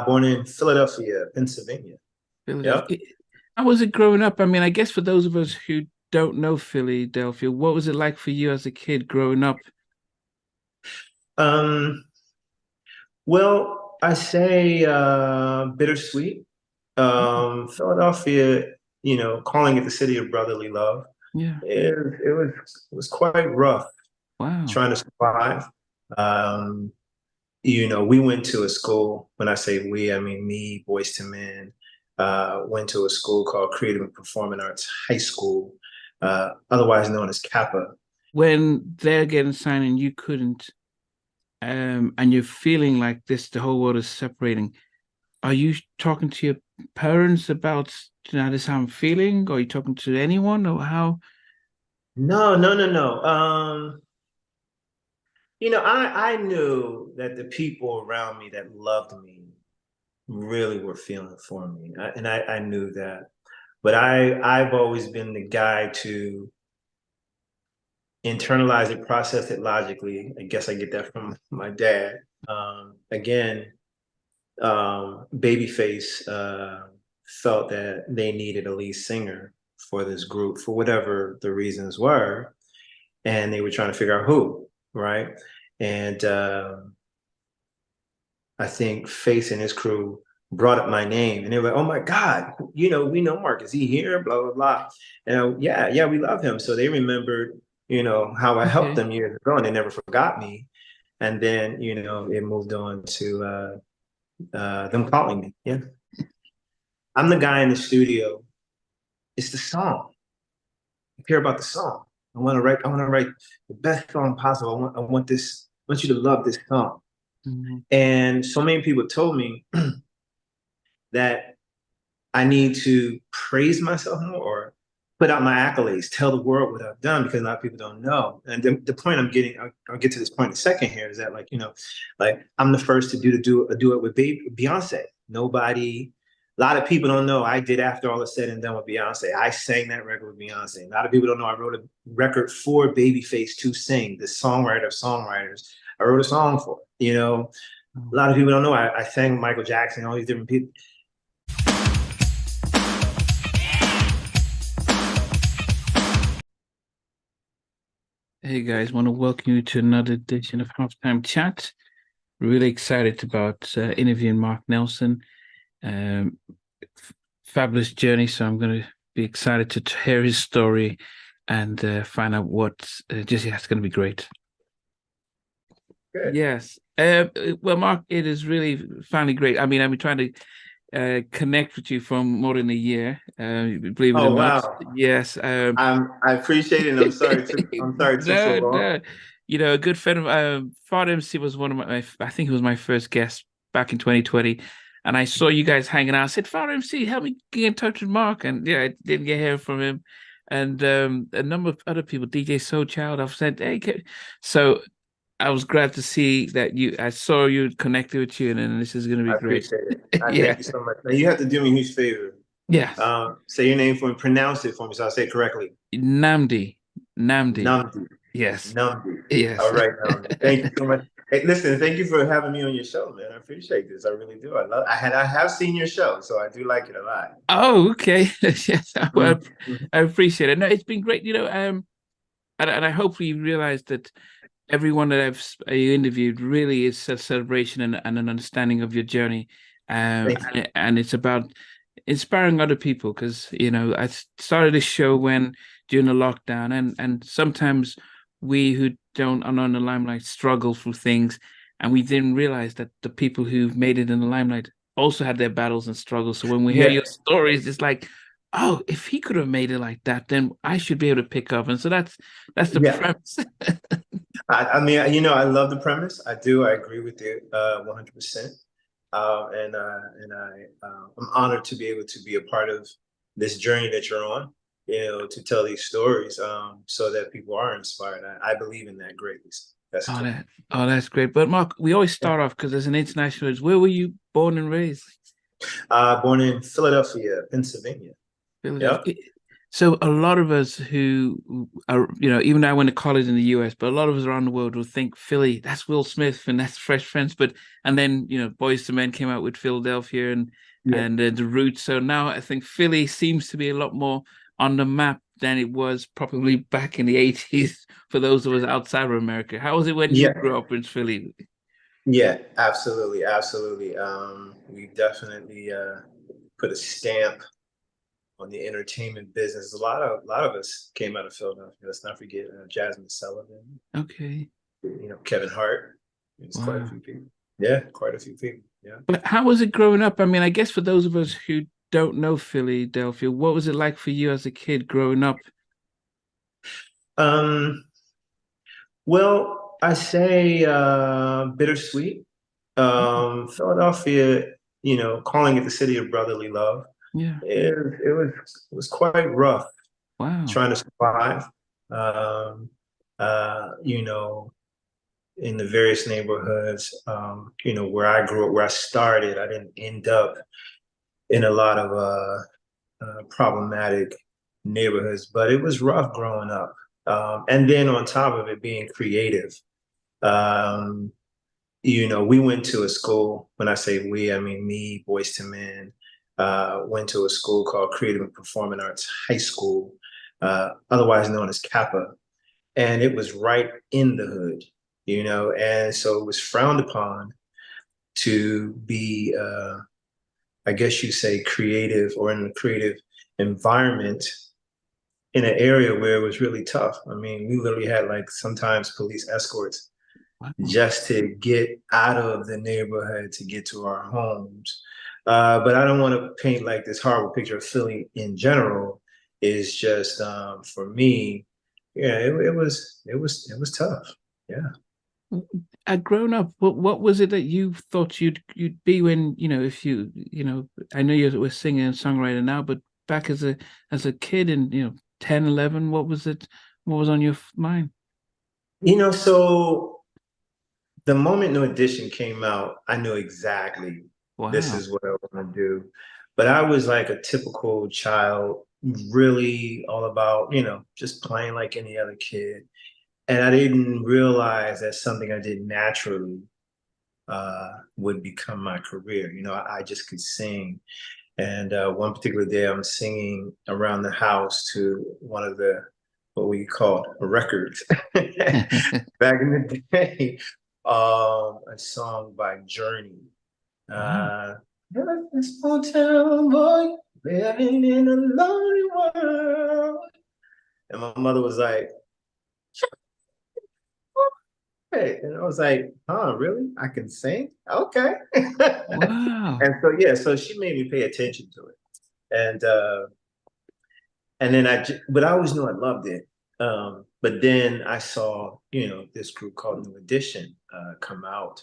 Born in Philadelphia, Pennsylvania. Yep. Philadelphia. How was it growing up? I mean, I guess for those of us who don't know Philadelphia, what was it like for you as a kid growing up? Um, well, I say bittersweet. Philadelphia, calling it the city of brotherly love. Yeah. It was quite rough Wow. trying to survive. Um, we went to a school. When I say we, I mean me, Boyz II Men. Went to a school called Creative and Performing Arts High School, otherwise known as Kappa. When they're getting signed and you couldn't, and you're feeling like this, the whole world is separating. Are you talking to your parents about, this is how I'm feeling? Or are you talking to anyone or how? No, no, no, no. I knew that the people around me that loved me really were feeling for me, and I knew that. But I've always been the guy to internalize it, process it logically. I guess I get that from my dad. Again, Babyface felt that they needed a lead singer for this group for whatever the reasons were, and they were trying to figure out who, right? And I think Face and his crew brought up my name, and they were like, "Oh my God, we know Mark. Is he here?" Blah blah blah. And yeah, we love him. So they remembered, how I helped Okay. them years ago, and they never forgot me. And then, it moved on to them calling me. Yeah, I'm the guy in the studio. It's the song. I care about the song. I want to write. I want to write the best song possible. I want this. I want you to love this song. Mhm. And so many people told me that I need to praise myself more or put out my accolades, tell the world what I've done because a lot of people don't know. And the point I'm getting, I'll get to this point in a second here, is that like I'm the first to do a duet with Beyonce. Nobody, a lot of people don't know I did After All Is Said and Done with Beyonce. I sang that record with Beyonce. A lot of people don't know I wrote a record for Babyface to sing, the songwriter of songwriters. I wrote a song for it, A Oh. lot of people don't know I sang Michael Jackson, all these different people. Hey guys, want to welcome you to another edition of Halftime Chat. Really excited about interviewing Marc Nelson. Um, Fabulous journey, so I'm going to be excited to hear his story and find out what it's going to be great. Good. Yes. Well, Mark, it is really finally great. I mean, I've been trying to connect with you for more than a year. Believe it or Oh not. wow. Yes. I appreciate it. And I'm sorry it took so No, long. no. A good friend of Father MC was one of I think he was my first guest back in 2020. And I saw you guys hanging out. I said, Father MC, help me get in touch with Mark. And yeah, I didn't get here from him. And a number of other people, DJ Soul Child, I've said, hey, so I was glad to see that I saw you connected with you, and then this is going to be I great. appreciate it. I Yeah. thank you so much. Now you have to do me a huge favor. Yes. Say your name for me, pronounce it for me so I say it correctly. Nnamdi. Nnamdi. Nnamdi. Yes. Nnamdi. All Yes. right, Nnamdi. Thank you so much. Hey, listen, thank you for having me on your show, man. I appreciate this. I really do. I have seen your show, so I do like it a lot. Oh, okay. Yes. Well, Mhm. I appreciate it. No, it's been great. And I hope you realize that everyone that interviewed really is a celebration and an understanding of your journey. Thank you. And it's about inspiring other people because, I started this show when during the lockdown, and sometimes we who don't are not in the limelight struggle through things, and we didn't realize that the people who've made it in the limelight also had their battles and struggles. So when we hear Yeah, your stories, it's like, oh, if he could have made it like that, then I should be able to pick up. And so that's the yeah. premise. I mean, I love the premise. I do. I agree with you 100%. I'm honored to be able to be a part of this journey that you're on, to tell these stories so that people are inspired. I believe in that greatly. That's Oh, cool. that's great. But Mark, we always Yeah. start off because there's an international. Where were you born and raised? Born in Philadelphia, Pennsylvania. Yep. Philadelphia. So a lot of us who are, even though I went to college in the US, but a lot of us around the world will think Philly, that's Will Smith and that's Fresh Prince. And then, Boyz II Men came out with Philadelphia Yeah. and the Roots. So now I think Philly seems to be a lot more on the map than it was probably back in the 80s for those of us outside of America. How was it when you Yeah. grew up in Philly? Yeah, absolutely, absolutely. We definitely put a stamp on the entertainment business. A lot of us came out of Philadelphia. Let's not forget Jasmine Sullivan. Okay. Kevin Hart. There's quite a Wow. few people. Yeah, quite a few people. Yeah. But how was it growing up? I mean, I guess for those of us who don't know Philadelphia, what was it like for you as a kid growing up? Um, well, I say bittersweet. Philadelphia, calling it the city of brotherly love. Yeah. It was quite rough Wow. trying to survive. Um, you know, in the various neighborhoods, where I grew up, where I started, I didn't end up in a lot of problematic neighborhoods, but it was rough growing up. And then on top of it, being creative. Um, we went to a school. When I say we, I mean me, Boyz II Men. Went to a school called Creative and Performing Arts High School, otherwise known as Kappa, and it was right in the hood, and so it was frowned upon to be, I guess you say, creative or in a creative environment in an area where it was really tough. I mean, we literally had like sometimes police escorts Wow. just to get out of the neighborhood to get to our homes. But I don't want to paint like this horrible picture of Philly in general. It's just for me, yeah, it was tough. Yeah. Grown up, what was it that you thought you'd be when, if I know you were singing and songwriter now, but back as a kid and 10, 11, what was it? What was on your mind? So the moment New Edition came out, I knew exactly this Wow. is what I want to do. But I was like a typical child, really all about, just playing like any other kid. And I didn't realize that something I did naturally would become my career. I just could sing. And one particular day, I'm singing around the house to one of the what we called records back in the day. A song by Journey. Wow. A small town boy living in a lonely world. And my mother was like, hey, and I was like, huh, really? I can sing? Okay. Wow. And so yeah, so she made me pay attention to it. And then but I always knew I loved it. But then I saw, this group called New Edition come out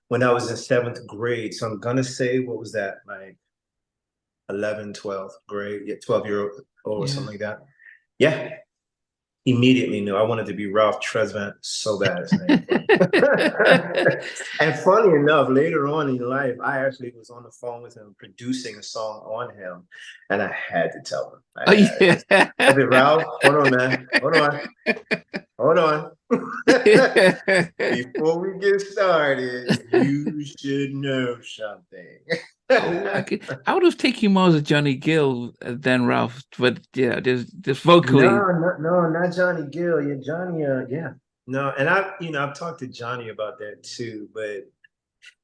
when I was in seventh grade. So I'm gonna say, what was that, like 11, 12th grade, yeah, 12-year old or Yeah. something like that. Yeah, immediately knew I wanted to be Ralph Tresvant so bad. His name. And funny enough, later on in life, I actually was on the phone with him producing a song on him, and I had to tell him. Oh yeah. I said, Ralph, hold on, man. Hold on. Before we get started, you should know something. Oh, I would have taken you more as a Johnny Gill than Ralph, but yeah, just vocally. No, not Johnny Gill. Yeah, Johnny, yeah. No, and I've talked to Johnny about that too, but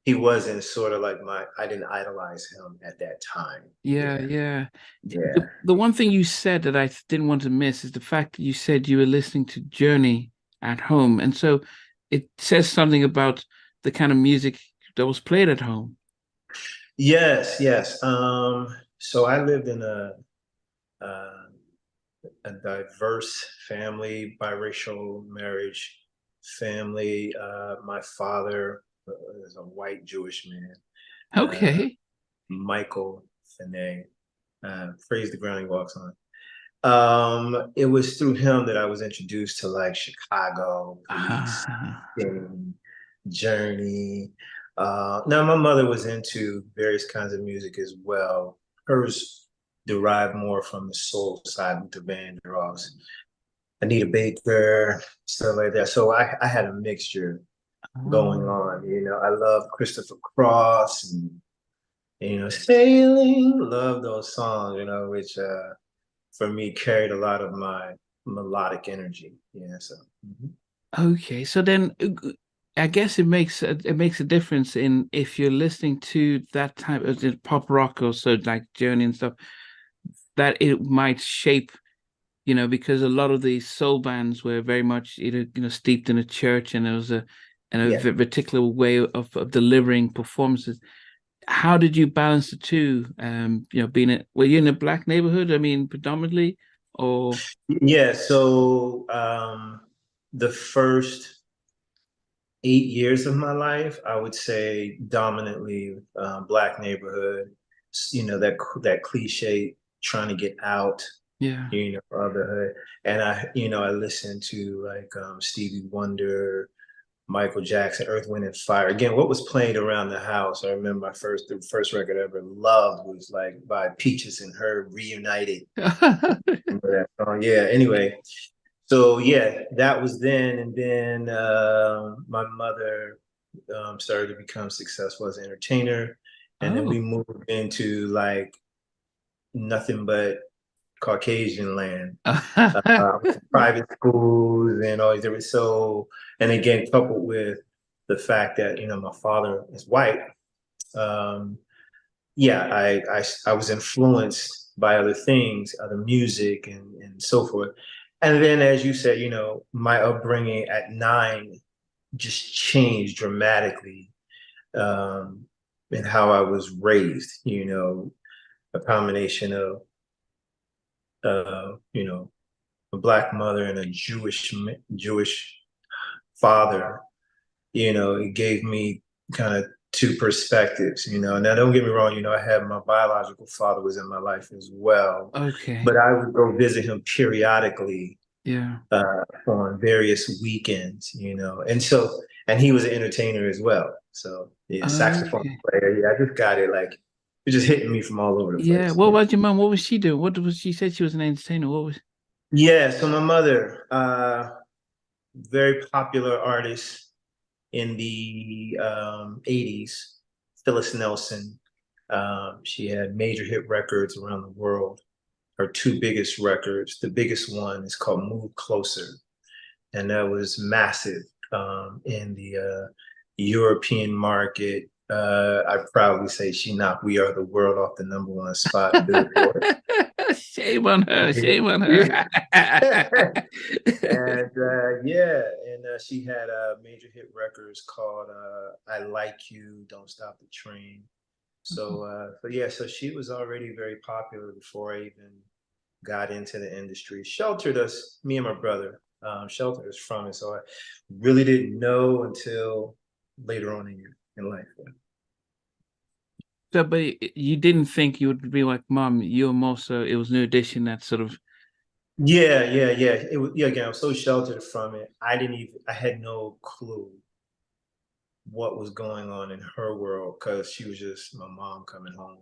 he wasn't sort of like I didn't idolize him at that time. Yeah, Yeah, yeah. yeah. The one thing you said that I didn't want to miss is the fact that you said you were listening to Journey at home. And so it says something about the kind of music that was played at home. Yes, yes. So I lived in uh, a diverse family, biracial marriage family. My father is a white Jewish man, Okay. Michael Finney. Praise the ground he walks on. It was through him that I was introduced to like Chicago, Police, Ah, Sting, Journey. Now my mother was into various kinds of music as well. Hers derived more from the soul side with the Vandross, Anita Baker, stuff like that. So I had a mixture going Oh. on. I love Christopher Cross and Sailing. Love those songs. Which for me carried a lot of my melodic energy. Yeah. So. Mhm. Okay, so then I guess it makes a difference in if you're listening to that type of pop rock or so like Journey and stuff, that it might shape, because a lot of these soul bands were very much either steeped in a church, and there was a Yeah. particular way of delivering performances. How did you balance the two? Were you in a black neighborhood? I mean, predominantly, or Yeah. So the first 8 years of my life, I would say dominantly black neighborhood. That cliche trying to get out, yeah. of the hood. And I listened to like Stevie Wonder, Michael Jackson, Earth, Wind and Fire. Again, what was playing around the house? I remember the first record I ever loved was like by Peaches and Herb Reunited. Remember that song? Yeah. Anyway, so yeah, that was then, and then my mother started to become successful as an entertainer, and then we Oh. moved into like nothing but Caucasian land, private schools, and all these different. So, and again, coupled with the fact that my father is white, um, yeah, I was influenced by other things, other music, and so forth. And then, as you said, my upbringing at 9 just changed dramatically in how I was raised. A combination of a black mother and a Jewish father. It gave me kind of two perspectives. Now don't get me wrong. I had my biological father was in my life as well, Okay. but I would go visit him periodically Yeah. on various weekends. And he was an entertainer as well. So yeah, saxophone Okay. player. Yeah, I just got it like it just hitting me from all over the Yeah. place. What Yeah. about your mom? What was she doing? What was she said she was an entertainer? What was Yeah, so my mother, very popular artist in the 80s, Phyllis Nelson. She had major hit records around the world. Her two biggest records, the biggest one is called Move Closer, and that was massive in the European market. I'd probably say she knocked We Are the World off the #1 spot, Billboard. Shame on her. Shame on her. Yeah. And yeah, and she had major hit records called "I Like You," "Don't Stop the Train." So yeah, so she was already very popular before I even got into the industry. Sheltered us, me and my brother, sheltered us from it. So I really didn't know until later on in life. Yeah. So, but you didn't think you would be like, Mom, you're more so, it was New Edition that sort of, Yeah. It was, yeah. Again, I was so sheltered from it. I had no clue what was going on in her world because she was just my mom coming home.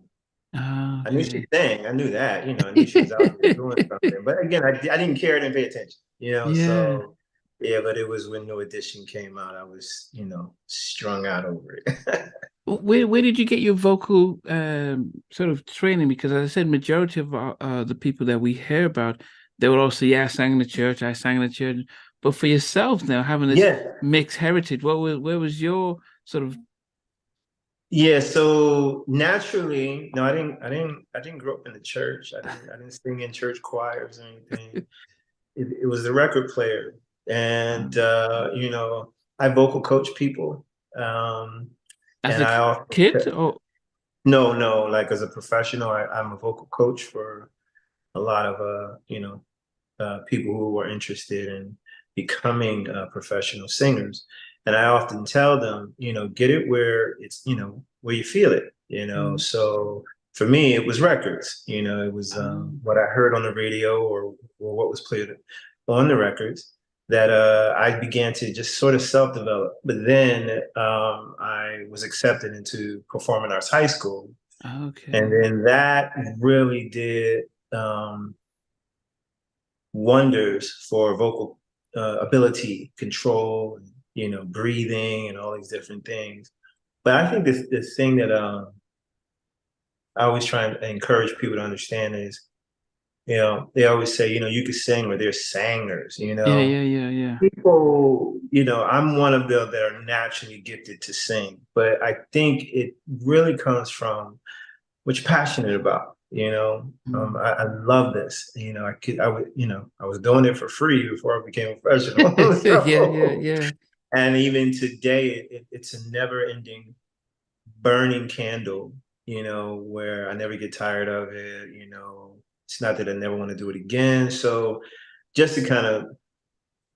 I knew she okay. sang. I knew that. I knew she was out there doing something. But again, I didn't care. I didn't pay attention. Yeah. So yeah. But it was when No Edition came out. I was strung out over it. Where did you get your vocal sort of training? Because as I said, majority of the people that we hear about, they would also, yeah, I sang in the church, I sang in the church. But for yourself now, having this Yeah. mixed heritage, where was your sort of Yeah. So naturally, no, I didn't grow up in the church. I didn't sing in church choirs or anything. It was the record player, and I vocal coach people. Um, as and a I also kid? Or no, like as a professional, I'm a vocal coach for a lot of people who are interested in becoming professional singers. And I often tell them, get it where it's, where you feel it. Mm. So for me, it was records. It was um, what I heard on the radio or what was played on the records that I began to just sort of self-develop. But then I was accepted into Performing Arts High School, Okay. And then that really did wonders for vocal ability, control, breathing, and all these different things. But I think this thing that I always try and encourage people to understand is, they always say, you could sing, or they're singers, Yeah, yeah, yeah, yeah. people, I'm one of them that are naturally gifted to sing, but I think it really comes from what you're passionate about. I love this. I was doing it for free before I became a professional. Yeah, yeah, So, yeah. and even today, it's a never-ending burning candle. Where I never get tired of it. It's not that I never want to do it again. So, just to kind of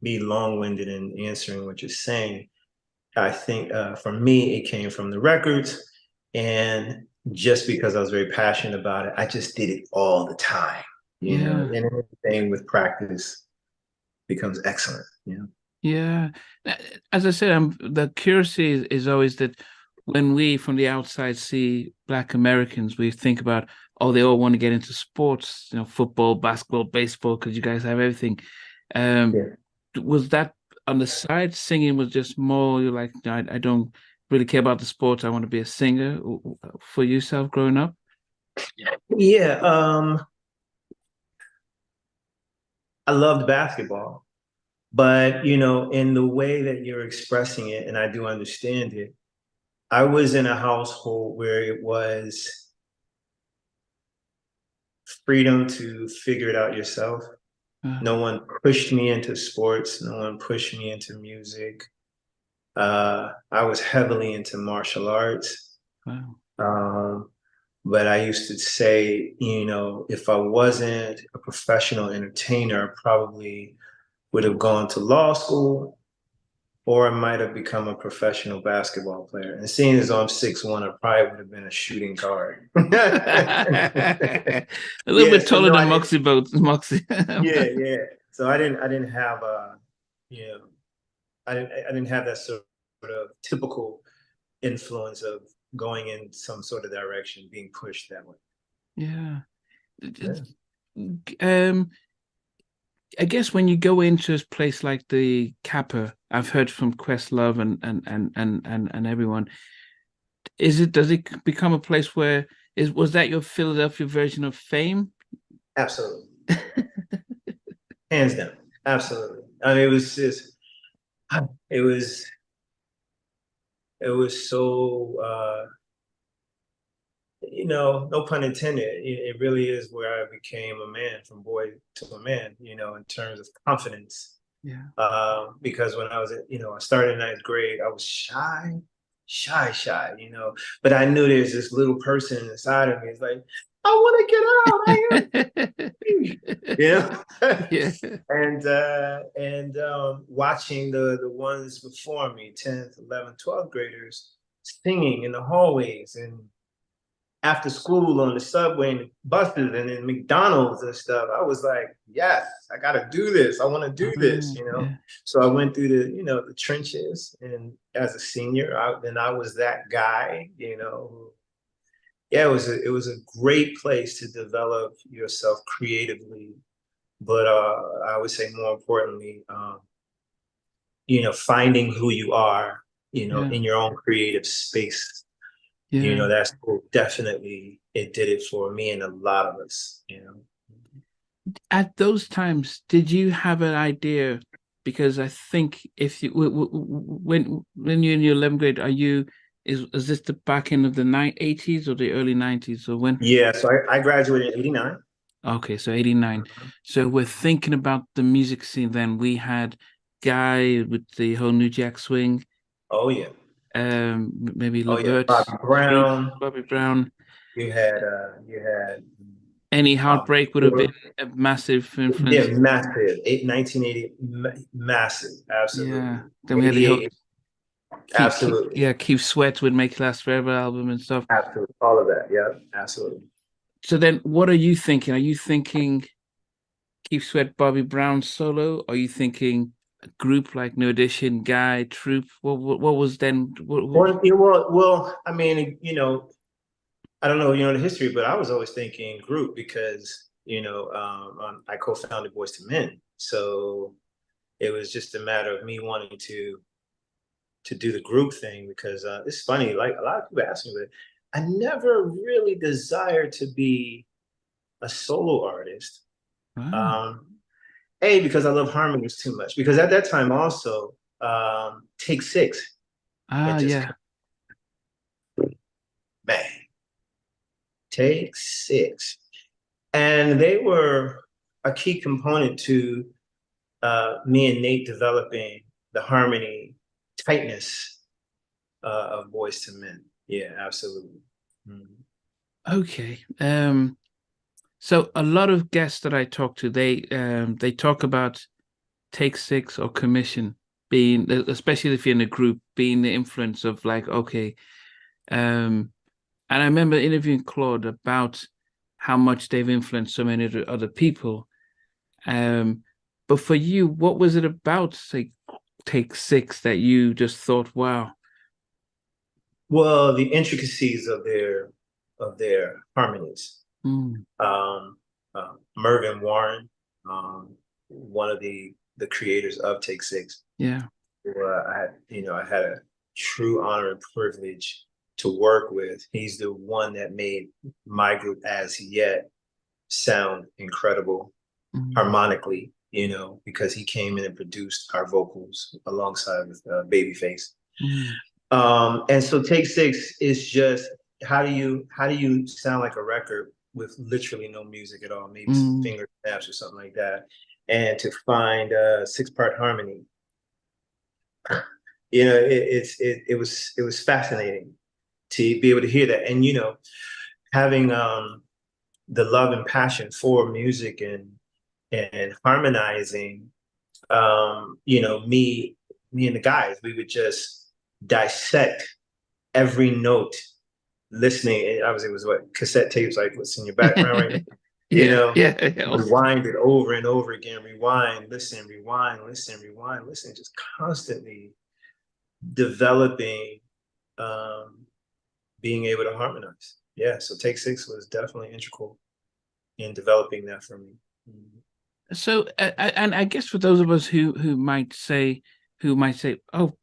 be long-winded in answering what you're saying, I think for me, it came from the records. And just because I was very passionate about it, I just did it all the time, Yeah. and anything with practice becomes excellent. Yeah. As I said, the curiosity is always that when we from the outside see Black Americans, we think about, oh, they all want to get into sports, football, basketball, baseball, because you guys have everything. Um, Yeah. was that on the side? Singing was just more, you're like, no, I don't really care about the sports. I want to be a singer for yourself growing up? Yeah. I loved basketball, but in the way that you're expressing it, and I do understand it, I was in a household where it was freedom to figure it out yourself. No one pushed me into sports. No one pushed me into music. I was heavily into martial arts. Wow. But I used to say, if I wasn't a professional entertainer, I probably would have gone to law school, or I might have become a professional basketball player. And seeing as though I'm 6'1", I probably would have been a shooting guard. A little Yeah, bit so taller no, than I didn't. Moxie Boat. Moxie. Yeah, yeah. So I didn't have you know, I didn't have that sort of typical influence of going in some sort of direction, being pushed that way. Yeah. Yeah. Um, I guess when you go into a place like the Kappa, I've heard from Questlove and everyone. Does it become a place where was that your Philadelphia version of fame? Absolutely. Hands down. Absolutely. I mean, it was, it was so, no pun intended. It really is where I became a man, from boy to a man, in terms of confidence. Yeah. Because when I was, I started in ninth grade, I was shy, but I knew there's this little person inside of me. It's like, I want to get out. Yeah. Yeah. And watching the ones before me, 10th, 11th, 12th graders singing in the hallways and after school on the subway and the buses and in McDonald's and stuff, I was like, yes, I got to do this. I want to do this. Yeah. So I went through the trenches, and as a senior, I was that guy, yeah, it was a great place to develop yourself creatively, but I would say more importantly, finding who you are, Yeah. in your own creative space. Yeah. That's definitely, it did it for me and a lot of us. At those times, did you have an idea? Because I think if you when you're in your 11th grade, is this the back end of the 80s or the early 90s or when? Yeah, so I graduated in '89. Okay, so 89. So we're thinking about the music scene then. We had Guy with the whole New Jack Swing, Oh yeah. maybe Oh yeah. Levert, Bobby Troop, Brown. Bobby Brown. You had Any Heartbreak would have been Cooper. a massive Yeah, influence. massive. 1980, massive. Yeah. Absolutely. Then we had the whole 88, absolutely. Keep Sweat would Make It Last Forever album and stuff. Absolutely. All of that. Yeah, absolutely. So then what are you thinking? Are you thinking Keep Sweat, Bobby Brown solo? Are you thinking a group like New Edition, Guy, Troop? What was then? Well, I mean, I don't know, the history, but I was always thinking group because, I co-founded Boyz II Men. So it was just a matter of me wanting to do the group thing because it's funny, like a lot of people ask me, but I never really desired to be a solo artist. Wow. Because I love harmonies too much. Because at that time also, Take Six Ah, had just yeah. come, man, Take Six. And they were a key component to me and Nate developing the harmony tightness of Boyz II Men. Yeah, absolutely. Mhm. Okay. So a lot of guests that I talk to, they talk about Take Six or Commission being, especially if you're in a group, being the influence of like, okay. And I remember interviewing Claude about how much they've influenced so many other people. Um, but for you, what was it about, say, Take Six that you just thought, wow? Well, the intricacies of their harmonies. Mm, Um, Mervyn Warren, one of the creators of Take Six, yeah. who I had a true honor and privilege to work with. He's the one that made my group as yet sound incredible Mm, harmonically, because he came in and produced our vocals alongside with Babyface. mm, And so Take Six is just how do you sound like a record with literally no music at all, maybe some mm. finger snaps or something like that, and to find a six-part harmony. It was fascinating to be able to hear that, and having the love and passion for music and harmonizing. Me and the guys, we would just dissect every note, listening. And obviously, it was what cassette tapes, like what's in your background right now. You Yeah, know, yeah, yeah. rewind it over and over again. Rewind, listen, rewind, listen, rewind, listen. Just constantly developing, um, being able to harmonize. Yeah, so Take Six was definitely integral in developing that for me. Mhm. So, and I guess for those of us who might say, oh,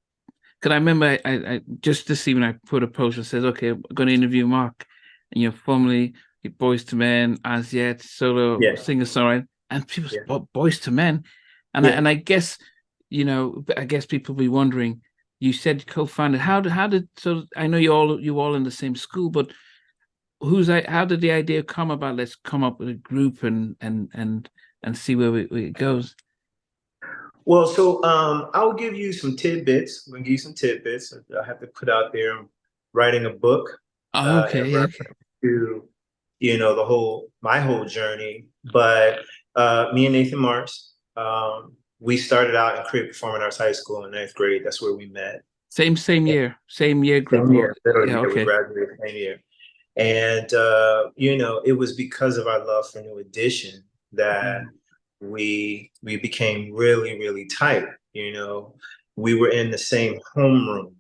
because I remember I just this evening I put a post that says, okay, I'm going to interview Mark, and formerly Boys to Men, as yet solo Yeah, singer-songwriter, and people say, yeah, "What, Boys to Men?" And I yeah. and I guess I guess people be wondering. You said co-founded. How did so? I know you all in the same school, but how did the idea come about? Let's come up with a group and see where it goes. Well, so I'll give you some tidbits. I'm gonna give you some tidbits. I have to put out there. I'm writing a book Oh, in okay, okay. reference to my whole journey. But me and Nathan Mars, we started out in Creative Performing Arts High School in ninth grade. That's where we met. Same year group. Same Or year, literally, yeah, yeah, we okay. graduated same year. And it was because of our love for New Edition that Mm, we became really, really tight. We were in the same homeroom.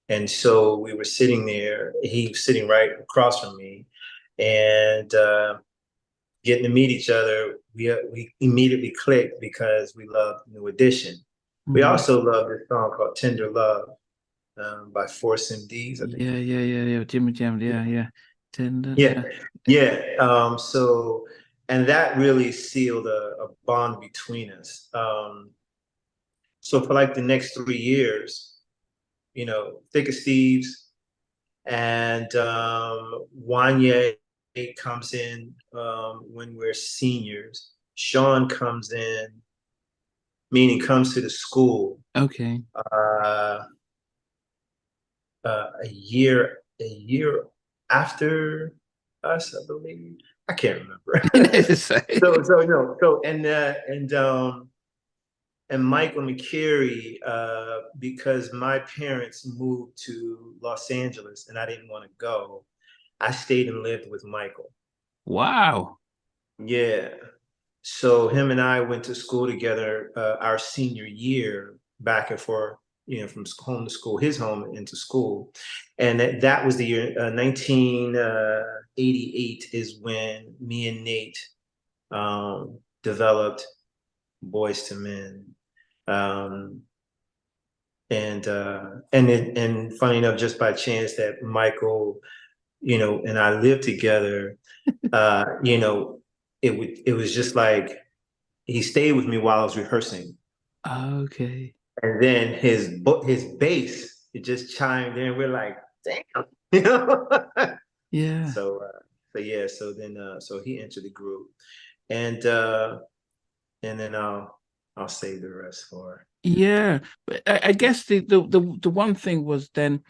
And so we were sitting there, he was sitting right across from me, and getting to meet each other, we immediately clicked because we loved New Edition. We mm. also love this song called Tender Love by Force MDs, I think. Yeah, yeah, yeah, yeah. Jimmy Jam. Yeah, yeah. Tender. Yeah, Yeah. yeah. And that really sealed a bond between us. So for like the next 3 years, Thick as Thieves and Wanye comes in when we're seniors. Sean comes in, meaning comes to the school Okay. uh, a year after us, I believe. I can't remember. So no, so and Michael McCary, because my parents moved to Los Angeles and I didn't want to go, I stayed and lived with Michael. Wow. Yeah. So him and I went to school together our senior year back and forth, from home to school, his home into school. And that was the year 1988 is when me and Nate developed Boyz II Men. And funny enough, just by chance that Michael, and I lived together, it was just like he stayed with me while I was rehearsing. Okay. And then his bass, it just chimed in. We're like, damn, Yeah. So yeah, so he entered the group, and then I'll save the rest for. Yeah. But I guess the one thing was then,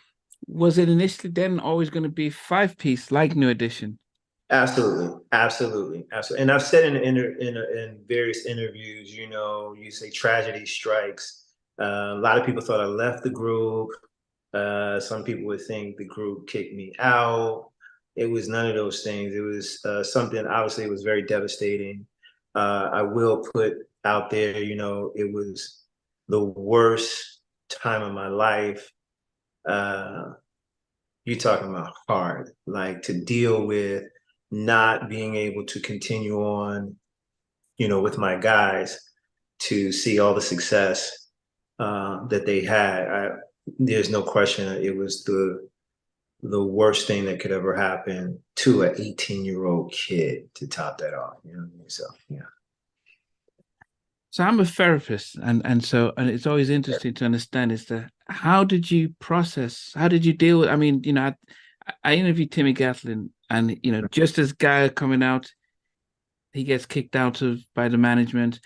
was it initially then always going to be 5-piece like New Edition? Absolutely, absolutely, absolutely. And I've said in various interviews, you say tragedy strikes. A lot of people thought I left the group. Some people would think the group kicked me out. It was none of those things. It was something, obviously, it was very devastating. I will put out there, it was the worst time of my life. You're talking about hard, like to deal with not being able to continue on, with my guys, to see all the success that they had. There's no question it was the worst thing that could ever happen to an 18-year-old kid to top that off. You know what I mean? So yeah. So I'm a therapist, and it's always interesting to understand is that how did you deal with? I mean, I interviewed Timmy Gatlin, and just as Guy coming out, he gets kicked out of by the management,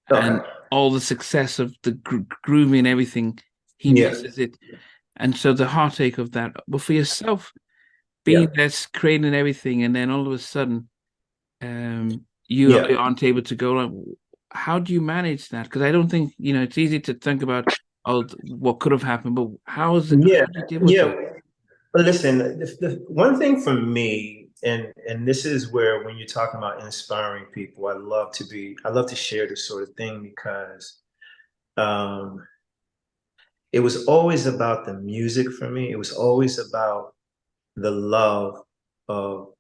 and Okay. all the success of the grooming and everything, he Yeah. misses it, and so the heartache of that. But for yourself, Yeah. being that's creating everything, and then all of a sudden, you Yeah. aren't able to go on. How do you manage that? Because I don't think it's easy to think about what could have happened, but how is it? Yeah. How do you deal with Yeah. that? But listen, the one thing for me, and this is where when you're talking about inspiring people, I love to share this sort of thing because um, it was always about the music for me. It was always about the love of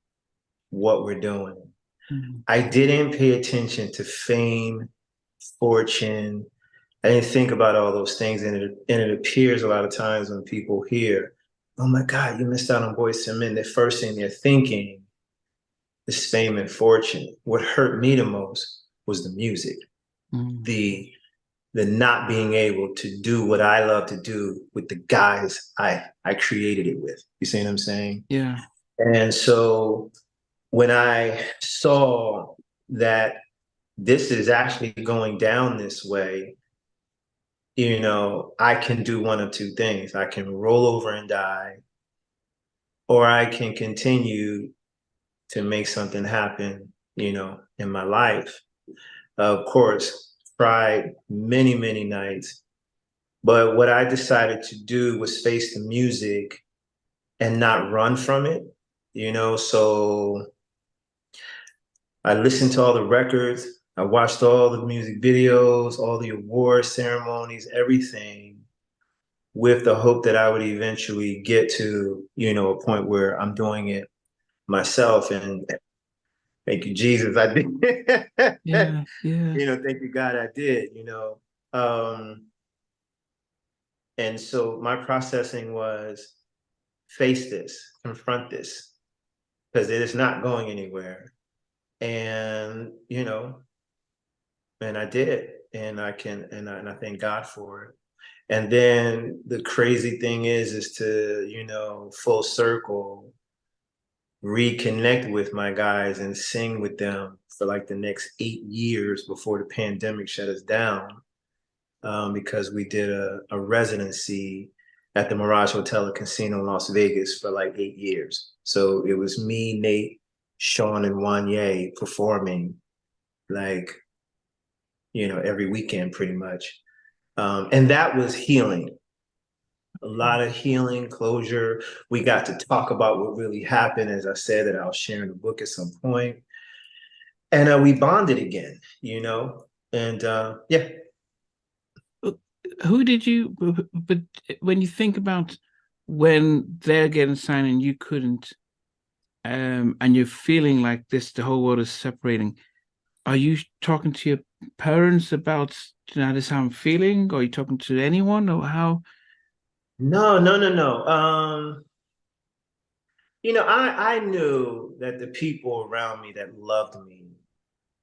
what we're doing. Mhm. I didn't pay attention to fame, fortune. I didn't think about all those things, and it appears a lot of times when people hear, "Oh my God, you missed out on Boyz II Men." The first thing they're thinking is fame and fortune. What hurt me the most was the music, Mhm. the not being able to do what I love to do with the guys I created it with. You see what I'm saying? Yeah. And so when I saw that this is actually going down this way, I can do one of two things. I can roll over and die, or I can continue to make something happen, in my life. Of course, cried many, many nights. But what I decided to do was face the music and not run from it, So I listened to all the records. I watched all the music videos, all the award ceremonies, everything, with the hope that I would eventually get to, a point where I'm doing it myself. And thank you, Jesus, I did. Yeah. Yeah. Thank you, God, I did. Um, and so my processing was face this, confront this, because it is not going anywhere. And, and I did. And I thank God for it. And then the crazy thing is to, full circle, reconnect with my guys and sing with them for like the next 8 years before the pandemic shut us down, because we did a residency at the Mirage Hotel and Casino in Las Vegas for like 8 years. So it was me, Nate, Sean, and Wanye performing like, every weekend pretty much. And that was healing. A lot of healing, closure. We got to talk about what really happened. As I said, that I'll share in the book at some point. And we bonded again, And yeah. who did you? But when you think about when they're getting signed and you couldn't, and you're feeling like this, the whole world is separating. Are you talking to your parents about, this is how I'm feeling? Or are you talking to anyone, or how? No, no, no, no. I knew that the people around me that loved me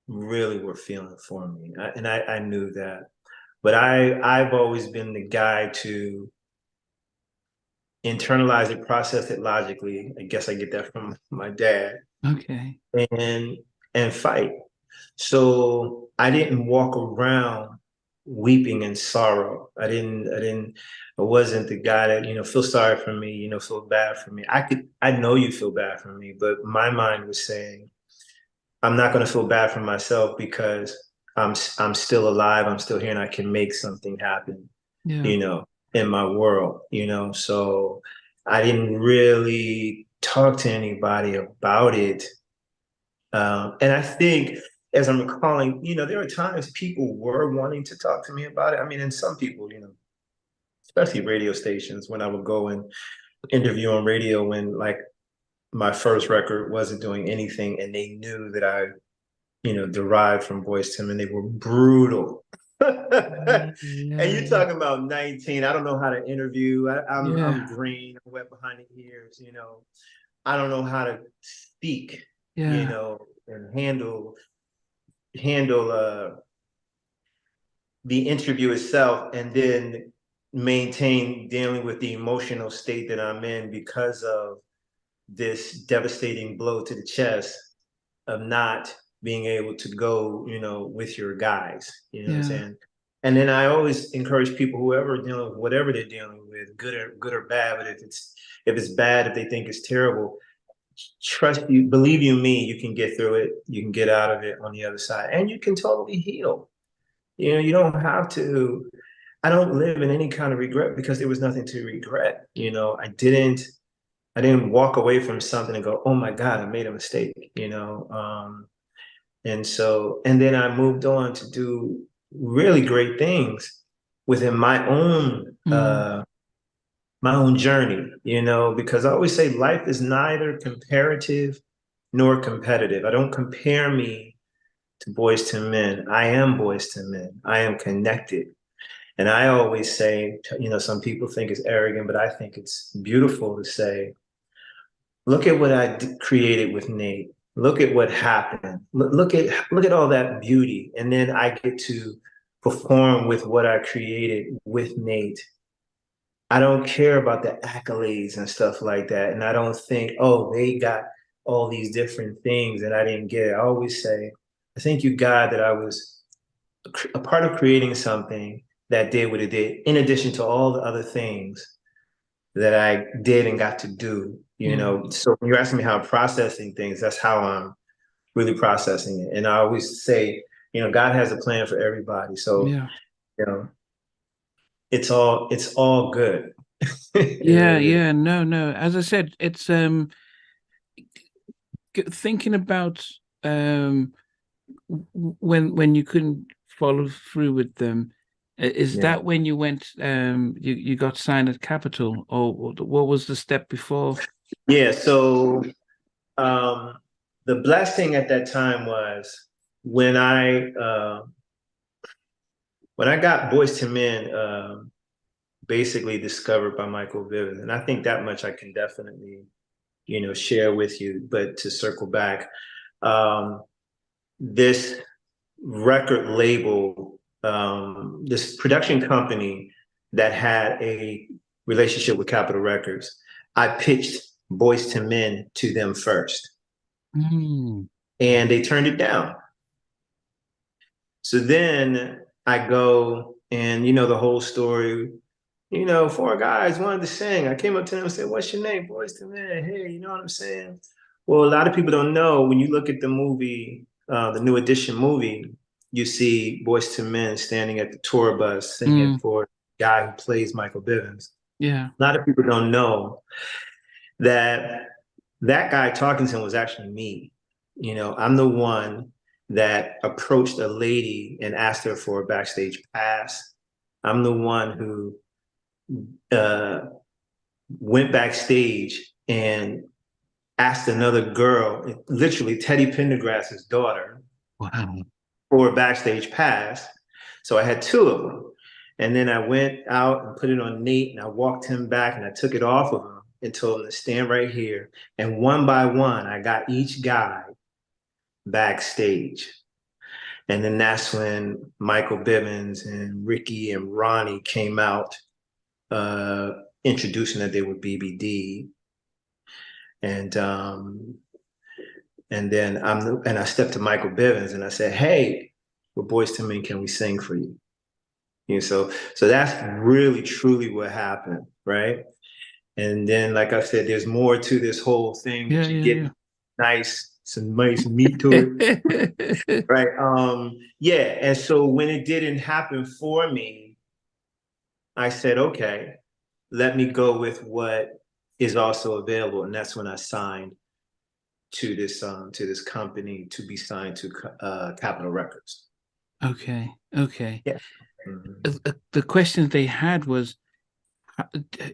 really were feeling for me. I knew that. But I've always been the guy to internalize it, process it logically. I guess I get that from my dad. Okay. And and fight. So I didn't walk around weeping in sorrow. I wasn't the guy that, feel sorry for me, feel bad for me. I know you feel bad for me, but my mind was saying, I'm not going to feel bad for myself because I'm still alive. I'm still here and I can make something happen, Yeah. you know, in my world, so I didn't really talk to anybody about it. And I think, as I'm recalling, there are times people were wanting to talk to me about it. I mean, and some people, especially radio stations, when I would go and interview on radio when like my first record wasn't doing anything and they knew that I, derived from Boyz II Men, they were brutal. And you're Yeah. talking about 19. I don't know how to interview. I'm Yeah. green, I'm wet behind the ears, I don't know how to speak, Yeah. and handle the interview itself and then maintain dealing with the emotional state that I'm in because of this devastating blow to the chest of not being able to go, with your guys, what I'm Yeah. saying? And then I always encourage people, whoever dealing with whatever they're dealing with, good or bad, but if it's bad, if they think it's terrible, trust you, believe you me, you can get through it. You can get out of it on the other side and you can totally heal. You don't have to. I don't live in any kind of regret because there was nothing to regret. I didn't walk away from something and go, oh my God, I made a mistake. And then I moved on to do really great things within Mm. my own journey, because I always say life is neither comparative nor competitive. I don't compare me to Boyz II Men. I am Boyz II Men. I am connected. And I always say, some people think it's arrogant, but I think it's beautiful to say, look at what created with Nate. Look at what happened. Look at all that beauty. And then I get to perform with what I created with Nate. I don't care about the accolades and stuff like that. And I don't think, oh, they got all these different things and I didn't get it. I always say, I thank you, God, that I was a part of creating something that did what it did, in addition to all the other things that I did and got to do. Yeah. So when you're asking me how I'm processing things, that's how I'm really processing it. And I always say, God has a plan for everybody. So, Yeah. you know, it's all good. It Yeah. really is. Yeah. No, no. As I said, it's thinking about when you couldn't follow through with them. Is Yeah. that when you went you got signed at Capitol, or what was the step before? Yeah. So um, the blessing at that time was when I got Boyz II Men basically discovered by Michael Viven. And I think that much I can definitely, share with you. But to circle back, um, this record label, this production company that had a relationship with Capitol Records, I pitched Boyz II Men to them first, Mm. and they turned it down. So then I go and the whole story. Four guys wanted to sing. I came up to them and said, "What's your name?" Boyz II Men. Hey, you know what I'm saying? Well, a lot of people don't know when you look at the movie, the New Edition movie, you see Boyz II Men standing at the tour bus singing Mm. for the guy who plays Michael Bivins. Yeah. A lot of people don't know that that guy talking to him was actually me. I'm the one that approached a lady and asked her for a backstage pass. I'm the one who uh, went backstage and asked another girl, literally Teddy Pendergrass's daughter, Wow. for a backstage pass. So I had two of them. And then I went out and put it on Nate, and I walked him back and I took it off of him and told him to stand right here. And one by one, I got each guy backstage. And then that's when Michael Bivins and Ricky and Ronnie came out, introducing that they were BBD. And then I stepped to Michael Bivins and I said, "Hey, we're Boyz II Men. Can we sing for you?" You know, so that's really truly what happened, right? And then, like I said, there's more to this whole thing Yeah, that you get some nice meat to it, right? Yeah. And so when it didn't happen for me, I said, okay, let me go with what is also available, and that's when I signed to this company to be signed to Capitol Records. Okay. Okay. Yeah. Mm-hmm. The questions they had was,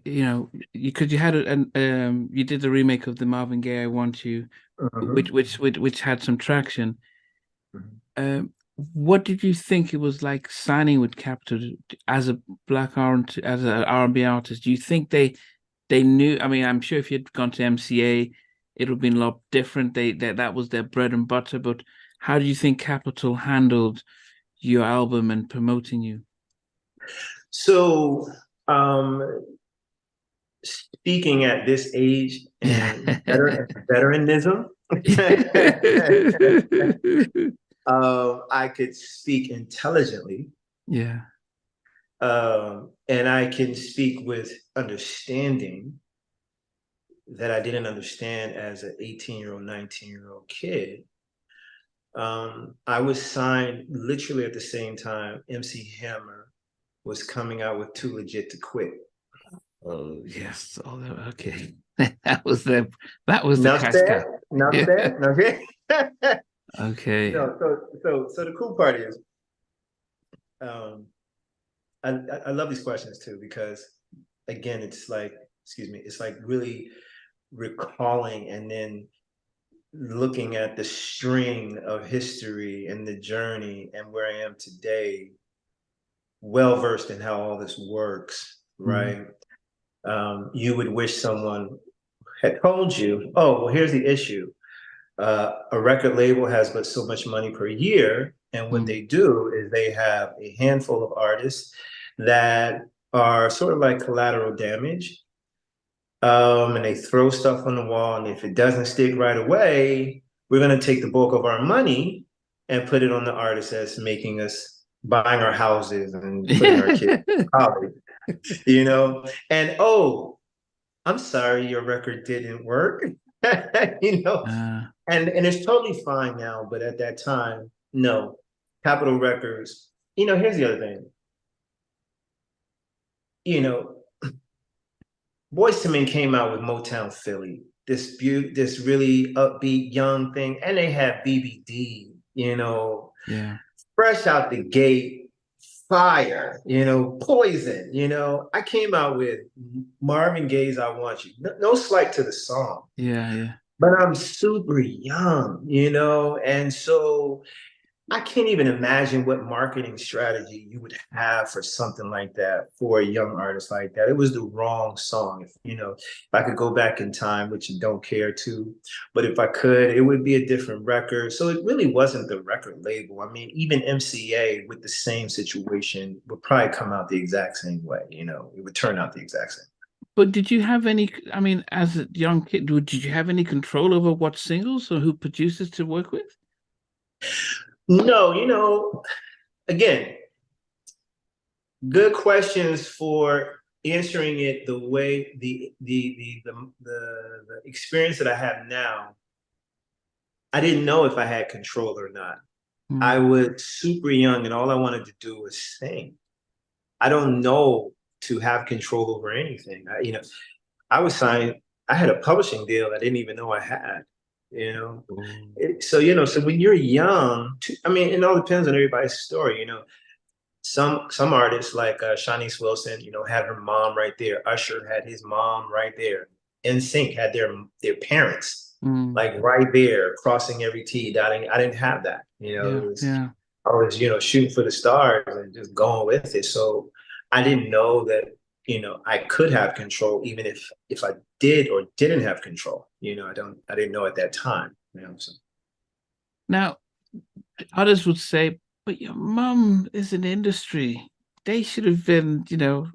you know, because you had you did the remake of the Marvin Gaye "I Want You," which had some traction. What did you think it was like signing with Capitol as a black as an R&B artist? Do you think they knew? I mean, I'm sure if you'd gone to MCA, it would have been a lot different. That was their bread and butter. But how do you think Capitol handled your album and promoting you? So, speaking at this age and veteranism, I could speak intelligently. Yeah. And I can speak with understanding that I didn't understand as an 18-year-old, 19-year-old kid. I was signed literally at the same time MC Hammer was coming out with Too Legit to Quit. Oh yes. Oh, okay. That was the Enough cascade. said. Enough said. Okay. Okay. So the cool part is, I love these questions too, because again, it's like, it's like really recalling and then looking at the string of history and the journey and where I am today, well versed in how all this works, right? You would wish someone had told you, "Oh, well, here's the issue. A record label has but so much money per year, and what they do is they have a handful of artists that are sort of like collateral damage, and they throw stuff on the wall, and if it doesn't stick right away, we're going to take the bulk of our money and put it on the artist that's making us buying our houses and putting our kids in college, you know? And oh, I'm sorry, your record didn't work." You know, and it's totally fine now, but at that time, no. Capitol Records. You know, here's the other thing. You know, Boyz II Men came out with Motown Philly, this really upbeat young thing, and they had BBD. You know, Yeah. fresh out the gate, fire. You know, Poison. You know, I came out with Marvin Gaye's "I Want You." No slight to the song. Yeah. Yeah. But I'm super young, you know, and so I can't even imagine what marketing strategy you would have for something like that for a young artist like that. It was the wrong song. If I could go back in time, which you don't care to, but if I could, it would be a different record. So it really wasn't the record label. I mean, even MCA with the same situation would probably come out the exact same way, you know, it would turn out the exact same. But did you have any, I mean, as a young kid, did you have any control over what singles or who producers to work with? No, you know, again, good questions for answering it the way the experience that I have now. I didn't know if I had control or not. I was super young and all I wanted to do was sing. I don't know to have control over anything. I was signed, I had a publishing deal I didn't even know I had, you know? So when you're young, I mean, it all depends on everybody's story, you know? Some artists like Shanice Wilson, you know, had her mom right there. Usher had his mom right there. NSYNC had their parents like right there, crossing every T, dotting. I didn't have that. You know, Yeah, yeah. I was, you know, shooting for the stars and just going with it. So I didn't know that, you know, I could have control even if I did or didn't have control. You know, I didn't know at that time. You know, so. Now, others would say, but your mum is in industry. They should have been, you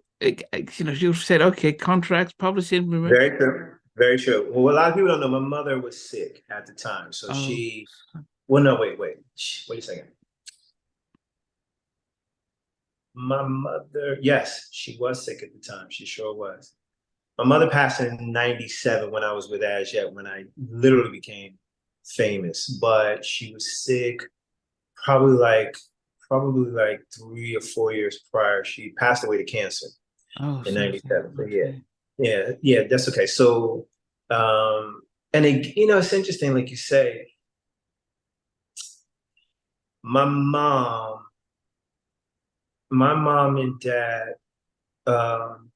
said, okay, contracts, publishing. Remember? Very true. Very true. Well, a lot of people don't know my mother was sick at the time. So Oh, well, no, wait a second. My mother, yes, she was sick at the time. She sure was. My mother passed in 97 when I was with As Yet, when I literally became famous. But she was sick probably like 3 or 4 years prior. She passed away to cancer in so 97. So okay. yeah, that's okay. So and it's interesting, like you say, my mom, my mom and dad, um,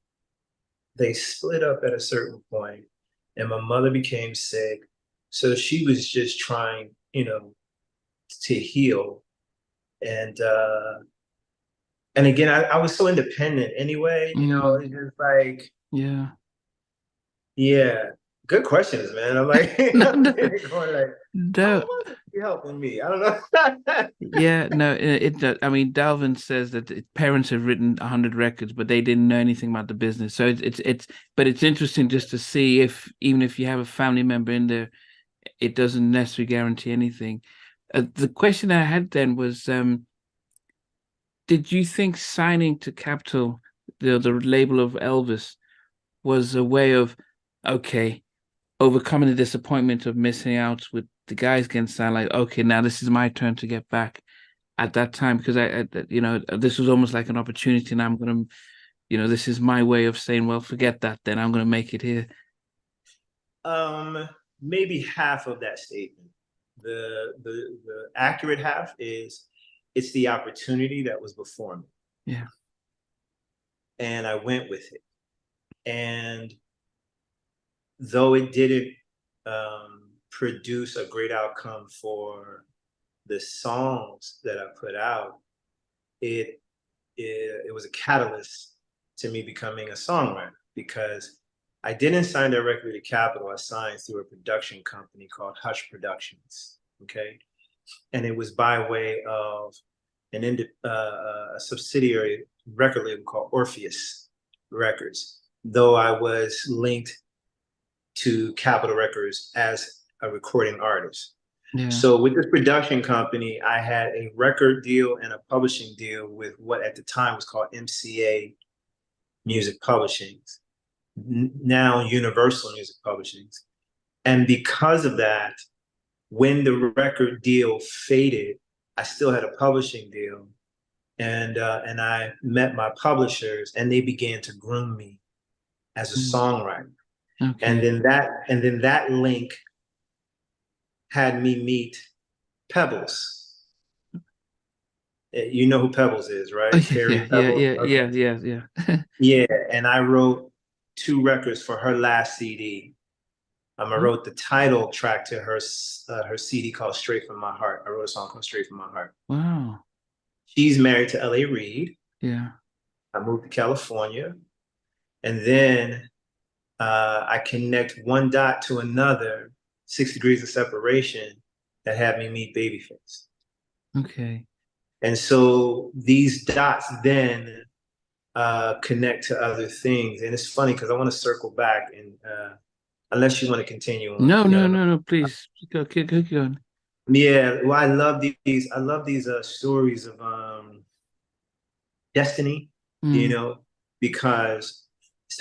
they split up at a certain point, and my mother became sick. So she was just trying, to heal. And again, I was so independent anyway, it's just like, Yeah. yeah, good questions, man. I'm like, No, I'm no, going like, how no. was it helping me? I don't know. Yeah, no, I mean, Dalvin says that parents have written 100 records, but they didn't know anything about the business. So but it's interesting just to see if, even if you have a family member in there, it doesn't necessarily guarantee anything. The question I had then was, did you think signing to Capitol, the label of Elvis, was a way of, okay, overcoming the disappointment of missing out with the guys getting signed? Like, okay, now this is my turn to get back at that time, because this was almost like an opportunity, and I'm gonna, this is my way of saying, well, forget that, then I'm gonna make it here. Maybe half of that statement. The accurate half is it's the opportunity that was before me. Yeah. And I went with it. And though it didn't produce a great outcome for the songs that I put out, it was a catalyst to me becoming a songwriter, because I didn't sign directly to Capitol. I signed through a production company called Hush Productions. Okay. And it was by way of a subsidiary record label called Orpheus Records, though I was linked to Capitol Records as a recording artist. Yeah. So with this production company, I had a record deal and a publishing deal with what at the time was called MCA Music Publishings, now Universal Music Publishings. And because of that, when the record deal faded, I still had a publishing deal. And I met my publishers, and they began to groom me as a songwriter. Okay. And then that link had me meet Pebbles. You know who Pebbles is, right? Carrie Pebbles. Yeah. Yeah, and I wrote 2 records for her last CD. I wrote the title track to her CD called Straight From My Heart. I wrote a song called Straight From My Heart. Wow. She's married to L.A. Reid. Yeah. I moved to California, and then I connect one dot to another, 6 degrees of separation, that had me meet Babyface. Okay. And so these dots then connect to other things. And it's funny because I want to circle back, and unless you want to continue on. No, please keep going. Yeah, well, I love these stories of destiny, because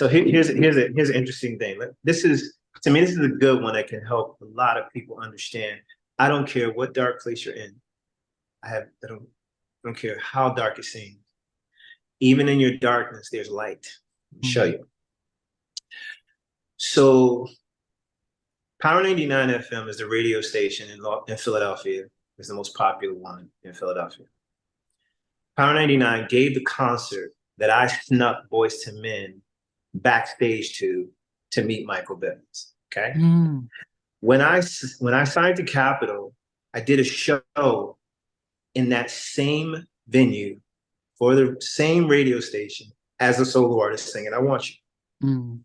here's an interesting thing. To me, this is a good one that can help a lot of people understand. I don't care what dark place you're in. I don't care how dark it seems. Even in your darkness, there's light. I'll show you. So Power 99 FM is the radio station in Philadelphia. It's the most popular one in Philadelphia. Power 99 gave the concert that I snuck Boyz II Men backstage to meet Michael Bivins. Okay. Mm. When I signed to Capitol, I did a show in that same venue for the same radio station as a solo artist singing I Want You. Mm.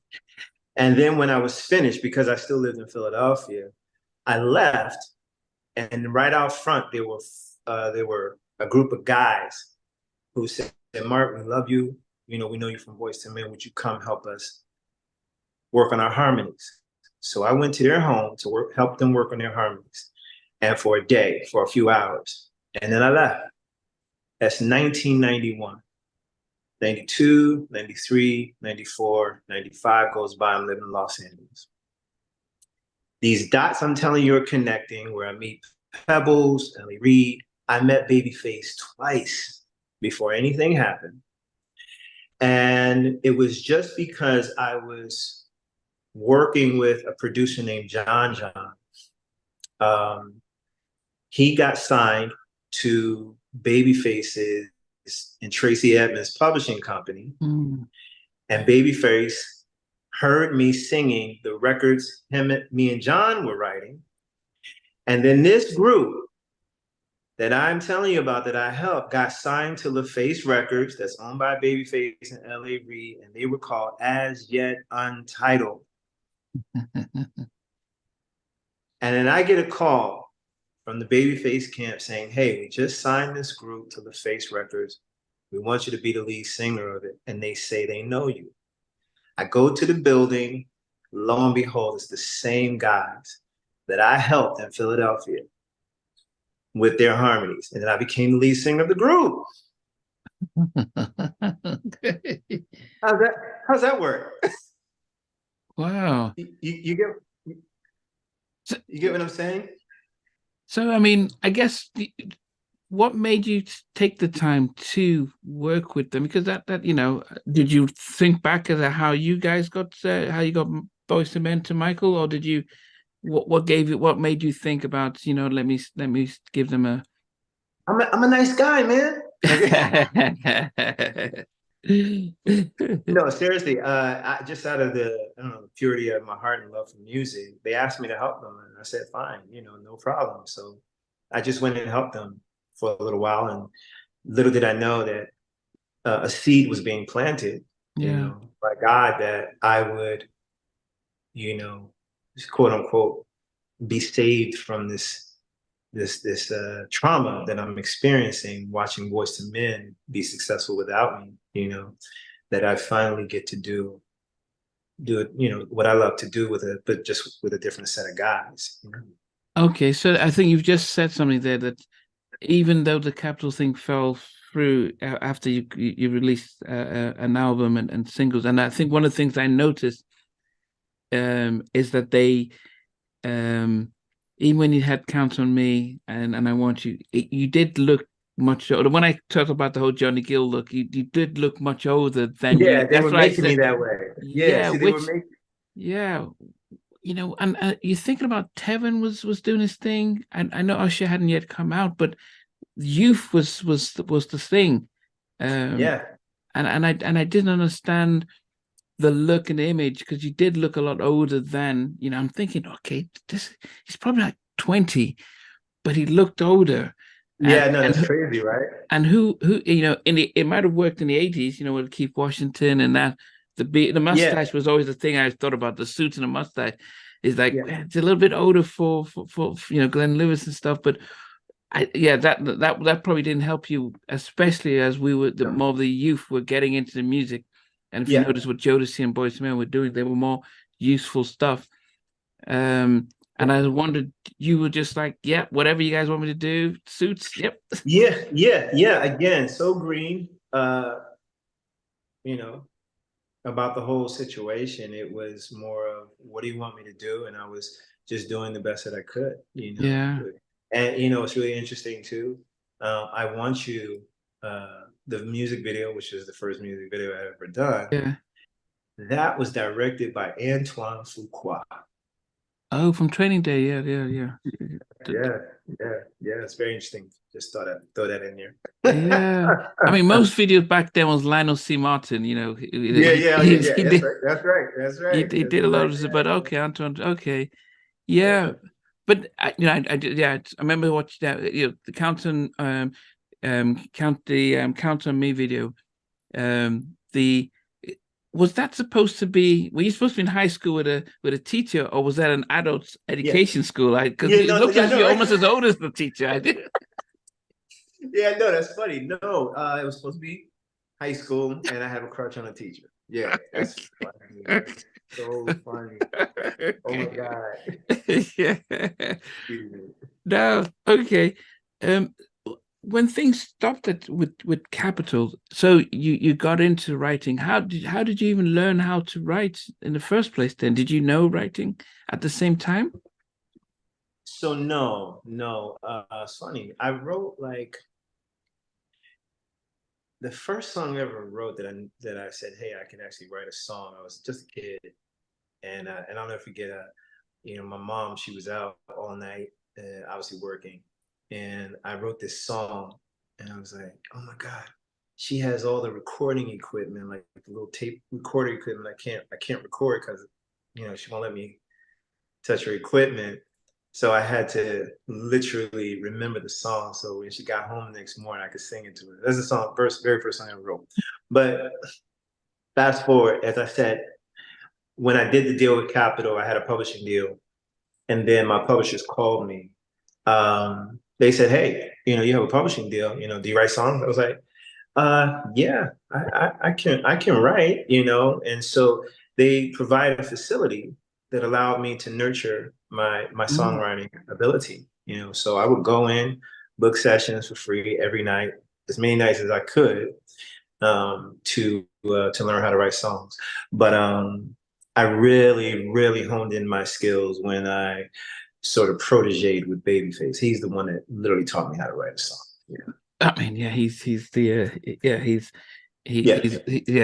And then when I was finished, because I still lived in Philadelphia, I left, and right out front there were a group of guys who said, "Mark, we love you. You know, we know you from Boyz II Men. Would you come help us work on our harmonies?" So I went to their home to help them work on their harmonies, and for a day, for a few hours, and then I left. That's 1991. 92, 93, 94, 95 goes by. I'm living in Los Angeles. These dots I'm telling you are connecting, where I meet Pebbles, Ellie Reed. I met Babyface twice before anything happened. And it was just because I was working with a producer named John. He got signed to Babyface's and Tracy Edmonds publishing company. Mm. And Babyface heard me singing the records me and John were writing. And then this group that I'm telling you about that I helped got signed to LaFace Records, that's owned by Babyface and L.A. Reid, and they were called As Yet Untitled. And then I get a call from the Babyface camp saying, "Hey, we just signed this group to LaFace Records. We want you to be the lead singer of it." And they say they know you. I go to the building. Lo and behold, it's the same guys that I helped in Philadelphia with their harmonies. And then I became the lead singer of the group. Okay. How's that work? Wow. You get what I'm saying? So, I mean, I guess what made you take the time to work with them? Because that did you think back as how you guys got how you got Boyz II Men to Michael, or did you what made you think about let me give them a I'm a nice guy, man. No, seriously. I just out of the purity of my heart and love for music, they asked me to help them, and I said, "Fine, no problem." So I just went and helped them for a little while, and little did I know that a seed was being planted, Yeah. by God, that I would, quote unquote, be saved from this trauma that I'm experiencing watching Boyz II Men be successful without me, that I finally get to do it, what I love to do but just with a different set of guys. Okay, so I think you've just said something there, that even though the Capitol thing fell through after you released an album and singles, and I think one of the things I noticed is that they even when you had Count on Me and I Want You, you did look much older. When I talked about the whole Johnny Gill look, you did look much older than Yeah, you. they That's were what I making me said. that way. Yeah, Yeah, see, they were which making. yeah, and you're thinking about Tevin was doing his thing, and I know Usher hadn't yet come out, but youth was the thing. Yeah, And I didn't understand the look and the image, because you did look a lot older than, I'm thinking, okay, he's probably like 20, but he looked older. And yeah, no, and that's crazy, right? and who it might have worked in the 80s, with Keith Washington and that. The Yeah, mustache was always the thing I thought about. The suits and the mustache is like, yeah, it's a little bit older for Glenn Lewis and stuff, but that probably didn't help you, especially as the no, more of the youth were getting into the music. And if you yeah, notice what Jodeci and Boyz II Men were doing, they were more useful stuff. And I wondered, you were just like, yeah, whatever you guys want me to do, suits, yep. yeah. Again, so green, you know, about the whole situation. It was more of, what do you want me to do? And I was just doing the best that I could. Yeah, And it's really interesting too. I Want You, the music video, which is the first music video I ever done, yeah. that was directed by Antoine Fuqua. Oh, from Training Day. Yeah. Yeah, yeah. It's very interesting. Just thought I'd throw that in there. Yeah. I mean, most videos back then was Lionel C. Martin. You know, Yeah, yeah, yeah, yeah. he That's did right. That's right. That's right. he That's did a lot right. of this, but okay, Anton, okay, Yeah. yeah. But I did, yeah. I remember watching that. The Count on Me video. The Was that supposed to be? Were you supposed to be in high school with a teacher, or was that an adult Yeah. education school? Because Yeah, it no, looks yeah, as I if know, you're right? almost as old as the teacher. I did. Yeah, no, that's funny. No, it was supposed to be high school, and I have a crush on a teacher. Yeah, that's funny. That's so funny. Oh my Okay. God. Yeah. Excuse me. No, okay. Um, when things stopped with Capital, so you got into writing. How did you even learn how to write in the first place? Then did you know writing at the same time? So no, no. It's funny. I wrote like the first song I ever wrote that I said, hey, I can actually write a song. I was just a kid, and I'll never forget. My mom, she was out all night, obviously working, and I wrote this song, and I was like, oh my god, she has all the recording equipment, like the little tape recorder equipment. I can't record because she won't let me touch her equipment. So I had to literally remember the song. So when she got home the next morning, I could sing it to her. That's the song, very first song I wrote. But fast forward, as I said, when I did the deal with Capitol, I had a publishing deal, and then my publishers called me. They said, "Hey, you have a publishing deal. Do you write songs?" I was like, yeah, I can write, and so they provided a facility that allowed me to nurture my Mm. songwriting ability. So I would go in, book sessions for free every night, as many nights as I could, to learn how to write songs. But I really, really honed in my skills when I sort of proteged with Babyface. He's the one that literally taught me how to write a song. Yeah. I mean, yeah, he's the yeah Yeah.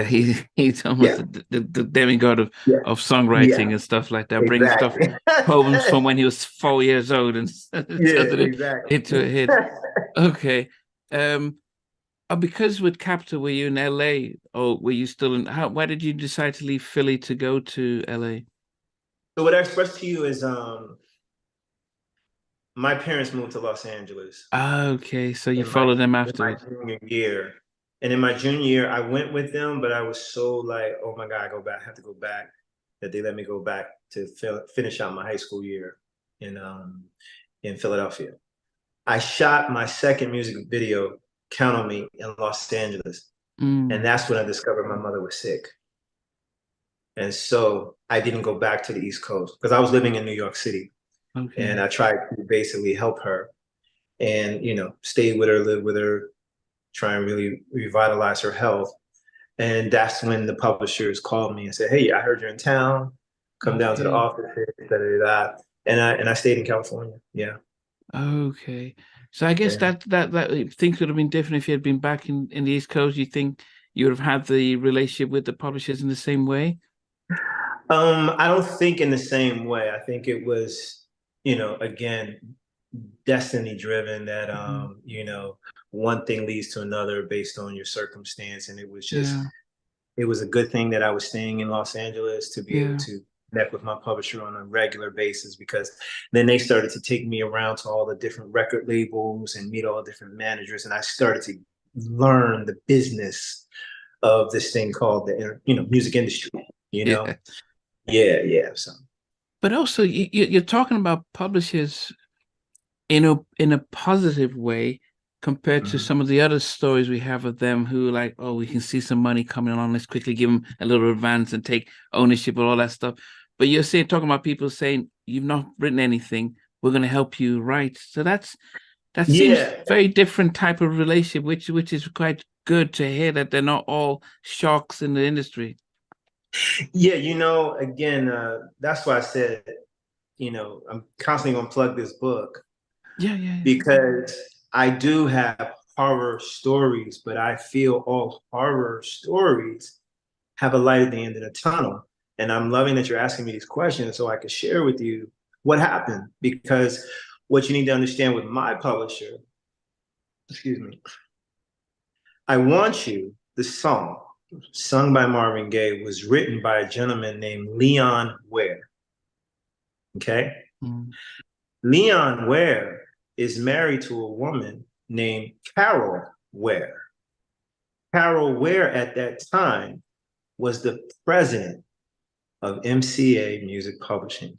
he's almost Yeah. the demigod Yeah. of Yeah. songwriting and stuff like that, bringing stuff Exactly. poems from when he was 4 years old and Yeah, turning it exactly. into a hit. Okay. Um, because with Capita, were you in LA or were you still in why did you decide to leave Philly to go to LA? So what I expressed to you is my parents moved to Los Angeles Okay, so you in my followed them in my afterwards. junior year. And in my junior year, I went with them, but I was so like, oh my God, I have to go back, that they let me go back to finish out my high school year in in Philadelphia. I shot my second music video, Count on Me, in Los Angeles. And Mm, that's when I discovered my mother was sick. And so I didn't go back to the East Coast because I was living in New York City. And okay. I tried to basically help her and, stay with her, live with her, try and really revitalize her health. And that's when the publishers called me and said, hey, I heard you're in town. Come down to the Okay. office, da, da, da, da. And I stayed in California. Yeah. Okay. So I guess Yeah. that things would have been different if you had been back in the East Coast. You think you would have had the relationship with the publishers in the same way? I don't think in the same way. I think it was, again, destiny driven that, Mhm. one thing leads to another based on your circumstance. And Yeah, it was a good thing that I was staying in Los Angeles to be able yeah, to connect with my publisher on a regular basis, because then they started to take me around to all the different record labels and meet all the different managers. And I started to learn the business of this thing called the, music industry, you know? yeah. Yeah, yeah. So But also, you're talking about publishers in a positive way compared to mhm. some of the other stories we have of them who like, oh, we can see some money coming along, let's quickly give them a little advance and take ownership of all that stuff. But you're saying talking about people saying you've not written anything, we're going to help you write. So that seems Yeah, very different type of relationship, which is quite good to hear that they're not all sharks in the industry. yeah. Again, that's why I said, I'm constantly gonna plug this book Yeah, yeah, yeah. because I do have horror stories, but I feel all horror stories have a light at the end of the tunnel. And I'm loving that you're asking me these questions so I can share with you what happened? Because what you need to understand with my publisher, excuse me, I Want You, the song, sung by Marvin Gaye, was written by a gentleman named Leon Ware. Okay? Leon Ware is married to a woman named Carol Ware. Carol Ware at that time was the president of MCA Music Publishing.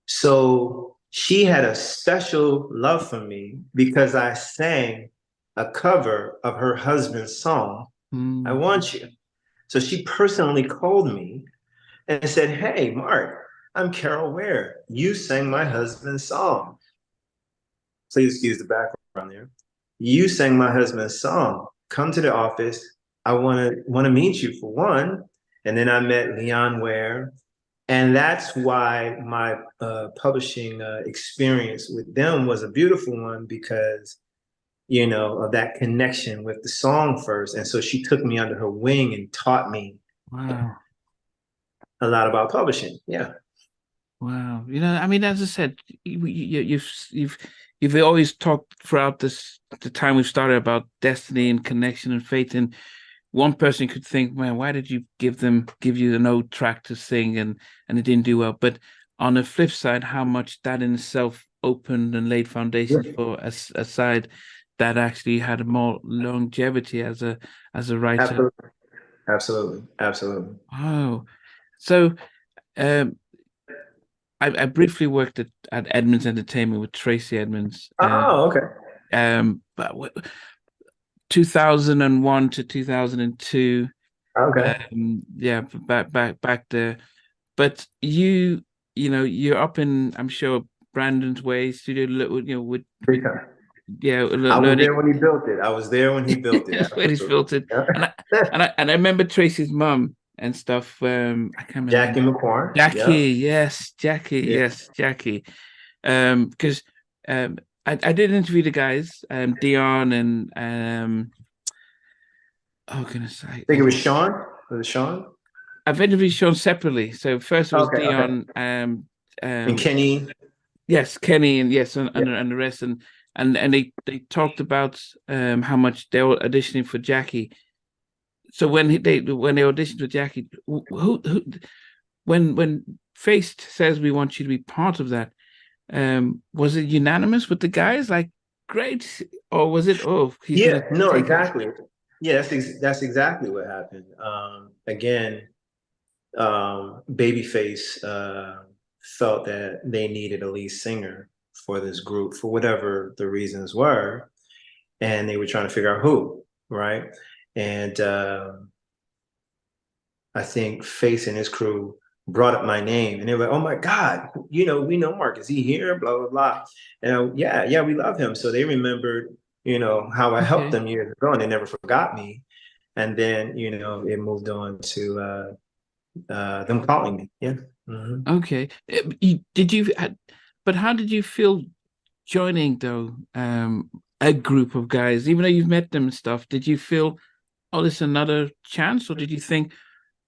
So she had a special love for me because I sang a cover of her husband's song, I Want You. So she personally called me and said, hey, Mark, I'm Carol Ware. You sang my husband's song. Please excuse the background there. You sang my husband's song. Come to the office. I want to meet you for one. And then I met Leon Ware. And that's why my publishing experience with them was a beautiful one because, you know, of that connection with the song first. And so she took me under her wing and taught me a lot about publishing. Yeah. Wow. You know, I mean, as I said, you've always talked throughout the time we've started about destiny and connection and fate. And one person could think, man, why did you give you an old track to sing and it didn't do well? But on the flip side, how much that in itself opened and laid foundations for a side that actually had more longevity as a writer. Absolutely. Wow. So I briefly worked at Edmonds Entertainment with Tracy Edmonds. Okay. But 2001 to 2002. Okay. Yeah, back there. But you're up in, I'm sure, Brandon's Way studio, you know, with yeah. I was there when he built it. When he's built it. Yeah. And I remember Tracy's mum and stuff. I can't remember. Jackie McCorn. Jackie, yes, Jackie, Yeah. yes, Jackie. Because I did interview the guys, Dion and oh goodness, I think it was Sean. Was it Sean? I've interviewed Sean separately. So first it was Dion, and Kenny. Yes, Kenny, and yes, and the rest, and they talked about how much they were auditioning for Jackie. So when they auditioned for Jackie, who when Faced says we want you to be part of that, was it unanimous with the guys? Like, great, or was it exactly. Yeah, that's exactly what happened. Again, Babyface felt that they needed a lead singer for this group for whatever the reasons were, and they were trying to figure out who, right? And I think Face and his crew brought up my name, and they were like, "Oh my God, you know, we know Mark. Is he here?" Blah blah blah. And yeah, we love him. So they remembered, you know, how I helped them years ago, and they never forgot me. And then, you know, it moved on to them calling me. Yeah. Mm-hmm. Okay. But how did you feel joining though a group of guys, even though you've met them and stuff? Did you feel, oh, this is another chance, or did you think,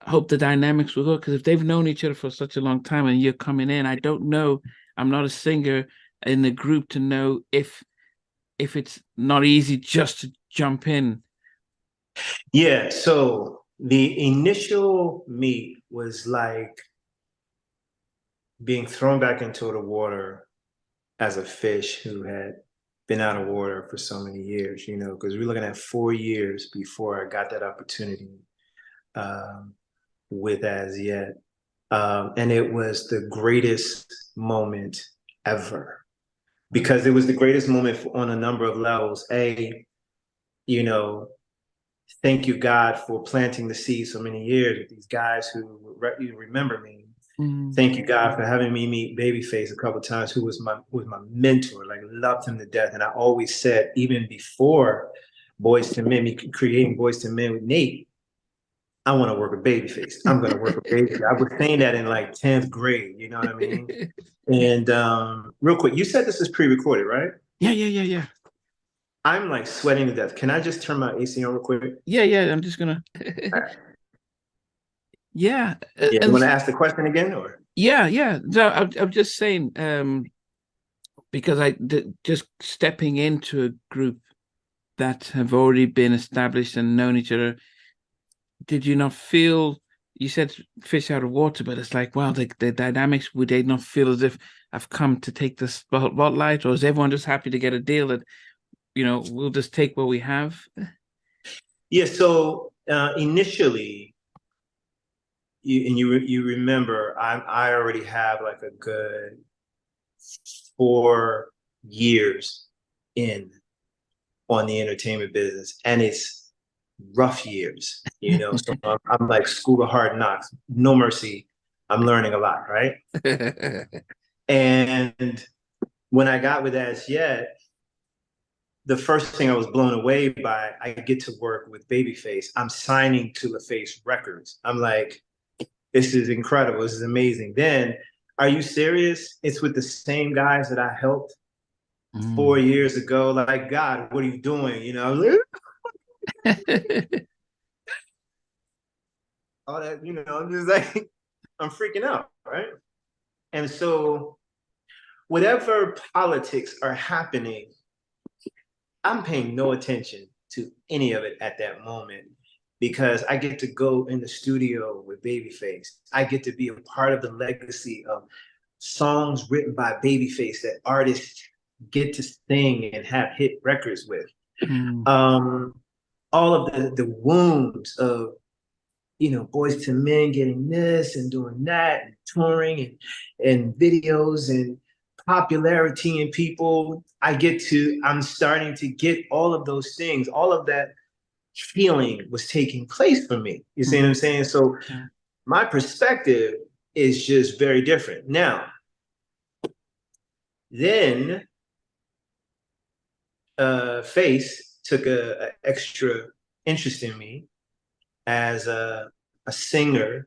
I hope the dynamics will go? Because if they've known each other for such a long time and you're coming in, I don't know. I'm not a singer in the group to know if it's not easy just to jump in. Yeah. So the initial meet was like being thrown back into the water as a fish who had been out of water for so many years, you know, because we're looking at 4 years before I got that opportunity with As Yet. And it was the greatest moment ever, because it was the greatest moment on a number of levels. You know, thank you, God, for planting the seed so many years with these guys who remember me. Thank you, God, for having me meet Babyface a couple of times, who was my mentor. Like, loved him to death. And I always said, even before Boyz II Men, me creating Boyz II Men with Nate, I want to work with Babyface. I'm going to work with Babyface. I was saying that in like 10th grade. You know what I mean? And real quick, you said this is pre-recorded, right? Yeah. I'm like sweating to death. Can I just turn my AC on real quick? Yeah. I'm just gonna. Yeah. Yeah, you And want to ask the question again, or? yeah. No, I'm just saying, because just stepping into a group that have already been established and known each other, did you not feel, you said fish out of water, but it's like, wow, the dynamics, would they not feel as if I've come to take the spotlight, or is everyone just happy to get a deal that, we'll just take what we have? Yeah, so initially, you remember, I already have like a good 4 years in on the entertainment business, and it's rough years, So I'm like school of hard knocks, no mercy. I'm learning a lot, right? And when I got with As Yet, the first thing I was blown away by, I get to work with Babyface. I'm signing to LaFace Records. I'm like, this is incredible. This is amazing. Then, are you serious? It's with the same guys that I helped 4 years ago. Like, God, what are you doing? All that, I'm just like, I'm freaking out, right? And so, whatever politics are happening, I'm paying no attention to any of it at that moment because I get to go in the studio with Babyface. I get to be a part of the legacy of songs written by Babyface that artists get to sing and have hit records with. All of the wounds of Boyz II Men getting this and doing that and touring and videos and popularity in people. I'm starting to get all of those things. All of that feeling was taking place for me. You see what I'm saying? So my perspective is just very different. Now, then Face took a extra interest in me as a singer.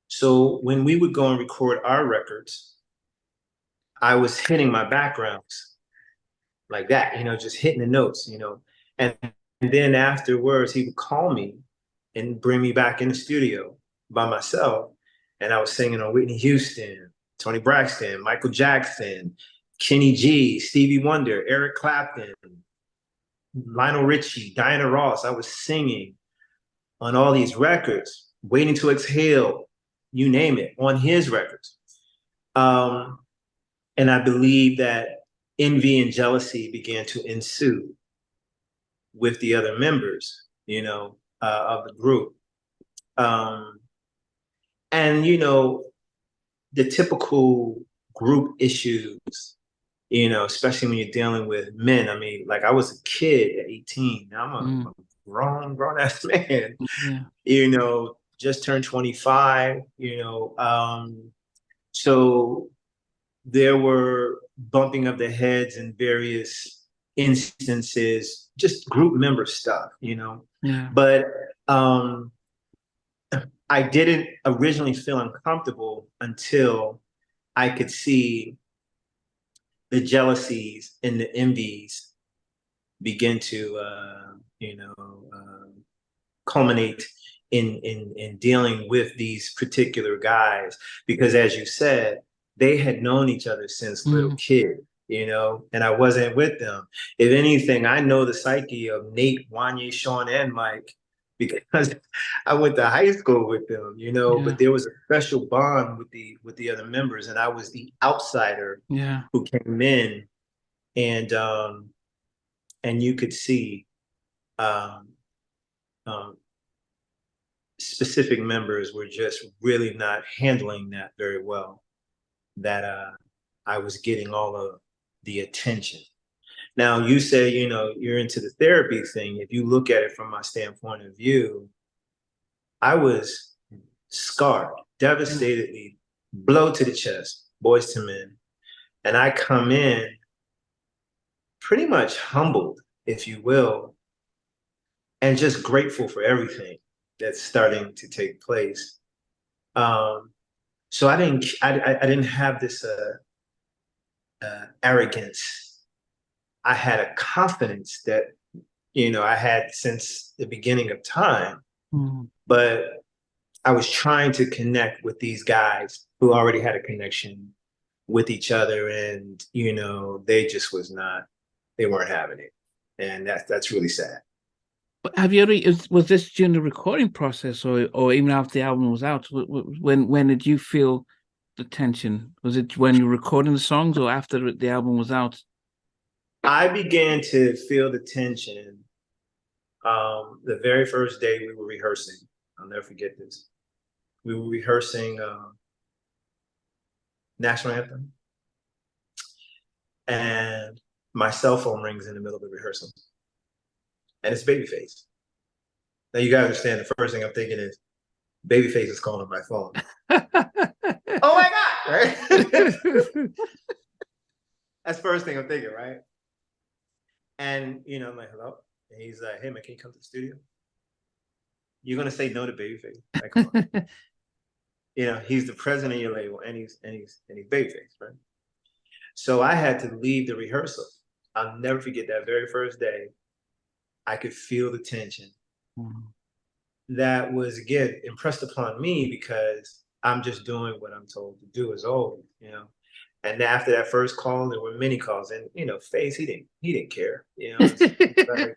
So when we would go and record our records, I was hitting my backgrounds like that, just hitting the notes, And then afterwards, he would call me and bring me back in the studio by myself. And I was singing on Whitney Houston, Toni Braxton, Michael Jackson, Kenny G, Stevie Wonder, Eric Clapton, Lionel Richie, Diana Ross. I was singing on all these records, Waiting to Exhale, you name it, on his records. And I believe that envy and jealousy began to ensue with the other members, of the group. And, the typical group issues, especially when you're dealing with men. I mean, like I was a kid at 18. Now I'm a grown ass man, just turned 25, so there were bumping of the heads in various instances, just group member stuff, Yeah. But I didn't originally feel uncomfortable until I could see the jealousies and the envies begin to, culminate in dealing with these particular guys, because as you said, they had known each other since little kid, and I wasn't with them. If anything, I know the psyche of Nate, Wanye, Sean, and Mike because I went to high school with them, but there was a special bond with the other members, and I was the outsider who came in, and you could see specific members were just really not handling that very well, that I was getting all of the attention. Now, you say, you're into the therapy thing. If you look at it from my standpoint of view, I was scarred, devastatedly, blow to the chest, Boyz II Men. And I come in pretty much humbled, if you will, and just grateful for everything that's starting to take place. So I didn't have this arrogance. I had a confidence that I had since the beginning of time, but I was trying to connect with these guys who already had a connection with each other, and they just they weren't having it, and that's really sad. But have you ever, was this during the recording process, or even after the album was out? When did you feel the tension? Was it when you were recording the songs, or after the album was out? I began to feel the tension the very first day we were rehearsing. I'll never forget this. We were rehearsing National Anthem, and my cell phone rings in the middle of the rehearsal, and it's Babyface. Now you gotta understand, the first thing I'm thinking is Babyface is calling my phone. Oh my God, right? That's the first thing I'm thinking, right? And I'm like, hello? And he's like, hey man, can you come to the studio? You're gonna say no to Babyface? Like, come on. He's the president of your label, and he's Babyface, right? So I had to leave the rehearsal. I'll never forget that very first day. I could feel the tension. That was, again, impressed upon me because I'm just doing what I'm told to do as always, And after that first call, there were many calls, and Face, he didn't care. Like,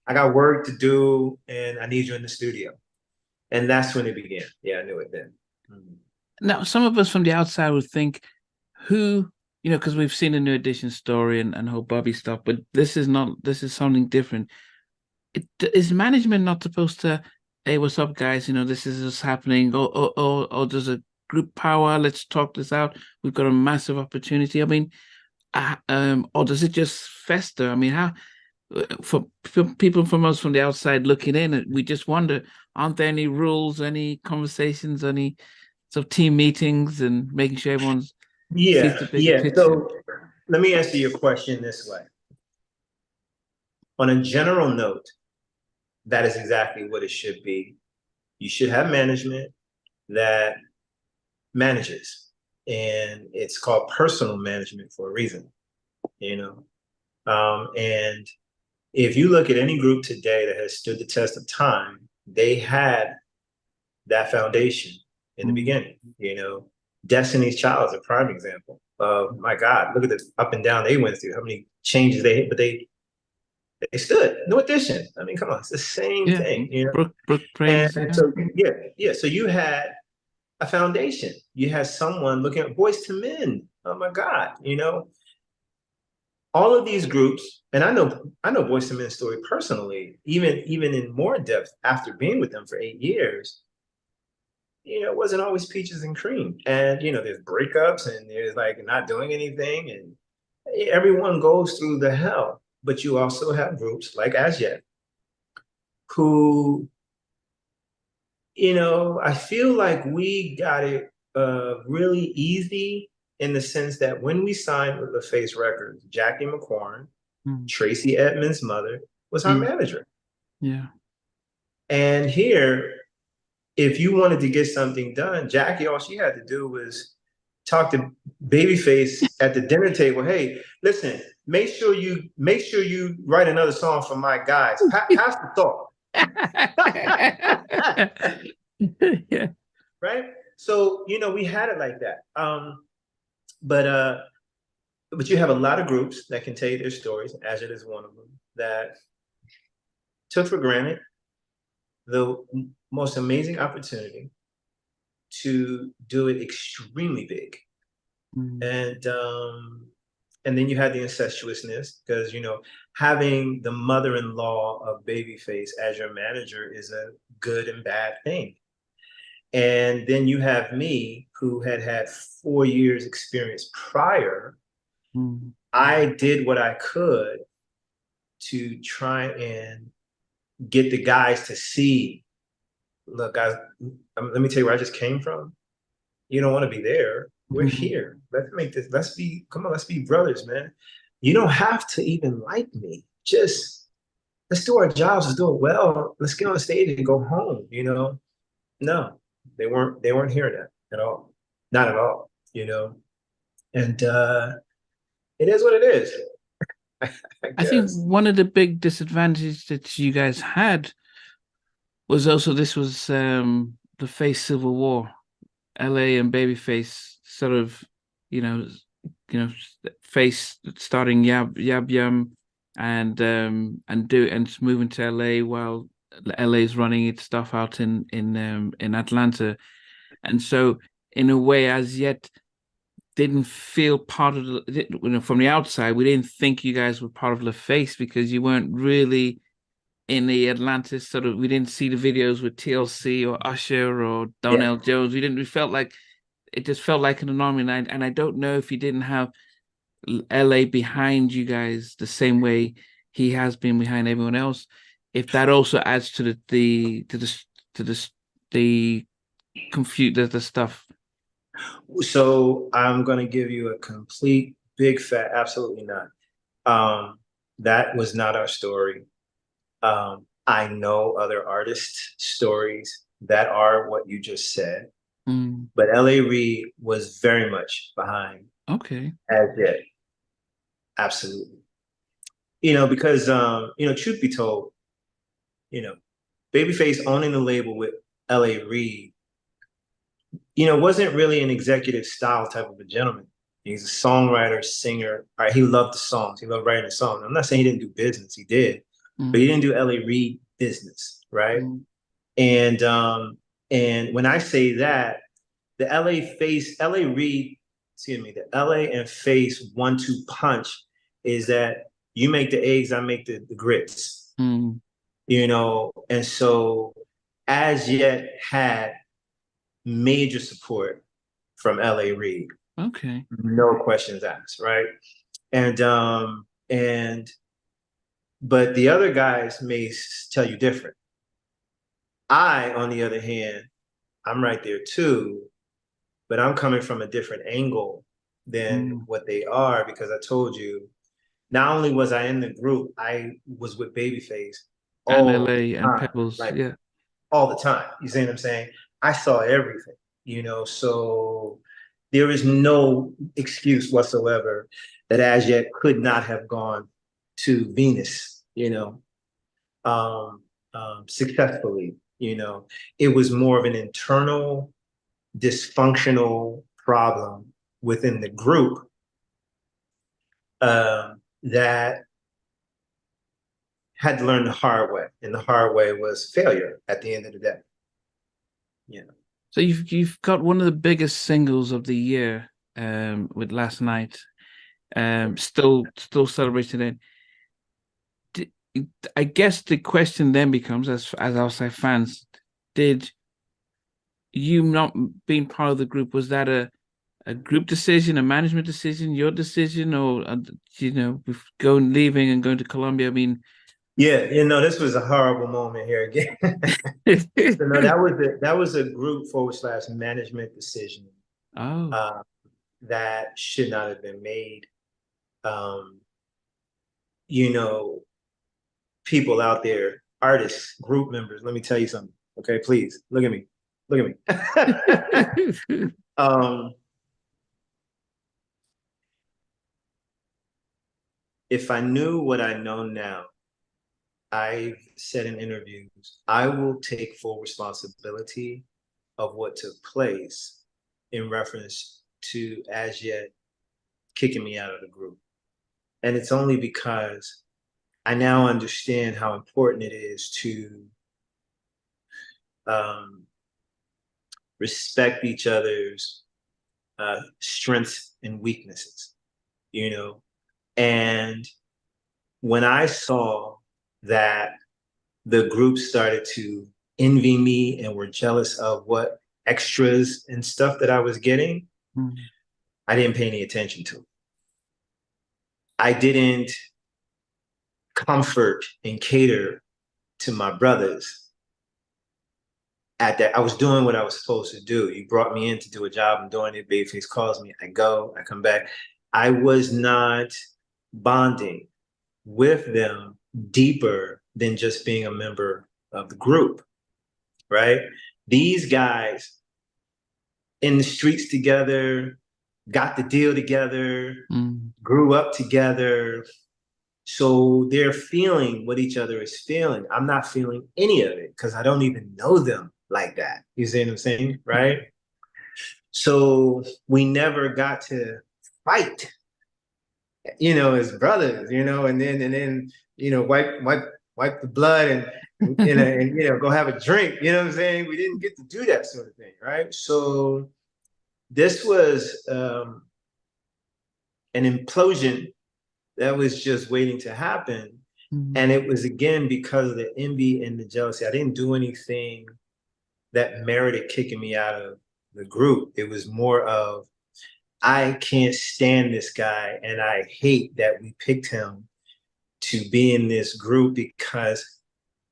I got work to do, and I need you in the studio, and that's when it began. Yeah, I knew it then. Now, some of us from the outside would think, who, because we've seen the New Edition story and whole Bobby stuff, but this is something different. Is management not supposed to, hey, what's up, guys? This is what's happening. Or there's a group power. Let's talk this out. We've got a massive opportunity. I mean, or does it just fester? I mean, how, for people from us from the outside looking in, we just wonder, aren't there any rules, any conversations, any sort of team meetings and making sure everyone's sees the bigger picture? So let me answer your question this way. On a general note, that is exactly what it should be. You should have management that manages, and it's called personal management for a reason, and if you look at any group today that has stood the test of time, they had that foundation in the beginning. Destiny's Child is a prime example. My God, look at the up and down they went through, how many changes they hit, but they stood. No Edition. I mean, come on, it's the same thing. Brooke Praise. And so so you had a foundation. You had someone looking at Boyz II Men. Oh my God, all of these groups, and I know Boyz II Men's story personally, even in more depth after being with them for 8 years. It wasn't always peaches and cream, and there's breakups, and there's like not doing anything, and everyone goes through the hell. But you also have groups like As Yet, who, I feel like we got it really easy, in the sense that when we signed with LaFace Records, Jackie McCorn, Tracy Edmonds' mother, was our manager. Yeah. And here, if you wanted to get something done, Jackie, all she had to do was talk to Babyface at the dinner table. Hey, listen, make sure you write another song for my guys. Pass the song. Yeah. Right? So, we had it like that. But you have a lot of groups that can tell you their stories. As It is one of them, that took for granted the most amazing opportunity to do it extremely big. And then you had the incestuousness, because having the mother-in-law of Babyface as your manager is a good and bad thing. And then you have me, who had 4 years experience prior. I did what I could to try and get the guys to see, look, guys, let me tell you where I just came from. You don't want to be there. We're here. Let's make this, let's be brothers, man. You don't have to even like me. Just, let's do our jobs, let's do it well. Let's get on the stage and go home, No, they weren't hearing that at all. Not at all, And it is what it is. I think one of the big disadvantages that you guys had was also, this was the Face Civil War, LA and Babyface sort of, you know, Face starting Yab Yum and moving to LA while LA is running its stuff out in Atlanta. And so in a way, as yet didn't feel part of from the outside, we didn't think you guys were part of the Face because you weren't really in the Atlantis sort of. We didn't see the videos with TLC or Usher or Donnell Jones. We felt like it just felt like an anomaly. And I don't know if you didn't have LA behind you guys the same way he has been behind everyone else. If that also adds to the confuse the stuff. So I'm going to give you a complete big fat, absolutely not. That was not our story. I know other artists' stories that are what you just said, but L.A. Reid was very much behind. Okay. As yet, absolutely. Because truth be told, Babyface owning the label with L.A. Reid, wasn't really an executive style type of a gentleman. He's a songwriter, singer. All right, he loved the songs. He loved writing the songs. I'm not saying he didn't do business. He did, but he didn't do L.A. Reid business, right? And when I say that, the L.A. Reid, the L.A. and Face 1-2 punch is that you make the eggs, I make the grits, and so as yet had major support from L.A. Reid. Okay. No questions asked, right? But the other guys may tell you different. I, on the other hand, I'm right there too, but I'm coming from a different angle than what they are, because I told you, not only was I in the group, I was with Babyface and LA and Pebbles, all the time. You see what I'm saying? I saw everything, so there is no excuse whatsoever that as yet could not have gone to Venus, successfully. It was more of an internal dysfunctional problem within the group that had to learn the hard way, and the hard way was failure at the end of the day. So you've got one of the biggest singles of the year with Last Night, still celebrating it. I guess the question then becomes, as outside fans, did you not being part of the group, was that a group decision, a management decision, your decision, or leaving and going to Colombia? I mean, this was a horrible moment here again. So no, that was a group / management decision. That should not have been made. People out there, artists, group members, let me tell you something. Okay, please look at me. If I knew what I know now, I've said in interviews, I will take full responsibility of what took place in reference to as yet kicking me out of the group. And it's only because I now understand how important it is to respect each other's strengths and weaknesses, And when I saw that the group started to envy me and were jealous of what extras and stuff that I was getting, I didn't pay any attention to it. I didn't comfort and cater to my brothers at that. I was doing what I was supposed to do. You brought me in to do a job. I'm doing it. Babyface calls me. I go. I come back. I was not bonding with them deeper than just being a member of the group, right? These guys in the streets together, got the deal together, grew up together. So they're feeling what each other is feeling. I'm not feeling any of it because I don't even know them. like that. You see what I'm saying? Right? So we never got to fight, as brothers, and then, wipe the blood and go have a drink. You know what I'm saying? We didn't get to do that sort of thing, right? So this was an implosion that was just waiting to happen. Mm. And it was, again, because of the envy and the jealousy. I didn't do anything that merited kicking me out of the group. It was more of, I can't stand this guy, and I hate that we picked him to be in this group because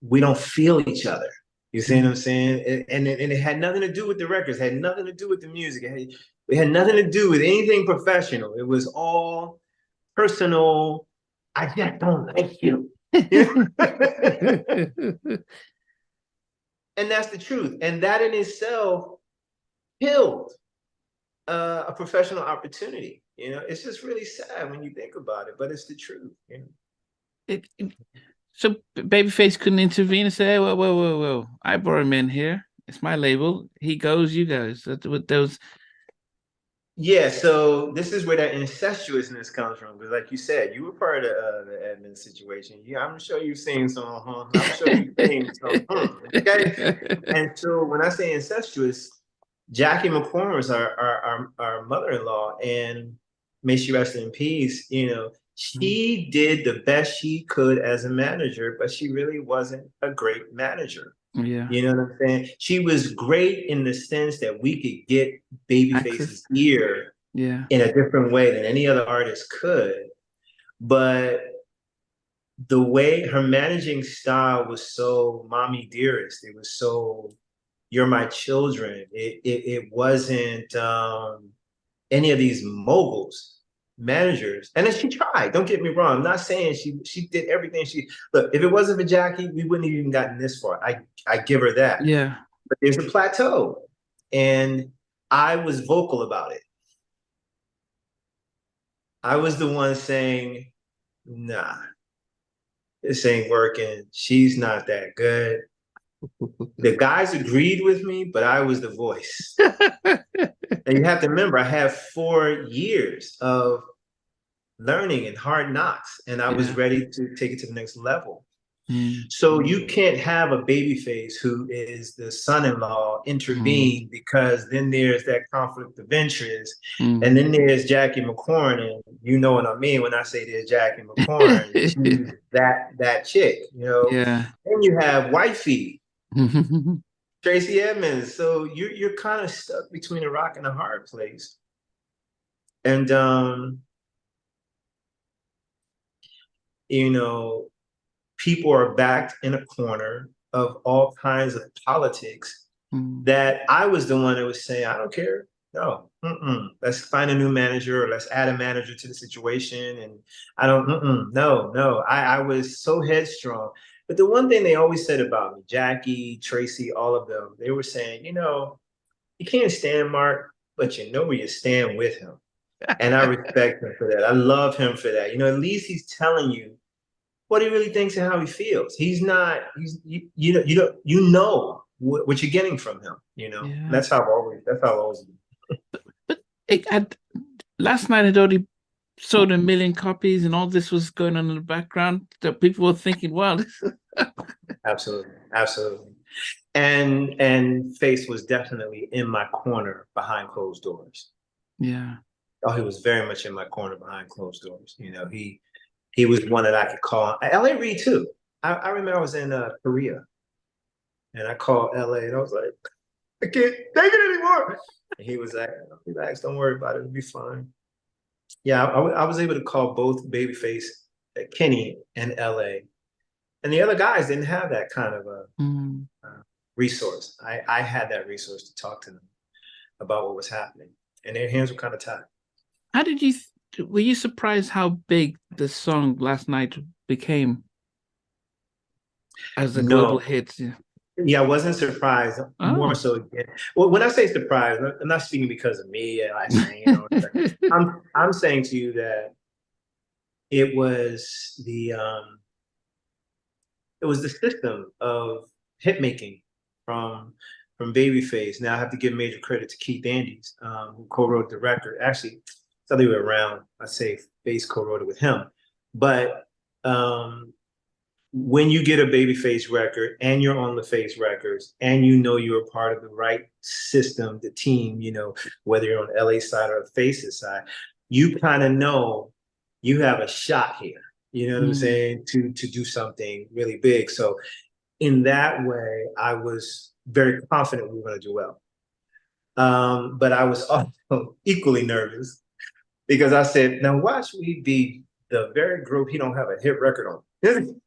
we don't feel each other. You see what I'm saying? And it had nothing to do with the records, had nothing to do with the music. It had nothing to do with anything professional. It was all personal. I just don't like you. And that's the truth. And that in itself killed a professional opportunity. It's just really sad when you think about it, but it's the truth. So Babyface couldn't intervene and say, hey, whoa, I brought him in here. It's my label. He goes, you guys. That's what those. Yeah, so this is where that incestuousness comes from, because like you said, you were part of the Edmund situation. Yeah, I'm sure you've seen some, I'm sure you've seen some, okay? And so when I say incestuous, Jackie McCorn was our mother-in-law, and may she rest in peace. She did the best she could as a manager, but she really wasn't a great manager. Yeah. You know what I'm saying? She was great in the sense that we could get Babyface's ear in a different way than any other artist could. But the way her managing style was so mommy dearest, it was so, you're my children. It wasn't any of these moguls, managers. And then she tried. Don't get me wrong. I'm not saying she did everything look. If it wasn't for Jackie, we wouldn't have even gotten this far. I give her that. Yeah. But there's a plateau, and I was vocal about it. I was the one saying, nah, this ain't working. She's not that good. The guys agreed with me, but I was the voice. And you have to remember, I have 4 years of learning and hard knocks, and I was ready to take it to the next level. So you can't have a Babyface who is the son-in-law intervene, because then there's that conflict of interest. And then there's Jackie McCorn, and you know what I mean when I say there's Jackie McCorn. She's that chick, Yeah. Then you have Wifey, Tracy Edmonds. So you're kind of stuck between a rock and a hard place. And people are backed in a corner of all kinds of politics that I was the one that was saying, I don't care. No, let's find a new manager, or let's add a manager to the situation. And I don't, no. I was so headstrong. But the one thing they always said about me, Jackie, Tracy, all of them, they were saying, you can't stand Marc, but you know where you stand with him. And I respect him for that. I love him for that. At least he's telling you what he really thinks and how he feels. He's not, you know what you're getting from him, Yeah. That's how I've always been. But last night it already sold 1 million copies, and all this was going on in the background that people were thinking, wow, this is... Absolutely. And Face was definitely in my corner behind closed doors. Yeah. Oh, he was very much in my corner behind closed doors. He was one that I could call. L.A. Reid too. I remember I was in Korea, and I called L.A. and I was like, I can't take it anymore. And he was like, relax, don't worry about it, it'll be fine. Yeah, I was able to call both Babyface, Kenny, and L.A. And the other guys didn't have that kind of a resource. I had that resource to talk to them about what was happening, and their hands were kind of tied. How did you? Were you surprised how big the song last night became as a global hit? Yeah, I wasn't surprised. More so again. Well, when I say surprised, I'm not speaking because of me and I sang. I'm saying to you that it was the system of hit making from from Babyface. Now I have to give major credit to Keith Andes, who co-wrote the record. Actually, it's the other way around. I say Face co-wrote it with him. But when you get a Babyface record and you're on the Face Records and you know you're a part of the right system, the team, whether you're on LA side or the Faces side, you kind of know you have a shot here. You know what I'm saying? To do something really big. So in that way, I was very confident we were going to do well. But I was also equally nervous because I said, now watch me be the very group he don't have a hit record on. And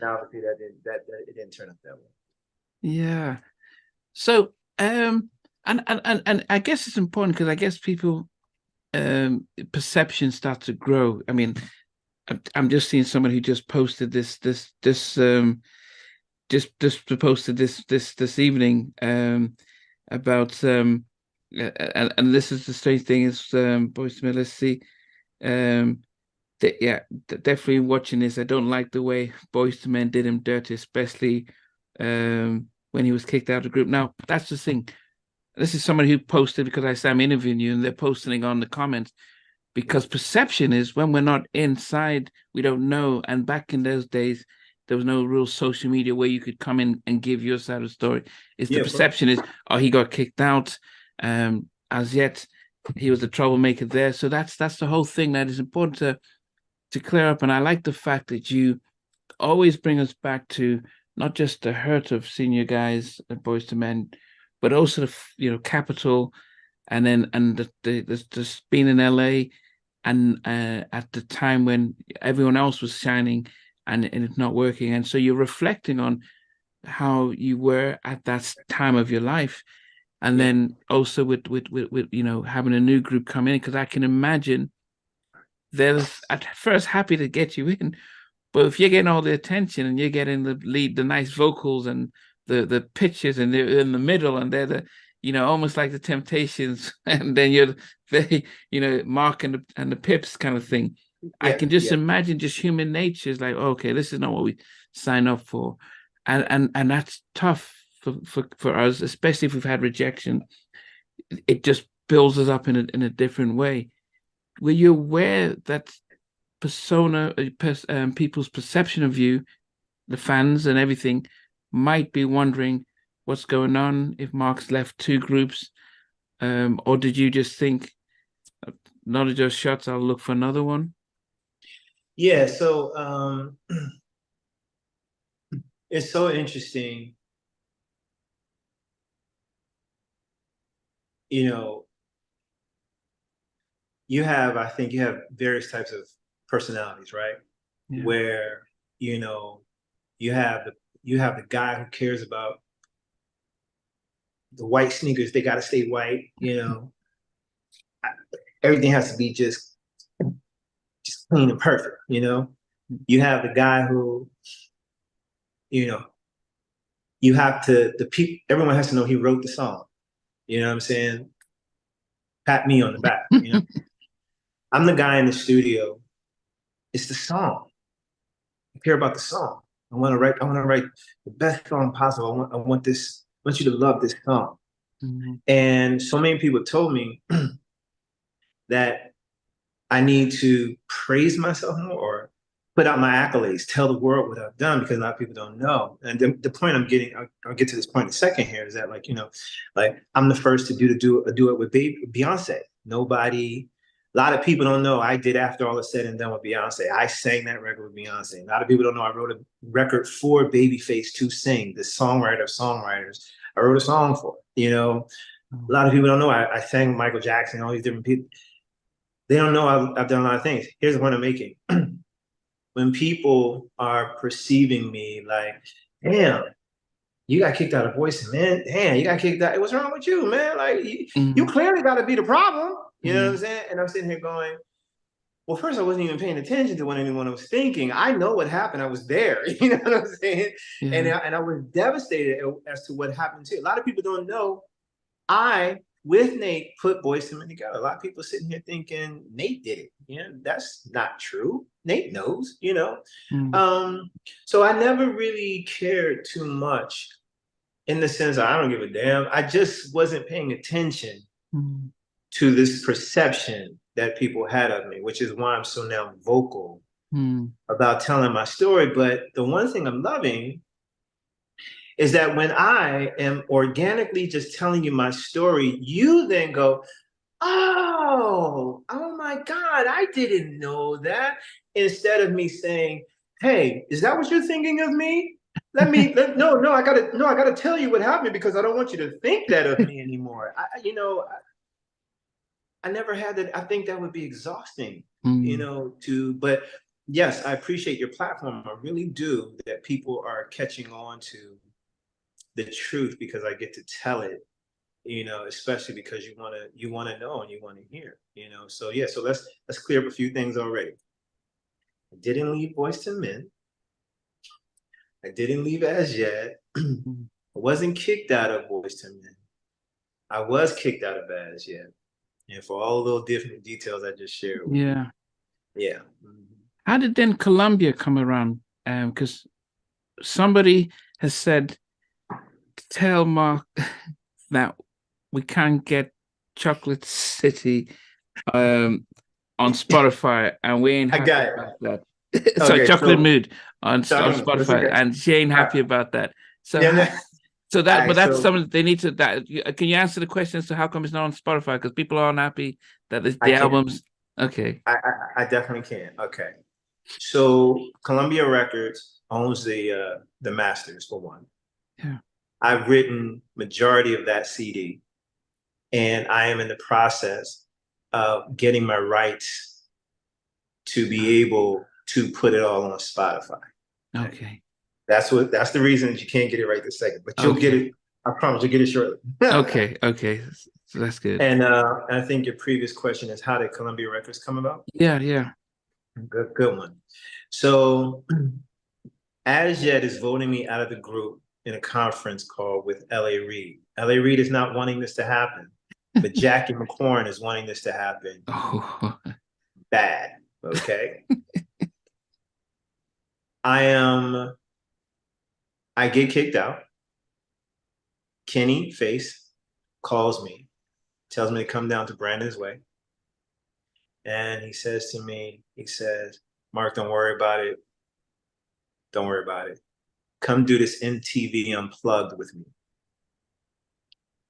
obviously it didn't turn out that way. Yeah. So and I guess it's important because I guess people perception starts to grow. I mean, I'm just seeing someone who just posted this posted this evening about and this is the strange thing is Boyz II Men, let's see. Definitely watching this. I don't like the way Boyz II Men did him dirty, especially when he was kicked out of the group. Now, that's the thing. This is someone who posted because I said I'm interviewing you and they're posting on the comments because perception is when we're not inside, we don't know. And back in those days, there was no real social media where you could come in and give your side of the story. The perception is, oh, he got kicked out. As yet, he was the troublemaker there. So that's the whole thing that is important to clear up. And I like the fact that you always bring us back to not just the hurt of senior guys at Boyz II Men, but also the Capitol, and then the being in LA, and at the time when everyone else was shining and it's not working, and so you're reflecting on how you were at that time of your life, and then also with having a new group come in, because I can imagine they're at first happy to get you in, but if you're getting all the attention and you're getting the nice vocals and the pitches and they're in the middle and they're almost like the Temptations, and then you're Mark and the Pips kind of thing. I can just imagine just human nature is like, okay, this is not what we sign up for, and that's tough for us, especially if we've had rejection. It just builds us up in a different way. Were you aware that persona, people's perception of you, the fans and everything, might be wondering what's going on if Mark's left two groups, or did you just think, not just shots, I'll look for another one? Yeah, so it's so interesting. I think you have various types of personalities, right? Yeah. Where you have the guy who cares about the white sneakers, they got to stay white, everything has to be just clean and perfect, You have the guy who, you have to, everyone has to know he wrote the song. You know what I'm saying? Pat me on the back, I'm the guy in the studio. It's the song. I care about the song. I want to write the best song possible. I want you to love this song. Mm-hmm. And so many people told me that I need to praise myself more or put out my accolades, tell the world what I've done, because a lot of people don't know. And the point I'm getting, I'll get to this point in a second here, is that I'm the first to do a duet with Beyonce. A lot of people don't know I did After All Is Said and Done with Beyonce. I sang that record with Beyonce. A lot of people don't know I wrote a record for Babyface to sing, the songwriter of songwriters. I wrote a song for it, A lot of people don't know I sang with Michael Jackson, all these different people. They don't know I've done a lot of things. Here's the point I'm making. When people are perceiving me like, damn, you got kicked out of Boyz II Men. Damn, you got kicked out. What's wrong with you, man? Like, you clearly got to be the problem. You know what I'm saying? And I'm sitting here going, well, first, I wasn't even paying attention to what anyone was thinking. I know what happened. I was there. You know what I'm saying? Yeah. And I was devastated as to what happened too. A lot of people don't know I, with Nate, put Boyz II Men together. A lot of people sitting here thinking Nate did it. That's not true. Nate knows, So I never really cared too much in the sense I don't give a damn. I just wasn't paying attention Mm. to this perception that people had of me, which is why I'm so now vocal about telling my story. But the one thing I'm loving is that when I am organically just telling you my story, you then go, oh my God, I didn't know that. Instead of me saying, hey, is that what you're thinking of me? No, I gotta tell you what happened because I don't want you to think that of me anymore. I never had that. I think that would be exhausting, but yes, I appreciate your platform. I really do, that people are catching on to the truth because I get to tell it, especially because you want to know and you want to hear, so yeah, so let's clear up a few things already. I didn't leave Boyz II Men. I didn't leave as yet. I wasn't kicked out of Boyz II Men. I was kicked out of as yet, and for all those different details I just shared with you. Yeah. How did then Columbia come around? Because somebody has said, tell Mark that we can't get Chocolate City on Spotify, and we ain't happy about that. Sorry, Okay, Chocolate Mood on okay. Spotify, and she ain't happy about that. So, but that's something they need to. Can you answer the question as to how come it's not on Spotify? Because people aren't happy that the albums. Okay, I definitely can. Okay, so Columbia Records owns the masters for one. Yeah, I've written majority of that CD, and I am in the process of getting my rights to be able to put it all on Spotify. Okay. That's the reason that you can't get it right this second, but you'll get it. I promise you'll get it shortly. Okay. So that's good. And I think your previous question is, how did Columbia Records come about? Yeah. Good one. So As Yet is voting me out of the group in a conference call with L.A. Reid. L.A. Reid is not wanting this to happen, but Jackie McCorn is wanting this to happen. Oh. Bad. Okay. I get kicked out. Kenny Face calls me, tells me to come down to Brandon's Way. And he says to me, Mark, don't worry about it. Don't worry about it. Come do this MTV Unplugged with me.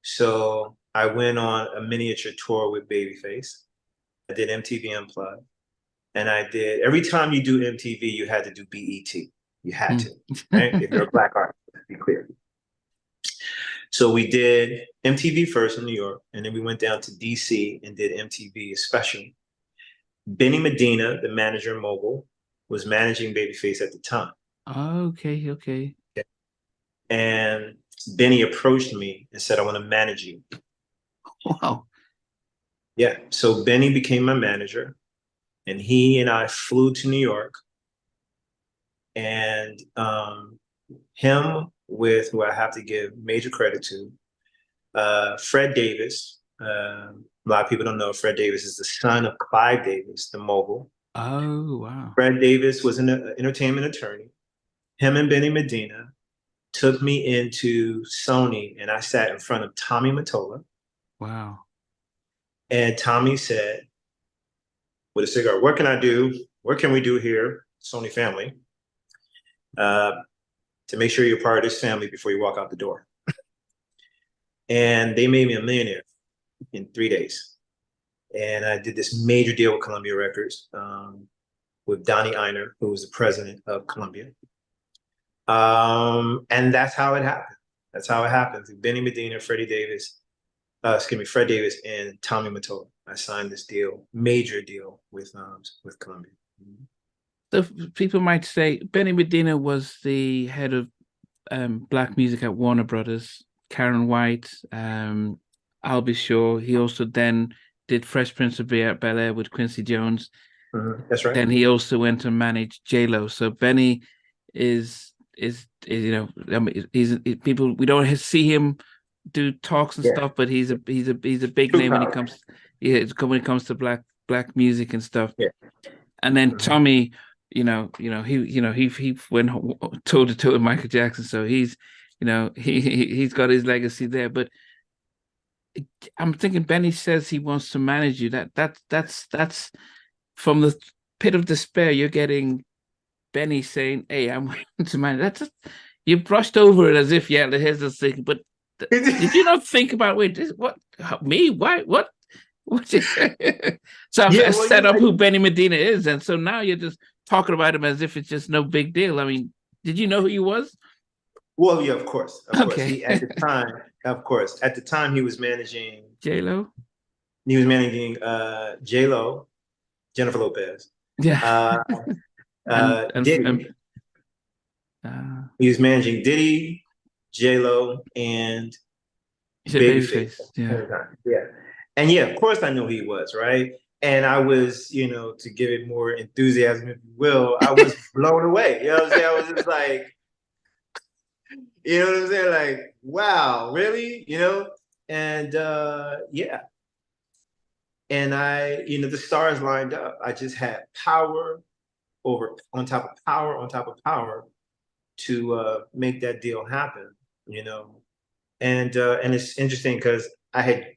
So I went on a miniature tour with Babyface. I did MTV Unplugged. And I did, every time you do MTV, you had to do BET. You had to, right? If you're a Black artist, to be clear. So we did MTV first in New York, and then we went down to DC and did MTV special. Benny Medina, the manager mogul, was managing Babyface at the time. Okay. And Benny approached me and said, I want to manage you. Wow. Yeah. So Benny became my manager, and he and I flew to New York. And him with who I have to give major credit to, Fred Davis. A lot of people don't know Fred Davis is the son of Clive Davis, the mogul. Oh, wow. Fred Davis was an entertainment attorney. Him and Benny Medina took me into Sony, and I sat in front of Tommy Mottola. Wow. And Tommy said, with a cigar, what can I do? What can we do here, Sony family, to make sure you're part of this family before you walk out the door? And they made me a millionaire in 3 days. And I did this major deal with Columbia Records, with Donnie Einer, who was the president of Columbia. And that's how it happened. That's how it happened. Benny Medina, Fred Davis, and Tommy Mottola. I signed this deal, major deal with Columbia. So people might say Benny Medina was the head of Black music at Warner Brothers. Karen White, I'll Be Sure. He also then did Fresh Prince of Bel-Air with Quincy Jones. That's right. Then he also went to manage J-Lo. So Benny is he's people, we don't see him do talks and stuff, but he's a big name when it comes to black music and stuff. Yeah. And then Tommy, he went toe to toe with Michael Jackson, so he's he's got his legacy there. But I'm thinking Benny says he wants to manage you. That's from the pit of despair. You're getting Benny saying, "Hey, I'm willing to manage." You brushed over it as if, yeah, here's the thing. But did you not think about, wait, what, me? Why? What? So I've set up who Benny Medina is, and so now you're just talking about him as if it's just no big deal. I mean, did you know who he was? Well, yeah, of course. Okay. He, at the time, he was managing J-Lo. He was managing J-Lo, Jennifer Lopez. Yeah. Diddy. He was managing Diddy, J-Lo, and Babyface. Yeah. Yeah. And yeah, of course I knew who he was, right? And I was, to give it more enthusiasm, if you will, I was blown away. You know what I'm saying? I was just like, you know what I'm saying? Like, wow, really? And yeah. And the stars lined up. I just had power on top of power to make that deal happen, And it's interesting because I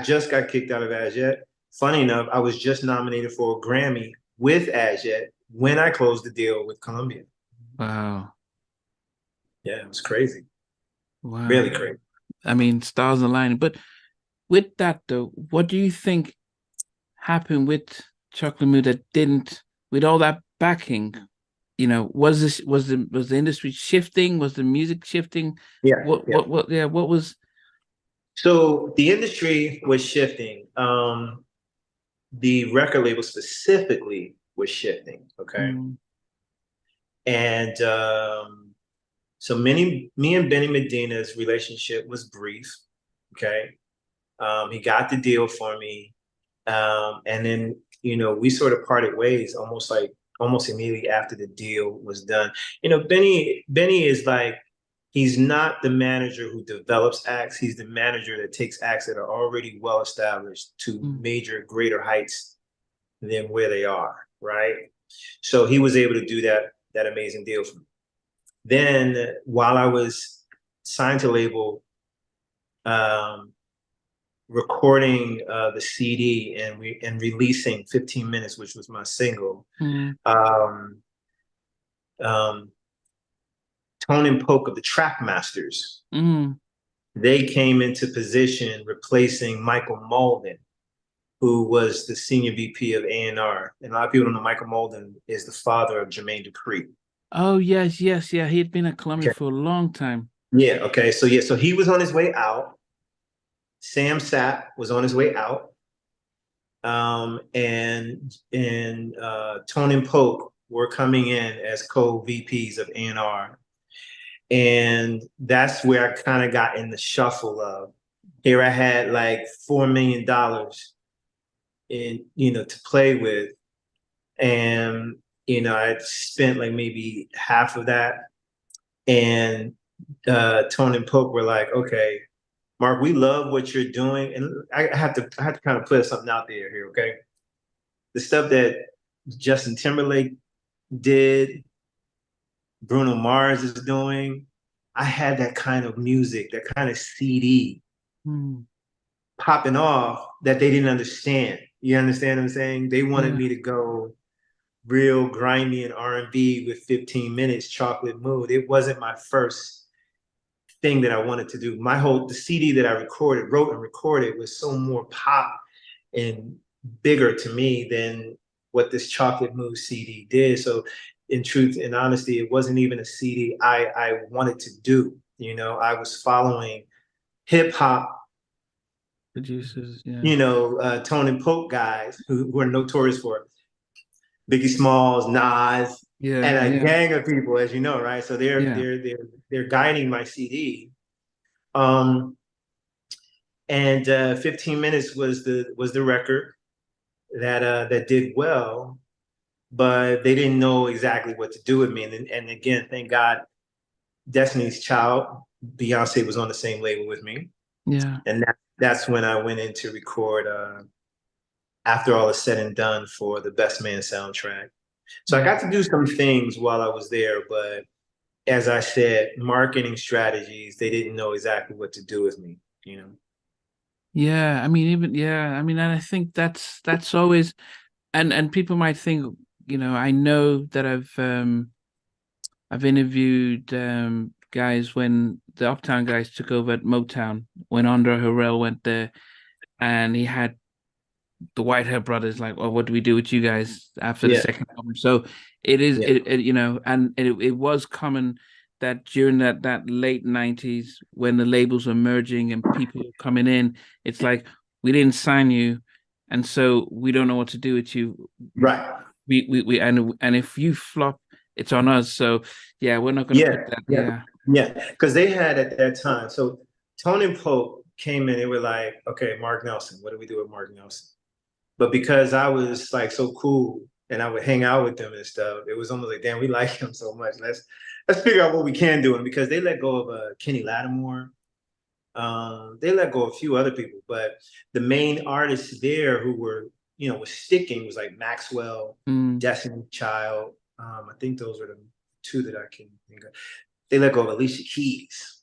just got kicked out of Azjet. Funny enough, I was just nominated for a Grammy with Azjet when I closed the deal with Columbia. Wow. Yeah, it was crazy. Wow. Really crazy. I mean, stars aligning. But with that though, what do you think happened with Chocolate Mood that didn't, with all that backing? Was the industry shifting? Was the music shifting? Yeah. What was? So the industry was shifting. The record label specifically was shifting. Okay. And so me and Benny Medina's relationship was brief. Okay. He got the deal for me. And then, we sort of parted ways almost immediately after the deal was done. Benny is like, he's not the manager who develops acts. He's the manager that takes acts that are already well established to major, greater heights than where they are, right? So he was able to do that amazing deal for me. Then while I was signed to label, recording the CD and releasing 15 Minutes, which was my single. Tone and Poke of the Track Masters, they came into position replacing Michael Malden, who was the senior VP of A&R. And a lot of people don't know Michael Malden is the father of Jermaine Dupri. Oh, yes. Yeah. He had been at Columbia for a long time. Yeah. Okay. So he was on his way out. Sam Sapp was on his way out. And Tone and Poke were coming in as co-VPs of A&R. And that's where I kind of got in the shuffle of, here I had like $4 million to play with. And, I'd spent like maybe half of that. And Tone and Poke were like, okay, Mark, we love what you're doing. And I have to kind of put something out there here, okay? The stuff that Justin Timberlake did, Bruno Mars is doing, I had that kind of music, that kind of CD popping off that they didn't understand. You understand what I'm saying? They wanted me to go real grimy and R&B with 15 Minutes, Chocolate Mood. It wasn't my first thing that I wanted to do. The CD that I wrote and recorded was so more pop and bigger to me than what this Chocolate Mood CD did. So in truth and honesty, it wasn't even a CD I wanted to do. I was following hip hop producers, Tone and Poke guys who are notorious for Biggie Smalls, Nas, and a gang of people, as you know, right? So they're guiding my CD. And 15 Minutes was the record that did well, but they didn't know exactly what to do with me. And again, thank God, Destiny's Child, Beyoncé was on the same label with me. Yeah. And that's when I went in to record After All Is Said and Done for the Best Man soundtrack. So I got to do some things while I was there, but as I said, marketing strategies, they didn't know exactly what to do with me, you know. Yeah, I mean, and I think that's always, and people might think, I know that I've interviewed guys when the Uptown guys took over at Motown, when Andre Harrell went there, and he had the Whitehead brothers like, "Oh, what do we do with you guys after the Yeah, second album?" So it is, yeah, and it was common that during that late '90s, when the labels were merging and people were coming in, it's like, we didn't sign you, and so we don't know what to do with you. right. We and if you flop, it's on us. So yeah, we're not going to put Yeah, that. yeah, Yeah. yeah. Because they had at that time, so Tony and Pope came in, they were like, okay, Marc Nelson, what do we do with Marc Nelson? But because I was like so cool and I would hang out with them and stuff, it was almost like, damn, we like him so much. Let's figure out what we can do. And because they let go of Kenny Lattimore, they let go of a few other people, but the main artists there who were, was sticking was like Maxwell, Mm. Destiny Child. I think those are the two that I can think of. They let go of Alicia Keys.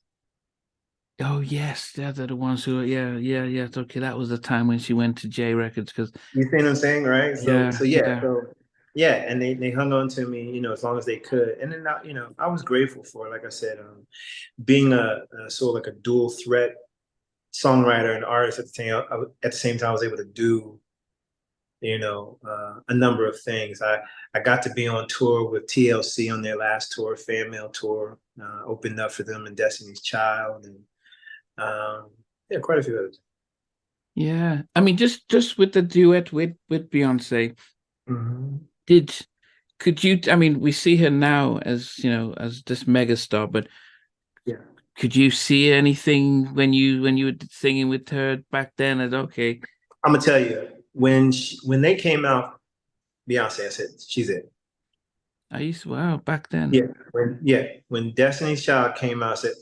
Oh yes, they're the ones who. Yeah. It's okay. That was the time when she went to J Records because You see what I'm saying, right? So yeah, yeah, yeah. so yeah, and they hung on to me, as long as they could, and then I was grateful for it. Like I said, being a sort of like a dual threat songwriter and artist at the same time, I was able to do a number of things. I got to be on tour with TLC on their last tour, fan mail tour, opened up for them and Destiny's Child, and yeah, quite a few others. Yeah, I mean, just with the duet with Beyonce, Mm-hmm. did could you? I mean, we see her now as as this megastar, but Yeah, could you see anything when you were singing with her back then? As okay, I'm gonna tell you when they came out, Beyonce, I said she's it. I used to, wow, back then. When Destiny's Child came out, I said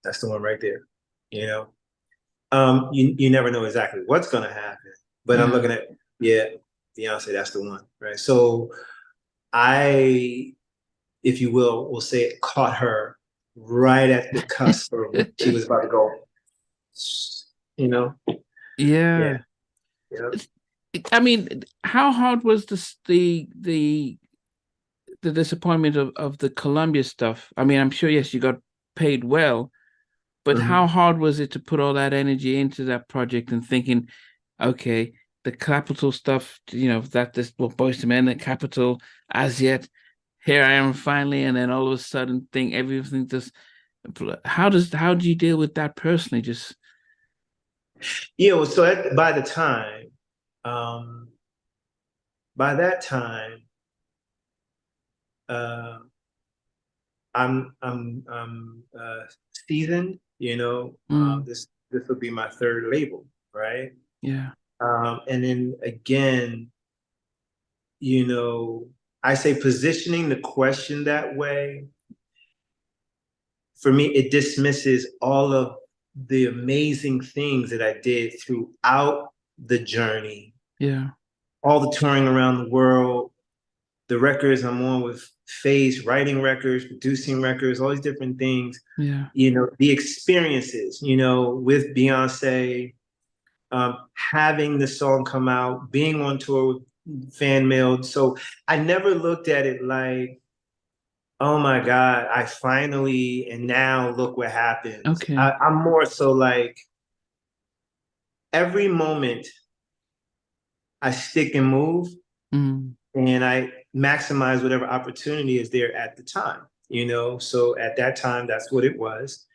that's the one right there. You know, you never know exactly what's gonna happen, but I'm Yeah. looking at yeah, Beyonce, that's the one, right? So I, if you will say it, caught her right at the cusp of when she was about to go. You know, yeah, Yeah. yeah. I mean, how hard was the disappointment of the Columbia stuff? I mean, I'm sure, yes, you got paid well, but how Mhm. hard was it to put all that energy into that project and thinking, okay, the capital stuff, that this well, Boyz II Men, the capital, as yet, here I am finally, and then all of a sudden everything just how do you deal with that personally? Just Yeah, well, so um, by that time, uh, I'm seasoned. mm, This will be my third label, right? yeah, And then again, you know, I say positioning the question that way, for me, it dismisses all of the amazing things that I did throughout the journey, yeah, all the touring around the world, the records I'm on with Face, writing records, producing records, all these different things, yeah, the experiences, with Beyonce, having the song come out, being on tour with fan mail. So I never looked at it like, oh my God, I finally, and now look what happens. okay, I'm more so like every moment I stick and move mm, and I maximize whatever opportunity is there at the time. So at that time, that's what it was.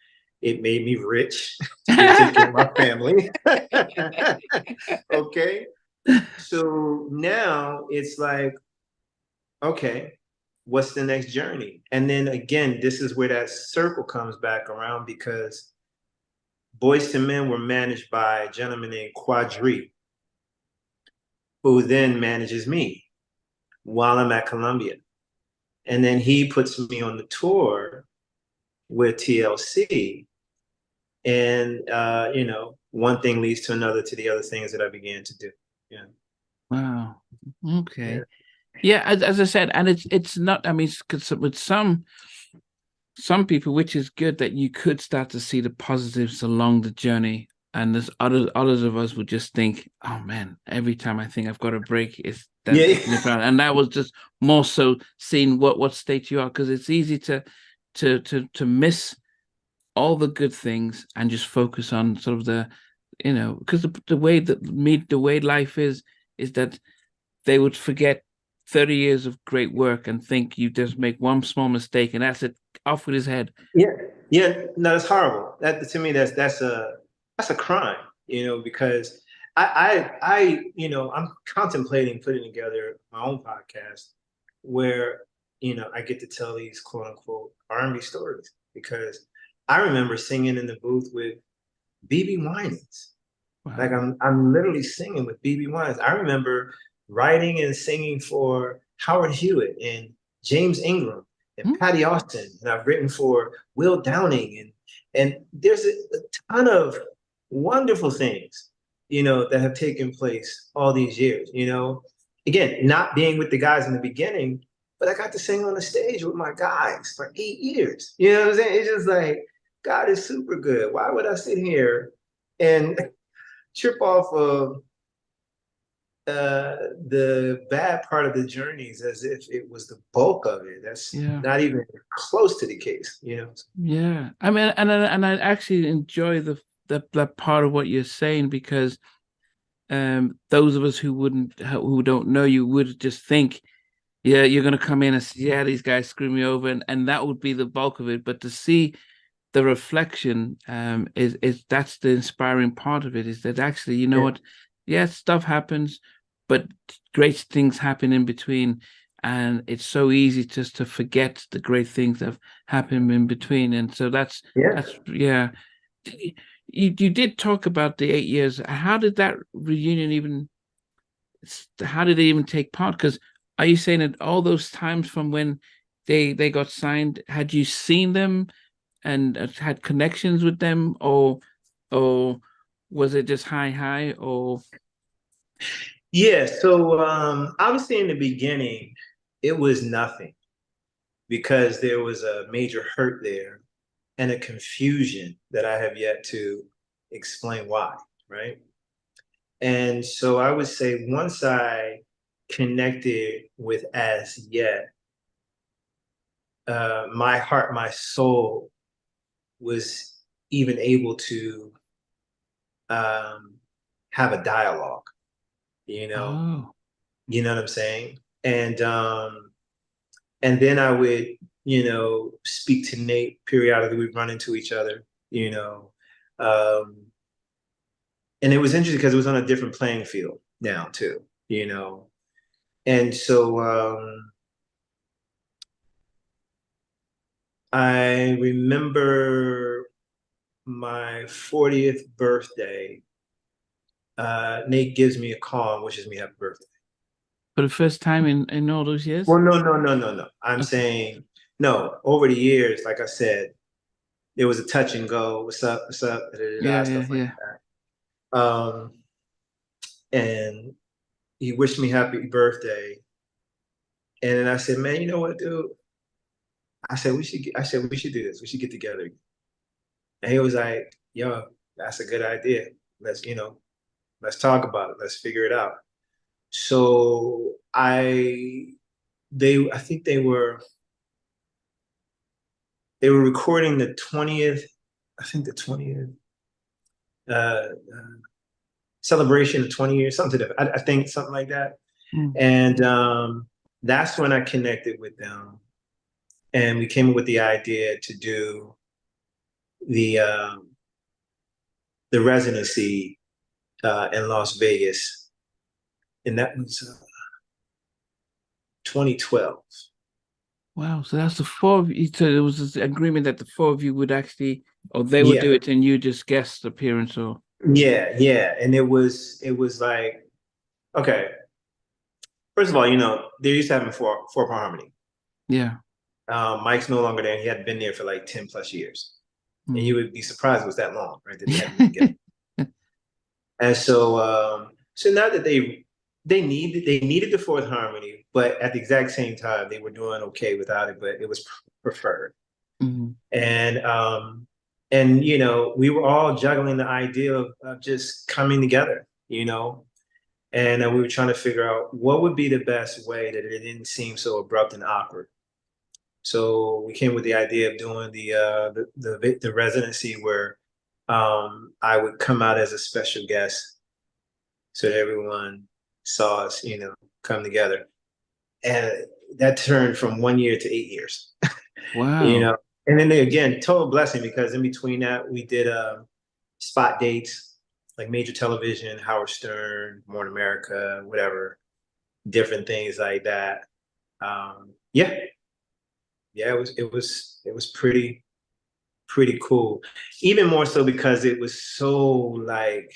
It made me rich to be able to take care of my family. Okay. So now it's like, okay, what's the next journey? And then again, this is where that circle comes back around because Boyz II Men were managed by a gentleman named Quadri, who then manages me while I'm at Columbia. And then he puts me on the tour with TLC. And, one thing leads to another to the other things that I began to do. Yeah. wow, Yeah. okay. Yeah, as I said, and it's not. I mean, with some. some people, which is good, that you could start to see the positives along the journey. And there's others of us would just think, oh man, every time I think I've got a break, it's them Yeah. kicking the ground. And that was just more so seeing what state you are, because it's easy to miss all the good things and just focus on sort of because the way life is that they would forget 30 years of great work and think you just make one small mistake and that's it, off with his head. Yeah, yeah, no, that's horrible. That to me, that's a crime, because I'm contemplating putting together my own podcast where, I get to tell these quote unquote R&B stories because I remember singing in the booth with BB Winans. Like Wow. I'm literally singing with BB Winans. I remember writing and singing for Howard Hewitt and James Ingram and Hmm? Patty Austin, and I've written for Will Downing, and there's a ton of wonderful things, that have taken place all these years. Again, not being with the guys in the beginning, but I got to sing on the stage with my guys for 8 years. You know what I'm saying? It's just like God is super good. Why would I sit here and trip off of the bad part of the journeys as if it was the bulk of it? That's Yeah. not even close to the case. Yeah. I mean, and I actually enjoy that part of what you're saying, because those of us who don't know you would just think, yeah, you're gonna come in and say, yeah, these guys screw me over, and that would be the bulk of it. But to see the reflection, is that's the inspiring part of it, is that actually, you know Yeah. what, yeah, stuff happens, but great things happen in between, and it's so easy just to forget the great things that have happened in between. And so Yeah. that's yeah. You did talk about the 8 years. How did that reunion even? How did they even take part? Because are you saying that all those times from when they got signed, had you seen them and had connections with them, or was it just hi or Yeah. So obviously in the beginning, it was nothing because there was a major hurt there and a confusion that I have yet to explain why, right? And so I would say once I connected with As Yet, my heart, my soul was even able to um, have a dialogue, you know, oh you know what I'm saying? And then I would, speak to Nate periodically. We'd run into each other, you know. Um, and it was interesting because it was on a different playing field now too. And so I remember my 40th birthday. Nate gives me a call and wishes me happy birthday. for the first time in all those years? Well, no, no, no, no, no. I'm Okay. saying no. Over the years, like I said, there was a touch and go. What's up? What's up? Da, da, da, Yeah, da, yeah, stuff like yeah. that. And he wished me happy birthday. And then I said, man, you know what, dude? I said we should do this. We should get together. And he was like, yo, that's a good idea. Let's talk about it. Let's figure it out. So I think they were recording the 20th, I think the 20th uh, celebration of 20 years, something to that. I think something like that. Mm. And that's when I connected with them, and we came up with the idea to do the um, the residency in Las Vegas, and that was 2012. Wow. So that's the four of you. So there was this agreement that the four of you would actually, or they would Yeah, do it, and you just guest appearance, or yeah, and it was like, okay. First of all, they're used to having four part harmony. yeah. Mike's no longer there. He had been there for like 10 plus years. And you Mm. would be surprised it was that long, right? That they hadn't been together. And so now that they needed the fourth harmony, but at the exact same time they were doing okay without it, but it was preferred. Mhm. And you know, we were all juggling the idea of just coming together, you know, and we were trying to figure out what would be the best way that it didn't seem so abrupt and awkward. So we came with the idea of doing the residency where I would come out as a special guest so that everyone saw us, you know, come together. And that turned from 1 year to 8 years, you Wow. know. And then again, total blessing because in between that, we did spot dates like major television, Howard Stern, Morning America, whatever, different things like that. Yeah, yeah, it was pretty cool. Even more so because it was so like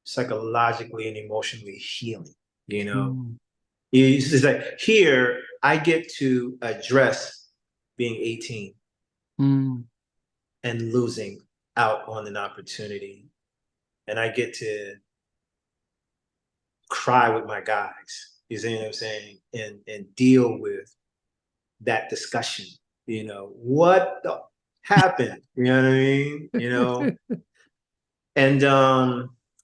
psychologically and emotionally healing, you know. Mm. It's like here I get to address being 18 Mm. and losing out on an opportunity. And I get to cry with my guys. You see what I'm saying? And deal with that discussion. You know, what the happened? You know what I mean? You know, and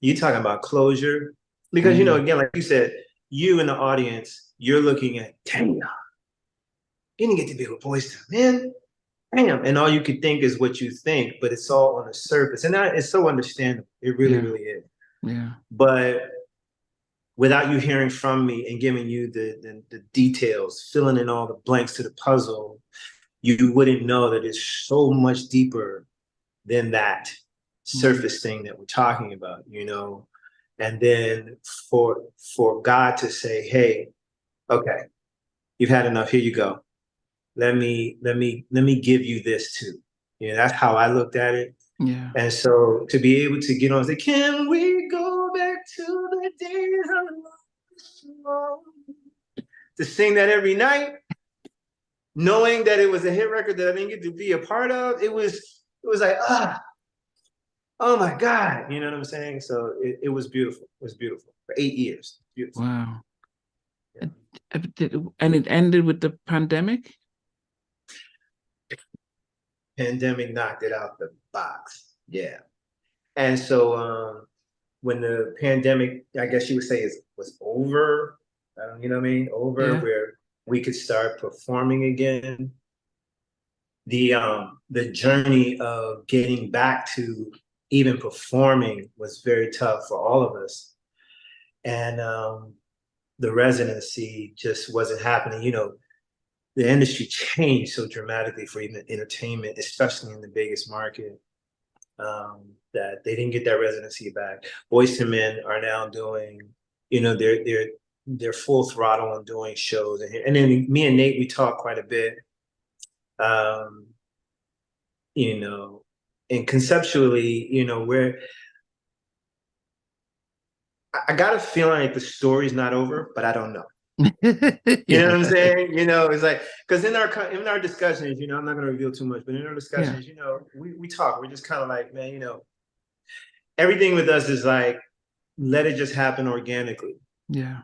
you talking about closure. Because you know, Mm. again, like you said, you in the audience, you're looking at, damn, you didn't get to be with Boyz II Men. Damn. And all you could think is what you think, but it's all on the surface. And that is so understandable. It really, Yeah. really is. Yeah. But without you hearing from me and giving you the details, filling in all the blanks to the puzzle, you wouldn't know that it's so much deeper than that Mm. surface thing that we're talking about, you know. And then for God to say, hey, okay, you've had enough, here you go. Let me give you this too. You know, that's how I looked at it. Yeah. And so to be able to get on and say, can we go back to the days of love? To sing that every night, knowing that it was a hit record that I didn't get to be a part of, it was like, oh my God. You know what I'm saying? So it was beautiful. It was beautiful. For 8 years. Beautiful. Wow. Yeah. And and it ended with the pandemic? Pandemic knocked it out the box. Yeah. And so when the pandemic, I guess you would say, was over, you know what I mean? Over Yeah. where we could start performing again. The journey of getting back to even performing was very tough for all of us. And the residency just wasn't happening. You know, the industry changed so dramatically for even entertainment, especially in the biggest market, that they didn't get that residency back. Boyz II Men are now doing, you know, they're full throttle on doing shows, and then me and Nate we talk quite a bit, um, you know, and conceptually, you know, where I got a feeling like the story's not over, but I don't know. You know Yeah. what I'm saying? You know, it's like because in our discussions, you know, I'm not going to reveal too much, but in our Yeah. discussions, you know, we talk. We're just kind of like, man, you know, everything with us is like, let it just happen organically, Yeah.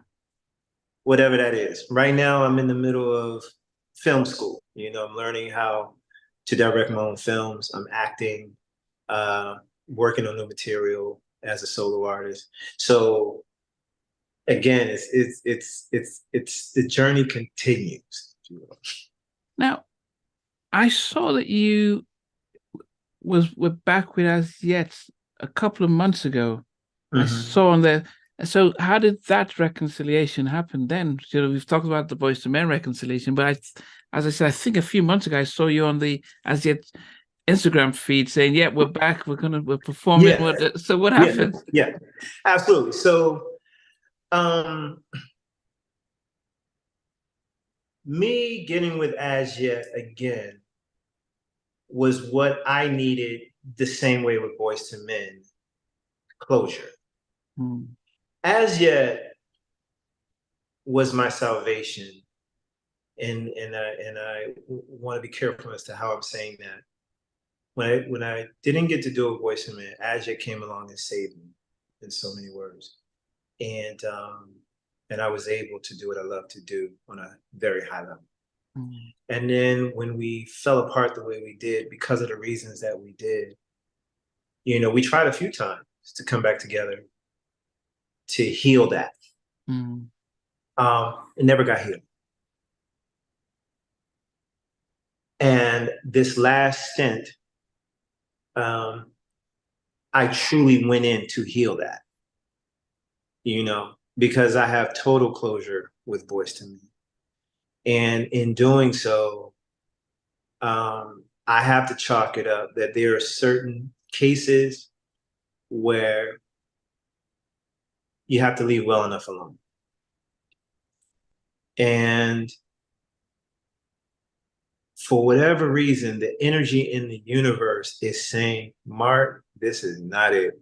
whatever that is. Right now, I'm in the middle of film school. You know, I'm learning how to direct my own films. I'm acting, uh, working on new material as a solo artist. So again, it's the journey continues. If you will. Now, I saw that you were back with us yet a couple of months ago. I Mhm. saw on there. So how did that reconciliation happen then? You know, we've talked about the Boys to Men reconciliation, but as I said, I think a few months ago I saw you on the as yet Instagram feed saying, "Yeah, we're back. We're performing." Yeah, So what yeah, happened? yeah, absolutely. So, um, me getting with As Yet again was what I needed the same way with Boys to Men, closure. Hmm. As Yet was my salvation, and I want to be careful as to how I'm saying that. When I didn't get to do a Boys to Men, As Yet came along and saved me in so many words, and I was able to do what I love to do on a very high level. Mm. And then when we fell apart the way we did because of the reasons that we did, we tried a few times to come back together to heal that. Mm. It never got healed. And this last stint, I truly went in to heal that, because I have total closure with Boyz II Men. And in doing so, I have to chalk it up that there are certain cases where you have to leave well enough alone. And for whatever reason, the energy in the universe is saying, Mark, this is not it.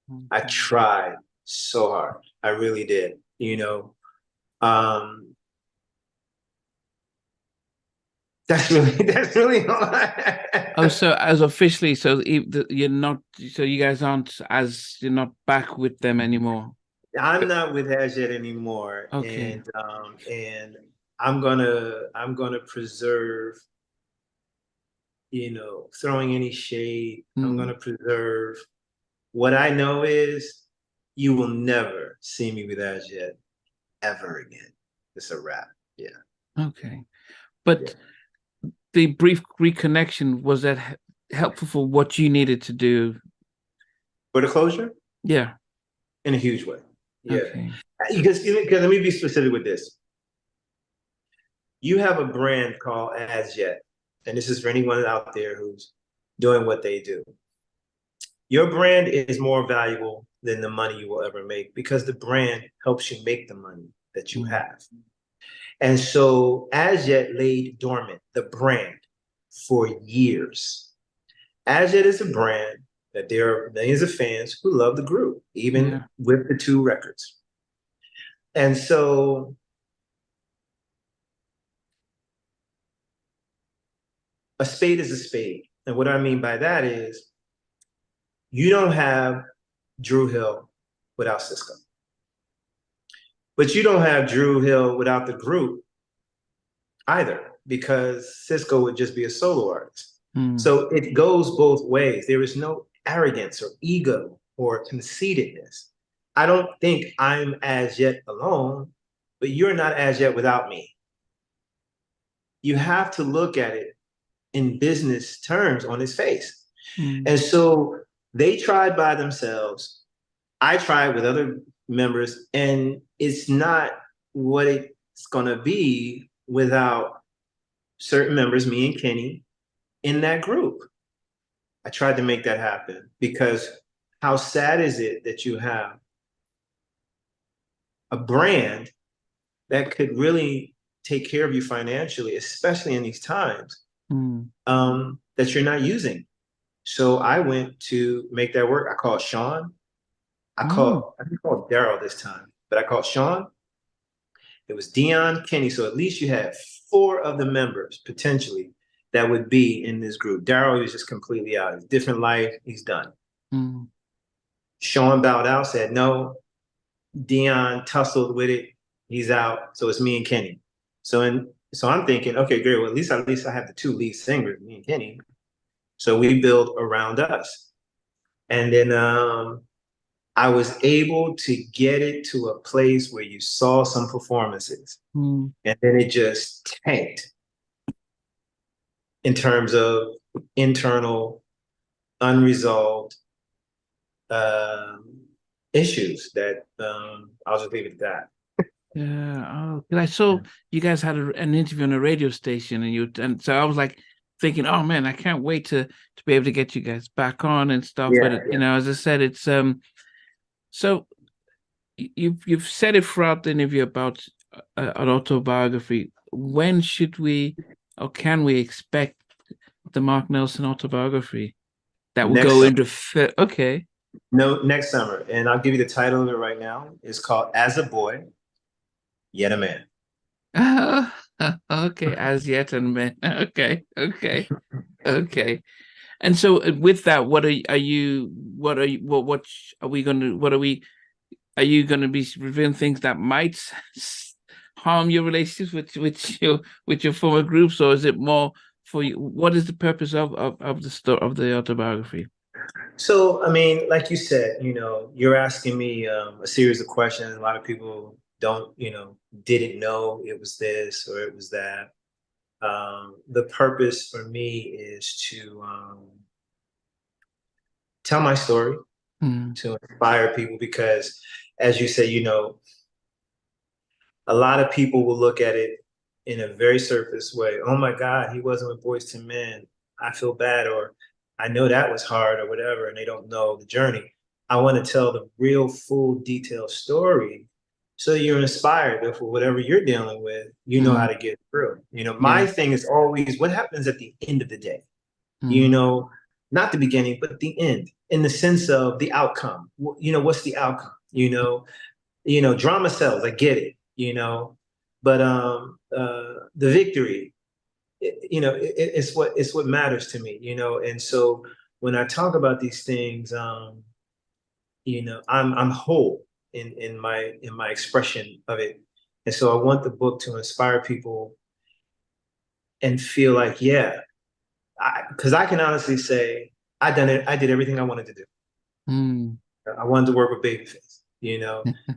Okay. I tried so hard. I really did, That's really all Oh, so as officially, you're not, so you guys you're not back with them anymore. I'm not with As Yet anymore. Okay. And I'm gonna preserve, throwing any shade. I'm gonna preserve. What I know is you will never see me with As Yet ever again. It's a wrap. Yeah. Okay. But the brief reconnection, was that helpful for what you needed to do? For the closure? Yeah. In a huge way. Yeah. Okay. Because let me be specific with this. You have a brand called As Yet, and this is for anyone out there who's doing what they do. Your brand is more valuable than the money you will ever make because the brand helps you make the money that you have. And so As Yet laid dormant, the brand, for years. As Yet is a brand that there are millions of fans who love the group, even with the 2 records. And so a spade is a spade. And what I mean by that is you don't have Dru Hill without Sisqó. But you don't have Dru Hill without the group either, because Sisqó would just be a solo artist. So it goes both ways. There is no arrogance or ego or conceitedness. I don't think I'm As Yet alone, but you're not As Yet without me. You have to look at it in business terms on its face. And so they tried by themselves. I tried with other members, and it's not what it's gonna be without certain members, me and Kenny, in that group. I tried to make that happen because how sad is it that you have a brand that could really take care of you financially, especially in these times, that you're not using. So I went to make that work. I called Sean. I didn't call Daryl this time, but I called Sean. It was Dion, Kenny. So at least you had 4 of the members potentially that would be in this group. Daryl was just completely out. He's different life. He's done. Sean bowed out, said no. Dion tussled with it. He's out. So it's me and Kenny. So I'm thinking, okay, great. Well, at least I have the 2 lead singers, me and Kenny. So we build around us. And then I was able to get it to a place where you saw some performances. And then it just tanked in terms of internal, unresolved issues that I'll just leave it at that. Yeah. Oh, I saw you guys had an interview on a radio station, and so I was like thinking, oh man, I can't wait to be able to get you guys back on and stuff. But as I said, it's so you've said it throughout the interview about an autobiography. When should we or can we expect the Marc Nelson autobiography that will go into okay? No, next summer, and I'll give you the title of it right now. It's called As a Boy, Yet a Man. Okay, As Yet a Man. Okay. And so with that, are you going to be revealing things that might harm your relationships with your former groups, or is it more for you? What is the purpose of the story of the autobiography? So, I mean, like you said, you're asking me a series of questions. A lot of people don't, didn't know it was this or it was that. The purpose for me is to tell my story, to inspire people, because as you say, a lot of people will look at it in a very surface way. Oh my God, he wasn't with Boyz II Men. I feel bad, or I know that was hard, or whatever, and they don't know the journey. I want to tell the real, full, detailed story so you're inspired that for whatever you're dealing with, you know how to get through. My Yeah. thing is always what happens at the end of the day. Mm. Not the beginning, but the end, in the sense of the outcome. What's the outcome? Drama sells. I get it. But the victory, it's what matters to me. And so when I talk about these things, I'm whole in my expression of it, and so I want the book to inspire people and feel like, yeah, because I can honestly say I did everything I wanted to do. Mm. I wanted to work with Babyface.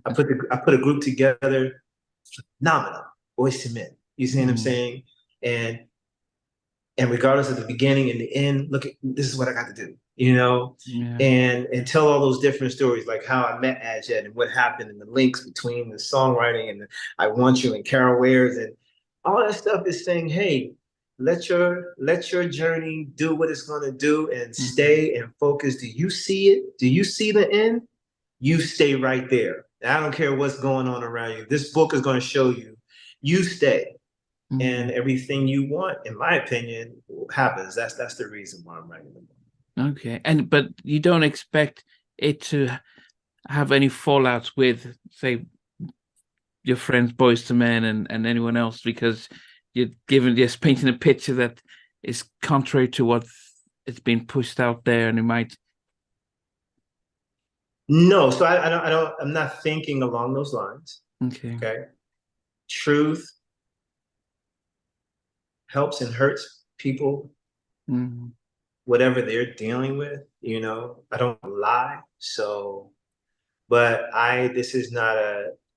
I put a group together, phenomenal, Boyz II Men. You see what I'm saying? And regardless of the beginning and the end, look, this is what I got to do. Yeah. And tell all those different stories, like how I met Ajed and what happened, and the links between the songwriting and the I Want You and Carol Wares, and all that stuff is saying, hey, let your journey do what it's going to do, and stay and focus. Do you see it? Do you see the end? You stay right there. I don't care what's going on around you. This book is going to show you. You stay, and everything you want, in my opinion, happens. That's the reason why I'm writing the book. Okay. But you don't expect it to have any fallout with, say, your friends, Boyz II Men, and anyone else, because you're just painting a picture that is contrary to what it's been pushed out there, and it might. No, so I'm not thinking along those lines. Okay. Okay. Truth helps and hurts people, whatever they're dealing with. I don't lie. So, but this is not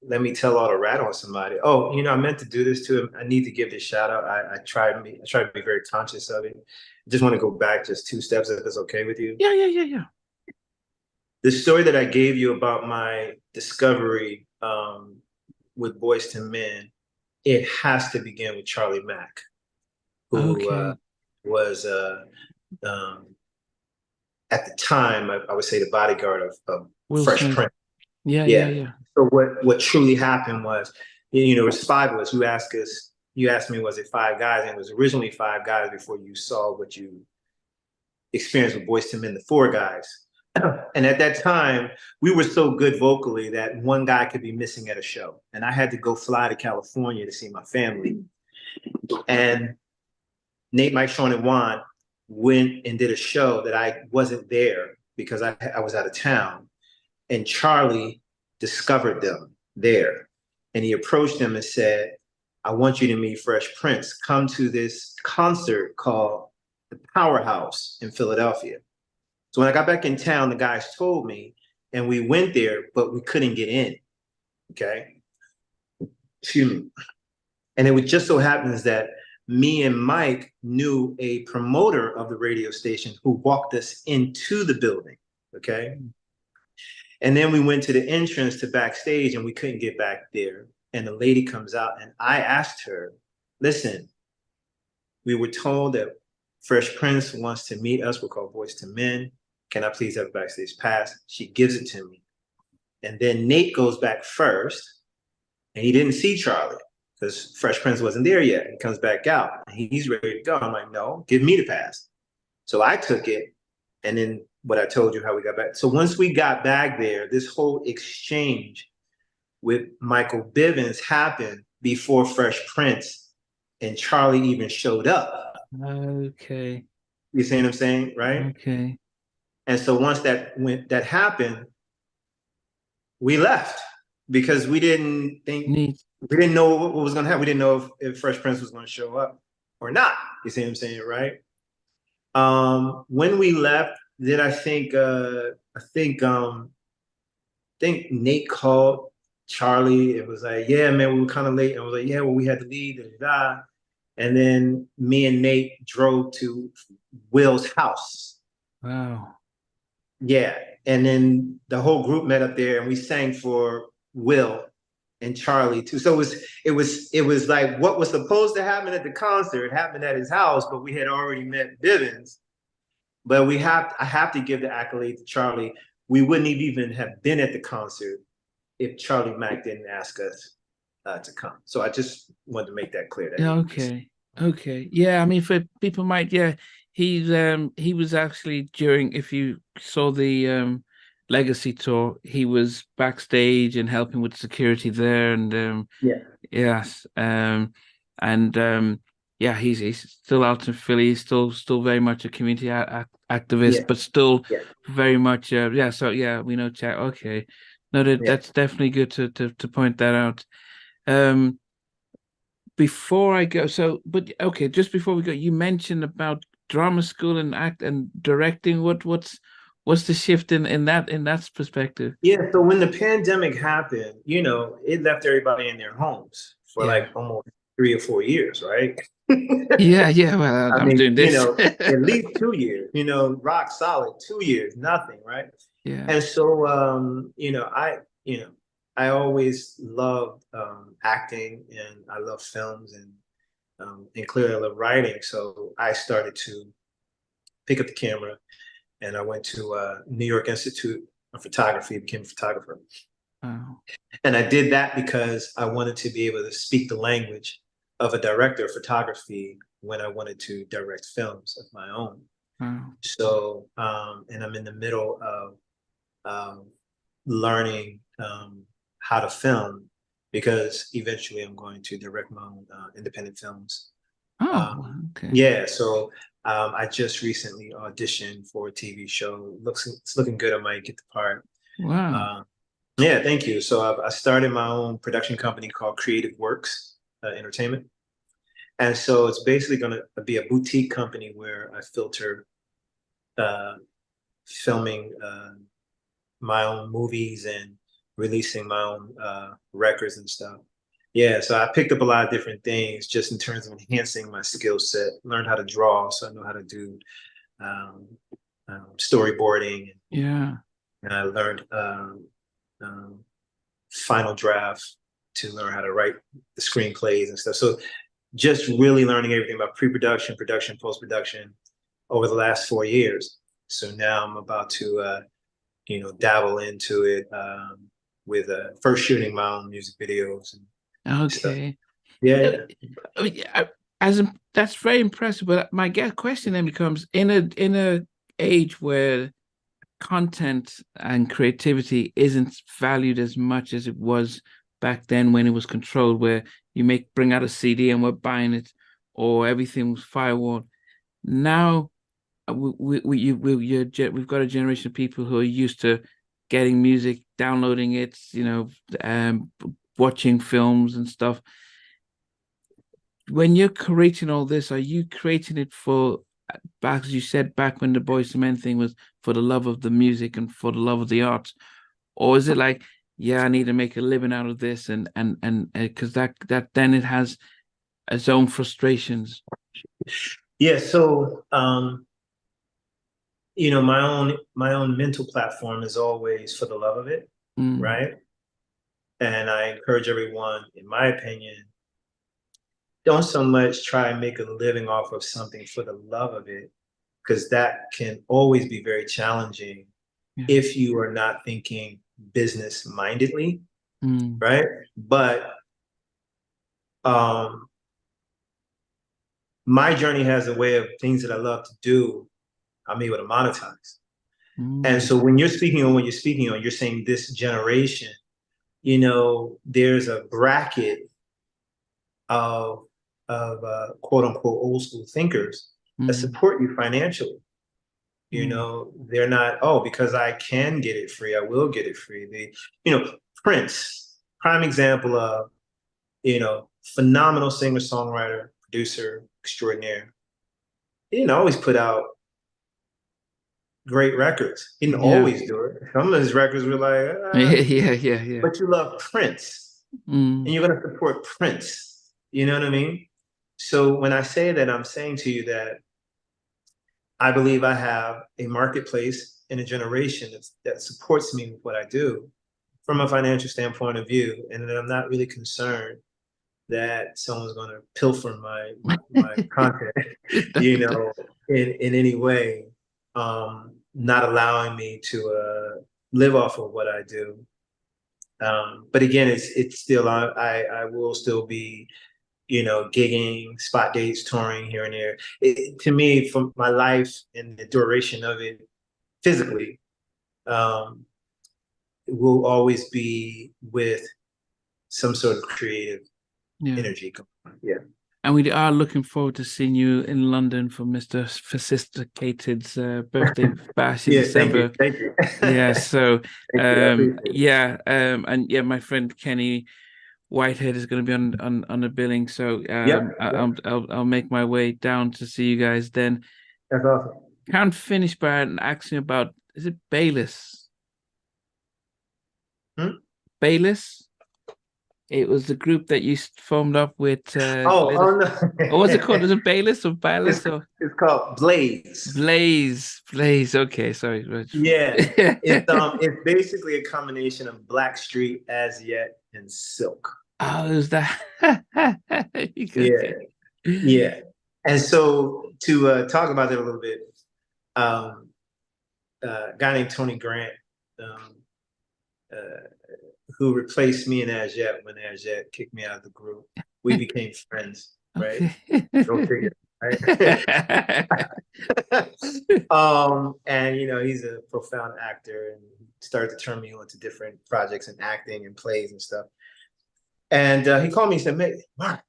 let me tell all the rat on somebody. Oh, I meant to do this to him. I need to give this shout out. I try to be very conscious of it. I just want to go back just 2 steps, if it's okay with you. Yeah. The story that I gave you about my discovery with Boyz II Men, it has to begin with Charlie Mack, who was at the time, I would say, the bodyguard of Fresh Prince. Yeah. So what truly happened was, it was 5 of us. You asked me, was it 5 guys? And it was originally 5 guys before you saw what you experienced with Boyz II Men, the 4 guys. And at that time, we were so good vocally that one guy could be missing at a show. And I had to go fly to California to see my family. And Nate, Mike, Sean, and Juan went and did a show that I wasn't there because I was out of town. And Charlie discovered them there. And he approached them and said, I want you to meet Fresh Prince. Come to this concert called the Powerhouse in Philadelphia. So when I got back in town, the guys told me, and we went there, but we couldn't get in. Okay. Excuse me. And it just so happens that me and Mike knew a promoter of the radio station who walked us into the building. Okay. And then we went to the entrance to backstage, and we couldn't get back there. And the lady comes out, and I asked her, listen, we were told that Fresh Prince wants to meet us. We're called Boyz II Men. Can I please have a backstage pass? She gives it to me. And then Nate goes back first, and he didn't see Charlie because Fresh Prince wasn't there yet. He comes back out, and he's ready to go. I'm like, no, give me the pass. So I took it, and then what I told you, how we got back. So once we got back there, this whole exchange with Michael Bivins happened before Fresh Prince and Charlie even showed up. Okay. You see what I'm saying, right? Okay. And so once that happened, we left because we didn't think we didn't know what was going to happen. We didn't know if Fresh Prince was going to show up or not. You see what I'm saying, right? When we left, then I think Nate called Charlie. It was like, yeah, man, we were kind of late. And I was like, yeah, well, we had to leave. Da, da, da. And then me and Nate drove to Will's house. Wow. Yeah. And then the whole group met up there and we sang for Will and Charlie too. So it was like what was supposed to happen at the concert happened at his house, but we had already met Bivens. But I have to give the accolade to Charlie. We wouldn't even have been at the concert if Charlie Mack didn't ask us to come. So I just wanted to make that clear. That Yeah, okay. Okay. Yeah, I mean for people might, yeah, he was actually during, if you saw the Legacy tour, he was backstage and helping with security there, and yeah, yes, and yeah, he's still out in Philly. He's still very much a community activist, yeah, but still yeah, very much yeah. So yeah, we know Chat. Okay, no, yeah. that's definitely good to point that out. Um, before I go, so but okay, just before we go, you mentioned about drama school and act and directing. What's the shift in that perspective? Yeah, so when the pandemic happened, it left everybody in their homes for Yeah. like almost 3 or 4 years, right? Yeah, yeah. Well, I I'm mean, doing this. at least 2 years, rock solid 2 years, nothing, right? Yeah. And so, I always loved acting and I love films and clearly I love writing. So I started to pick up the camera and I went to New York Institute of Photography, became a photographer. Wow. And I did that because I wanted to be able to speak the language of a director of photography when I wanted to direct films of my own. Wow. So, and I'm in the middle of learning how to film because eventually I'm going to direct my own independent films. Oh, Um, okay. yeah, so I just recently auditioned for a TV show. It's looking good. I might get the part. Wow. Um, yeah, thank you. So I started my own production company called Creative Works Entertainment. And so it's basically going to be a boutique company where I filter uh, filming my own movies and releasing my own records and stuff. Yeah, so I picked up a lot of different things just in terms of enhancing my skill set. Learned how to draw, so I know how to do um, storyboarding, Yeah. and I learned um, final draft to learn how to write the screenplays and stuff. So just really learning everything about pre-production, production, post-production over the last 4 years. So now I'm about to, dabble into it with first shooting my own music videos and stuff. Okay. Yeah, Uh, yeah. I mean, that's very impressive. But my question then becomes in a age where content and creativity isn't valued as much as it was back then when it was controlled, where you bring out a CD and we're buying it, or everything was firewalled. Now we've got a generation of people who are used to getting music, downloading it, watching films and stuff. When you're creating all this, are you creating it for, back as you said, back when the Boyz II Men thing was for the love of the music and for the love of the art, or is it like, yeah, I need to make a living out of this, and because that then it has its own frustrations. Yeah, so my own mental platform is always for the love of it, Mm, right? And I encourage everyone, in my opinion, don't so much try and make a living off of something for the love of it, because that can always be very challenging yeah. if you are not thinking business mindedly, Mm, right? But um, my journey has a way of things that I love to do, I'm able to monetize. And mm, so when you're speaking on what you're speaking on, you're saying this generation, there's a bracket of quote unquote old school thinkers that mm, support you financially. mm, They're not, oh, because I can get it free, I will get it free. Prince, prime example of phenomenal singer-songwriter, producer extraordinaire. He didn't always put out great records. He didn't always do it. Some of his records were like, yeah. but you love Prince, and you're going to support Prince. You know what I mean? So when I say that, I'm saying to you that I believe I have a marketplace in a generation that supports me with what I do from a financial standpoint of view, and that I'm not really concerned that someone's going to pilfer my content, in any way, not allowing me to live off of what I do. But again, it's still, I will still be, gigging, spot dates, touring here and there. To me, from my life and the duration of it, physically, it will always be with some sort of creative energy. Yeah. And we are looking forward to seeing you in London for Mr. Sophisticated's birthday bash in December. Thank you. Yeah, so and my friend Kenny Whitehead is going to be on the billing, so I'll make my way down to see you guys then. That's awesome. Can't finish by asking about, is it Bayless? Bayless? It was the group that you formed up with. No. What was it called? Is it Bayless or Bayless? It's called Blaze. Blaze. Okay, sorry. Yeah, it's basically a combination of Blackstreet, As Yet, and Silk. Oh, is that? Yeah. And so to talk about that a little bit, a guy named Tony Grant, who replaced me in As Yet when As Yet kicked me out of the group. We became friends, right? Go figure, right? And he's a profound actor, and he started to turn me on to different projects and acting and plays and stuff. And he called me and said, "Hey, Mark,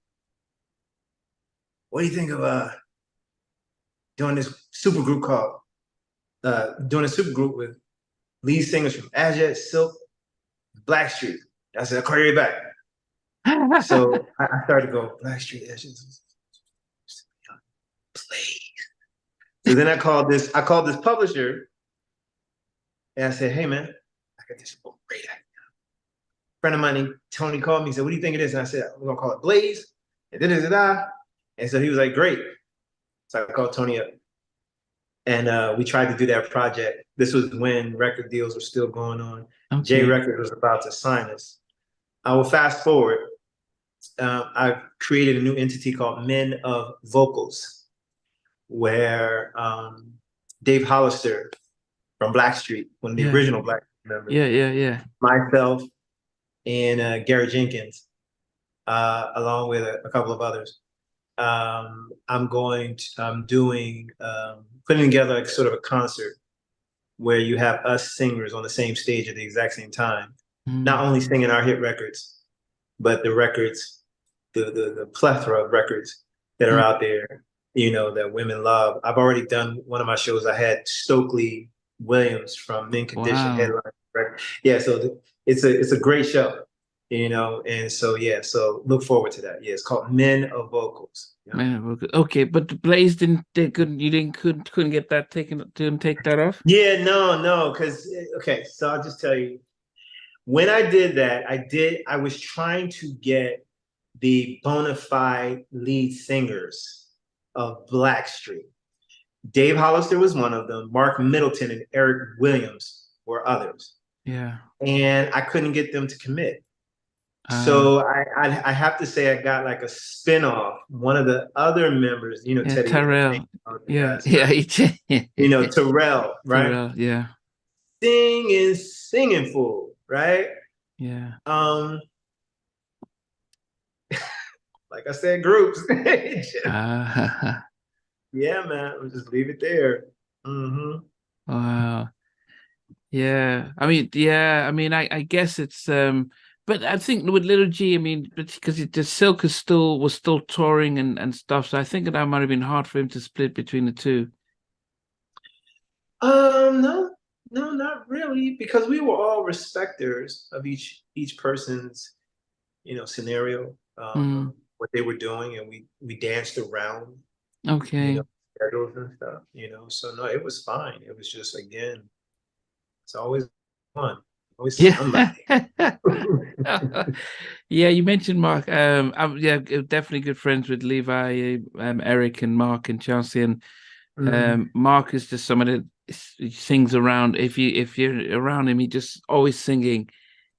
what do you think of doing this super group with lead singers from As Yet, Silk, Blackstreet?" I said, "I'll call you back." So I started to go, Blackstreet, As Yet, please. So then I called this publisher, and I said, "Hey man, I got this great idea." A friend of mine named Tony called me and said, "What do you think of this?" And I said, "We're gonna call it Blaze." And da-da-da-da. And so he was like, "Great." So I called Tony up, and we tried to do that project. This was when record deals were still going on. Okay. J Record was about to sign us. I will fast forward. I've created a new entity called Men of Vocals, where Dave Hollister from Blackstreet, one of the original Blackstreet members, myself, and Gary Jenkins, along with a couple of others. I'm doing putting together like sort of a concert where you have us singers on the same stage at the exact same time, not only singing our hit records, but the records, the plethora of records that are out there, that women love. I've already done one of my shows. I had Stokely Williams from Men Condition headline. Yeah, so it's a great show, and so look forward to that. Yeah, it's called Men of Vocals. Men of Vocals. Okay, but the Blaze couldn't get that didn't take that off? Yeah, no, because so I'll just tell you, when I did that, I was trying to get the bona fide lead singers of Blackstreet. Dave Hollister was one of them. Mark Middleton and Eric Williams were others. Yeah. And I couldn't get them to commit. So I have to say I got like a spinoff. One of the other members, Teddy. Terrell. Yeah. Terrell, right? Terrell, yeah. Singing fool, right? Yeah. Like I said, groups. Yeah, man. We'll just leave it there. Wow. Yeah. I guess it's but I think with Little G, because the Silk was still touring and stuff, so I think that might have been hard for him to split between the two. No, not really, because we were all respecters of each person's, scenario. Mm. what they were doing, and we danced around, Okay. schedules and stuff, So no, it was fine. It was just, again, it's always fun, always Yeah. somebody. Yeah, you mentioned Mark. I'm definitely good friends with Levi, Eric, and Mark and Chelsea. And Mark is just someone that he sings around. If you're around him, he just always singing.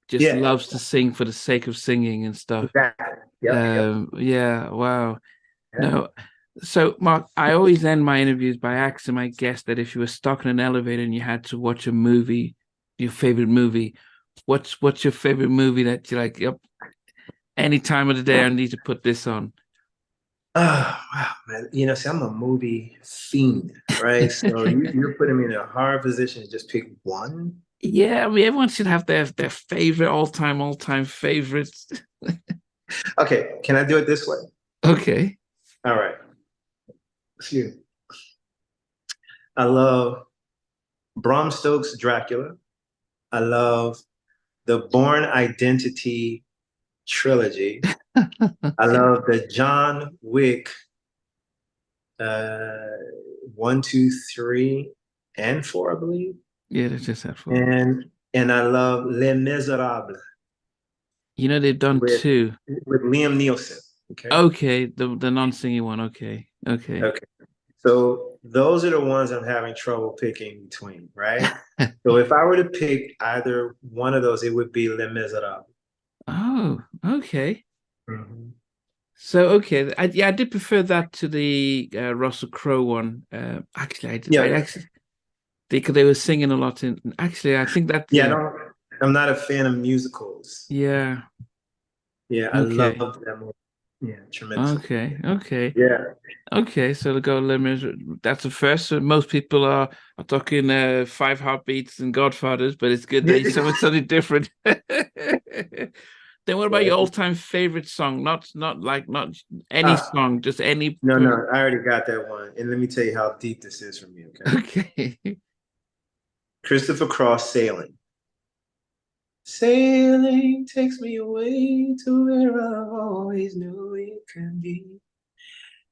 Just Yeah, loves to sing for the sake of singing and stuff. exactly. Yep. Yeah, wow. Yeah. No, so Mark, I always end my interviews by asking my guests that if you were stuck in an elevator and you had to watch a movie, your favorite movie, what's your favorite movie that you like? Yep, any time of the day, I need to put this on. Oh, wow, man. See, I'm a movie fiend, right? So you're putting me in a hard position to just pick one. Yeah, I mean, everyone should have their favorite all time favorites. Okay, can I do it this way? Okay. All right. Excuse me. I love Bram Stoker's Dracula. I love the Bourne Identity trilogy. I love the John Wick uh, 1, 2, 3, and 4, I believe. Yeah, that's just that for. And I love Les Miserables They've done with two. Liam Neeson. Okay. Okay, the non-singing one. Okay, okay. Okay. So those are the ones I'm having trouble picking between, right? So if I were to pick either one of those, it would be Les Miserables. Oh, okay. Mhm. So okay, I did prefer that to the Russell Crowe one. Actually, I Yeah. actually because they were singing a lot in. Actually, I think that Yeah, yeah, I'm not a fan of musicals. yeah. Yeah, I Okay, love that movie. Yeah, tremendously. okay, okay, Yeah. okay. So the go limit. That's the first. So most people are talking Five Heartbeats and Godfathers, but it's good that you said something different. Then what about Yeah. your all-time favorite song? Not any Ah, song, just any. no, I already got that one. And let me tell you how deep this is for me, okay? Okay. Christopher Cross, Sailing. Sailing takes me away to where I always knew it could be.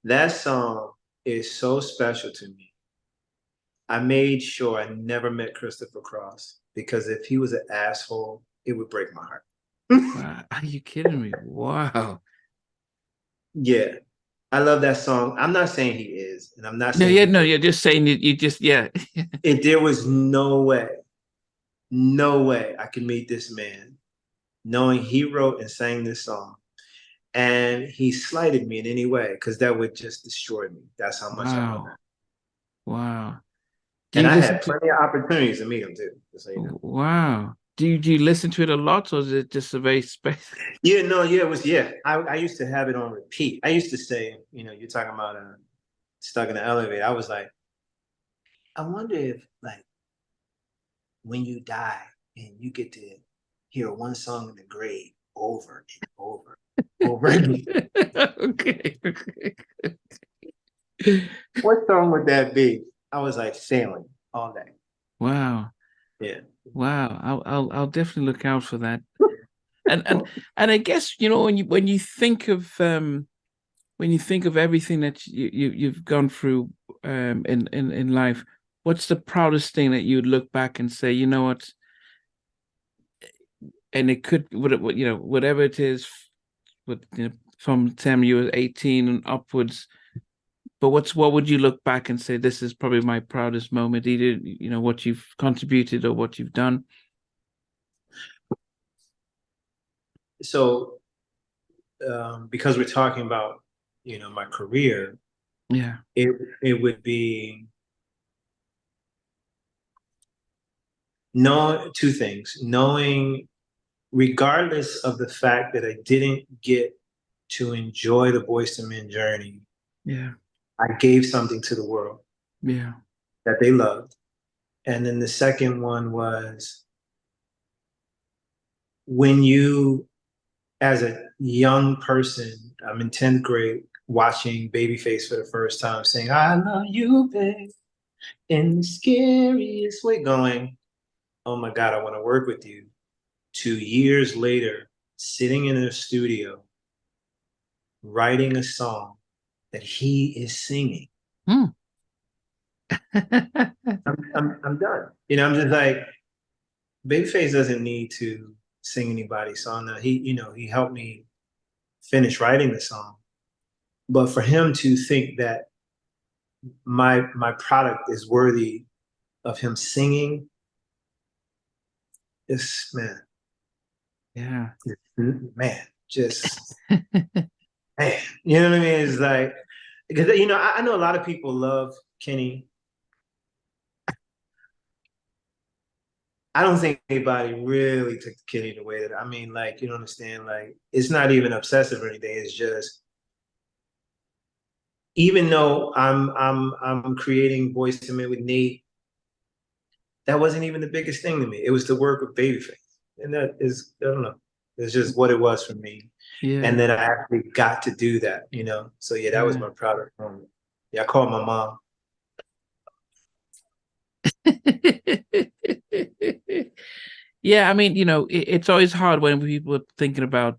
That song is so special to me. I made sure I never met Christopher Cross because if he was an asshole, it would break my heart. Wow. Are you kidding me? Wow. Yeah, I love that song. I'm not saying he is, and I'm not No, saying yeah, he no, is. you're just saying you just yeah. There was no way I could meet this man knowing he wrote and sang this song and he slighted me in any way because that would just destroy me. That's how much I love Wow. him. Wow. Do And you I listen had to plenty of opportunities to meet him too, just so you know. wow. Do you listen to it a lot or is it just a very space? Yeah, no, yeah, it was, yeah. I used to have it on repeat. I used to say, you're talking about stuck in the elevator. I was like, I wonder if, like, when you die and you get to hear one song in the grave over and over again, Okay. what song would that be? I was like, Sailing all day. Wow. Yeah. Wow. I'll definitely look out for that. And I guess when you think of everything that you've gone through in life, what's the proudest thing that you would look back and say, you know what? And it could, whatever it is, from the time you were 18 and upwards. But what would you look back and say, this is probably my proudest moment, either what you've contributed or what you've done? So, because we're talking about, my career, Yeah, it would be two things. Knowing, regardless of the fact that I didn't get to enjoy the Boyz II Men journey, yeah, I gave something to the world yeah, that they loved. And then the second one was when you, as a young person, I'm in 10th grade, watching Babyface for the first time, saying, I love you, babe, in the scariest way, going, oh my God, I want to work with you. 2 years later, sitting in a studio writing a song that he is singing. Mm. I'm done. You know, I'm just like, Babyface doesn't need to sing anybody's song. Now he helped me finish writing the song. But for him to think that my product is worthy of him singing, this man, Yeah. man, just man, you know what I mean? It's like, because I know a lot of people love Kenny. I don't think anybody really took Kenny the way that I mean, like, you don't understand, like, it's not even obsessive or anything. It's just, even though I'm creating Boyz II Men with Nate, that wasn't even the biggest thing to me. It was the work of Babyface. And that is, I don't know. It's just what it was for me. Yeah. And then I actually got to do that, So yeah, that was my proudest moment. Yeah, I called my mom. Yeah, I mean, it's always hard when people are thinking about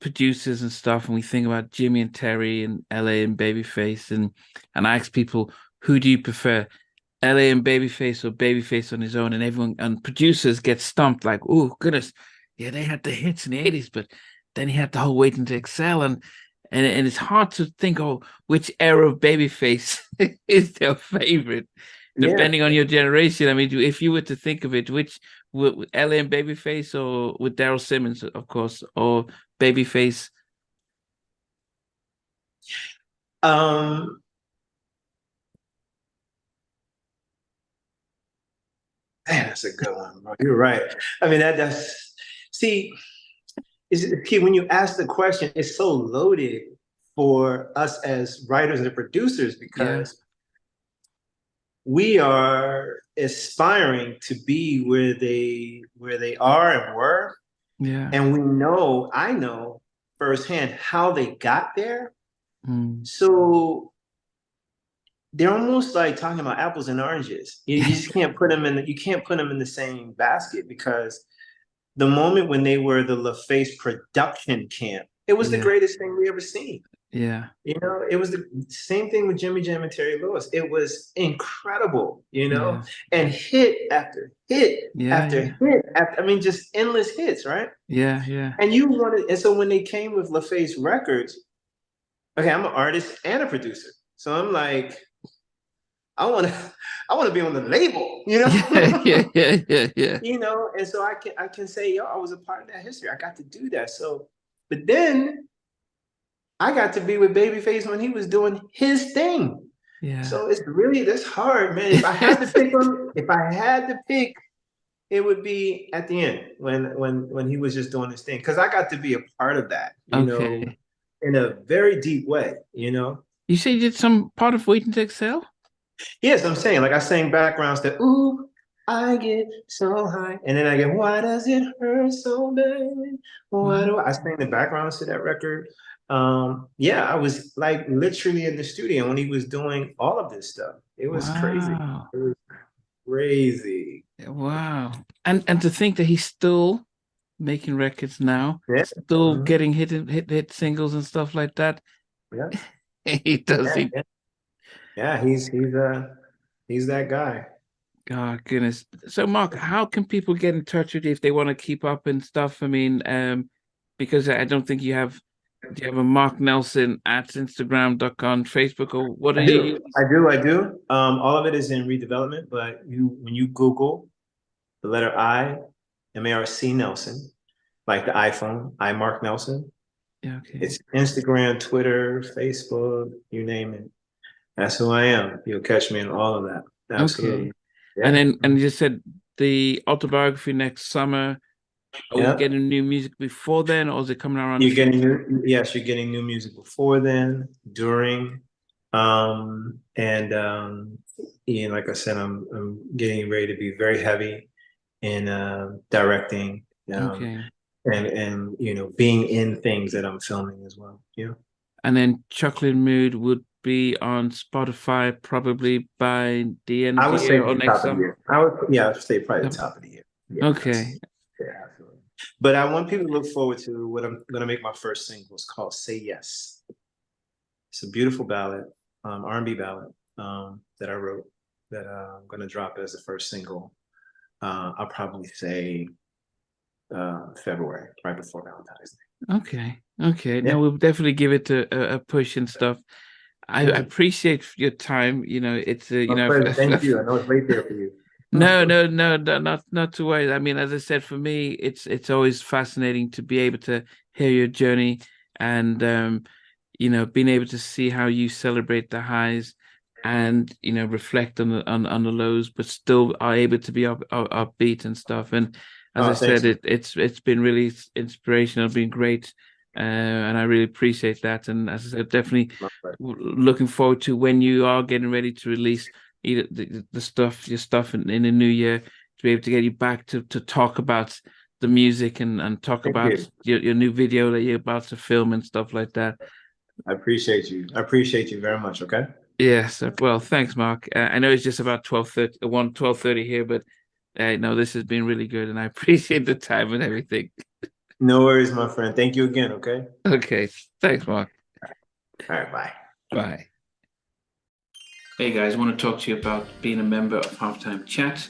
producers and stuff, and we think about Jimmy and Terry and LA and Babyface, and I ask people, who do you prefer, LA and Babyface or Babyface on his own? And everyone and producers get stumped, like, oh goodness, yeah, they had the hits in the 80s, but then he had the whole Waiting to Excel, and it's hard to think, oh, which era of Babyface is their favorite, depending on your generation. I mean, if you were to think of it, which with LA and Babyface, or with Daryl Simmons, of course, or Babyface? Man, that's a good one, bro. You're right. I mean, that's see, when you ask the question, it's so loaded for us as writers and producers, because we are aspiring to be where they are and were. Yeah. And I know firsthand how they got there. Mm. So they're almost like talking about apples and oranges. You just can't put them in the same basket, because the moment when they were the LaFace production camp, it was the greatest thing we ever seen. Yeah. It was the same thing with Jimmy Jam and Terry Lewis. It was incredible, and hit after hit after hit after, I mean, just endless hits, right? Yeah, yeah. And so when they came with LaFace Records, okay, I'm an artist and a producer. So I'm like, I want to be on the label, Yeah. And so I can say, yo, I was a part of that history. I got to do that. So, but then I got to be with Babyface when he was doing his thing. Yeah. So it's really this hard, man. If I had to pick, it would be at the end when he was just doing his thing, because I got to be a part of that, in a very deep way, You say you did some part of Waiting to Excel? Yes, I'm saying, like, I sang backgrounds that, ooh, I get so high, and then I get, why does it hurt so bad? Why do I sang the backgrounds to that record? I was like literally in the studio when he was doing all of this stuff. It was crazy. It was crazy. Wow. And to think that he's still making records now, still getting hit singles and stuff like that. Yeah. He does. Yeah, he's that guy. Oh goodness. So Mark, how can people get in touch with you if they want to keep up and stuff? I mean, because I don't think do you have a Marc Nelson at Instagram.com, Facebook, or what are you? I do. All of it is in redevelopment, but when you Google the letter Marc Nelson, like the iPhone, Marc Nelson. Yeah, okay. It's Instagram, Twitter, Facebook, you name it. That's who I am. You'll catch me in all of that. Absolutely. Okay. Yeah. And you said the autobiography next summer. Are we getting new music before then, or is it coming around? You're getting new music before then, during, and like I said, I'm getting ready to be very heavy in directing, and being in things that I'm filming as well. Yeah. And then Chocolate Mood would be on Spotify probably by the end of the year or next summer. I would say probably the top of the year. Yeah, okay. Yeah, absolutely. But I want people to look forward to what I'm going to make my first single. It's called Say Yes. It's a beautiful ballad, R&B ballad that I wrote that I'm going to drop as the first single. I'll probably say February, right before Valentine's Day. Okay. Yeah. No, we'll definitely give it a push and stuff. I appreciate your time. You know, it's Thank you. I know it's right there for you. No, not to worry. I mean, as I said, for me, it's always fascinating to be able to hear your journey and being able to see how you celebrate the highs and reflect on the lows, but still are able to be upbeat and stuff. And as I said, it's been really inspirational, been great, and I really appreciate that. And as I said, definitely looking forward to when you are getting ready to release either your stuff in the new year, to be able to get you back to talk about the music and talk about your new video that you're about to film and stuff like that. I appreciate you. I appreciate you very much. Okay. Yes. Well, thanks, Mark. I know it's just about 12:30 here, but no, this has been really good, and I appreciate the time and everything. No worries, my friend. Thank you again. Okay. Okay. Thanks, Mark. All right. Bye. Bye. Hey guys, I want to talk to you about being a member of Halftime Chat.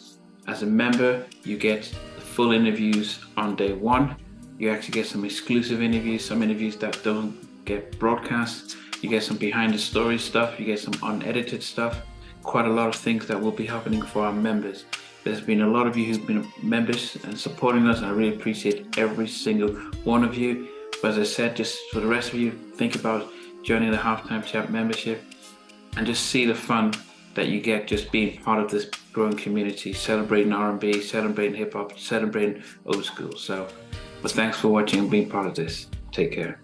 As a member, you get the full interviews on day one. You actually get some exclusive interviews, some interviews that don't get broadcast. You get some behind the story stuff. You get some unedited stuff. Quite a lot of things that will be happening for our members. There's been a lot of you who've been members and supporting us, and I really appreciate every single one of you. But as I said, just for the rest of you, think about joining the Halftime Chat membership and just see the fun that you get just being part of this growing community, celebrating R&B, celebrating hip-hop, celebrating old school. But thanks for watching and being part of this. Take care.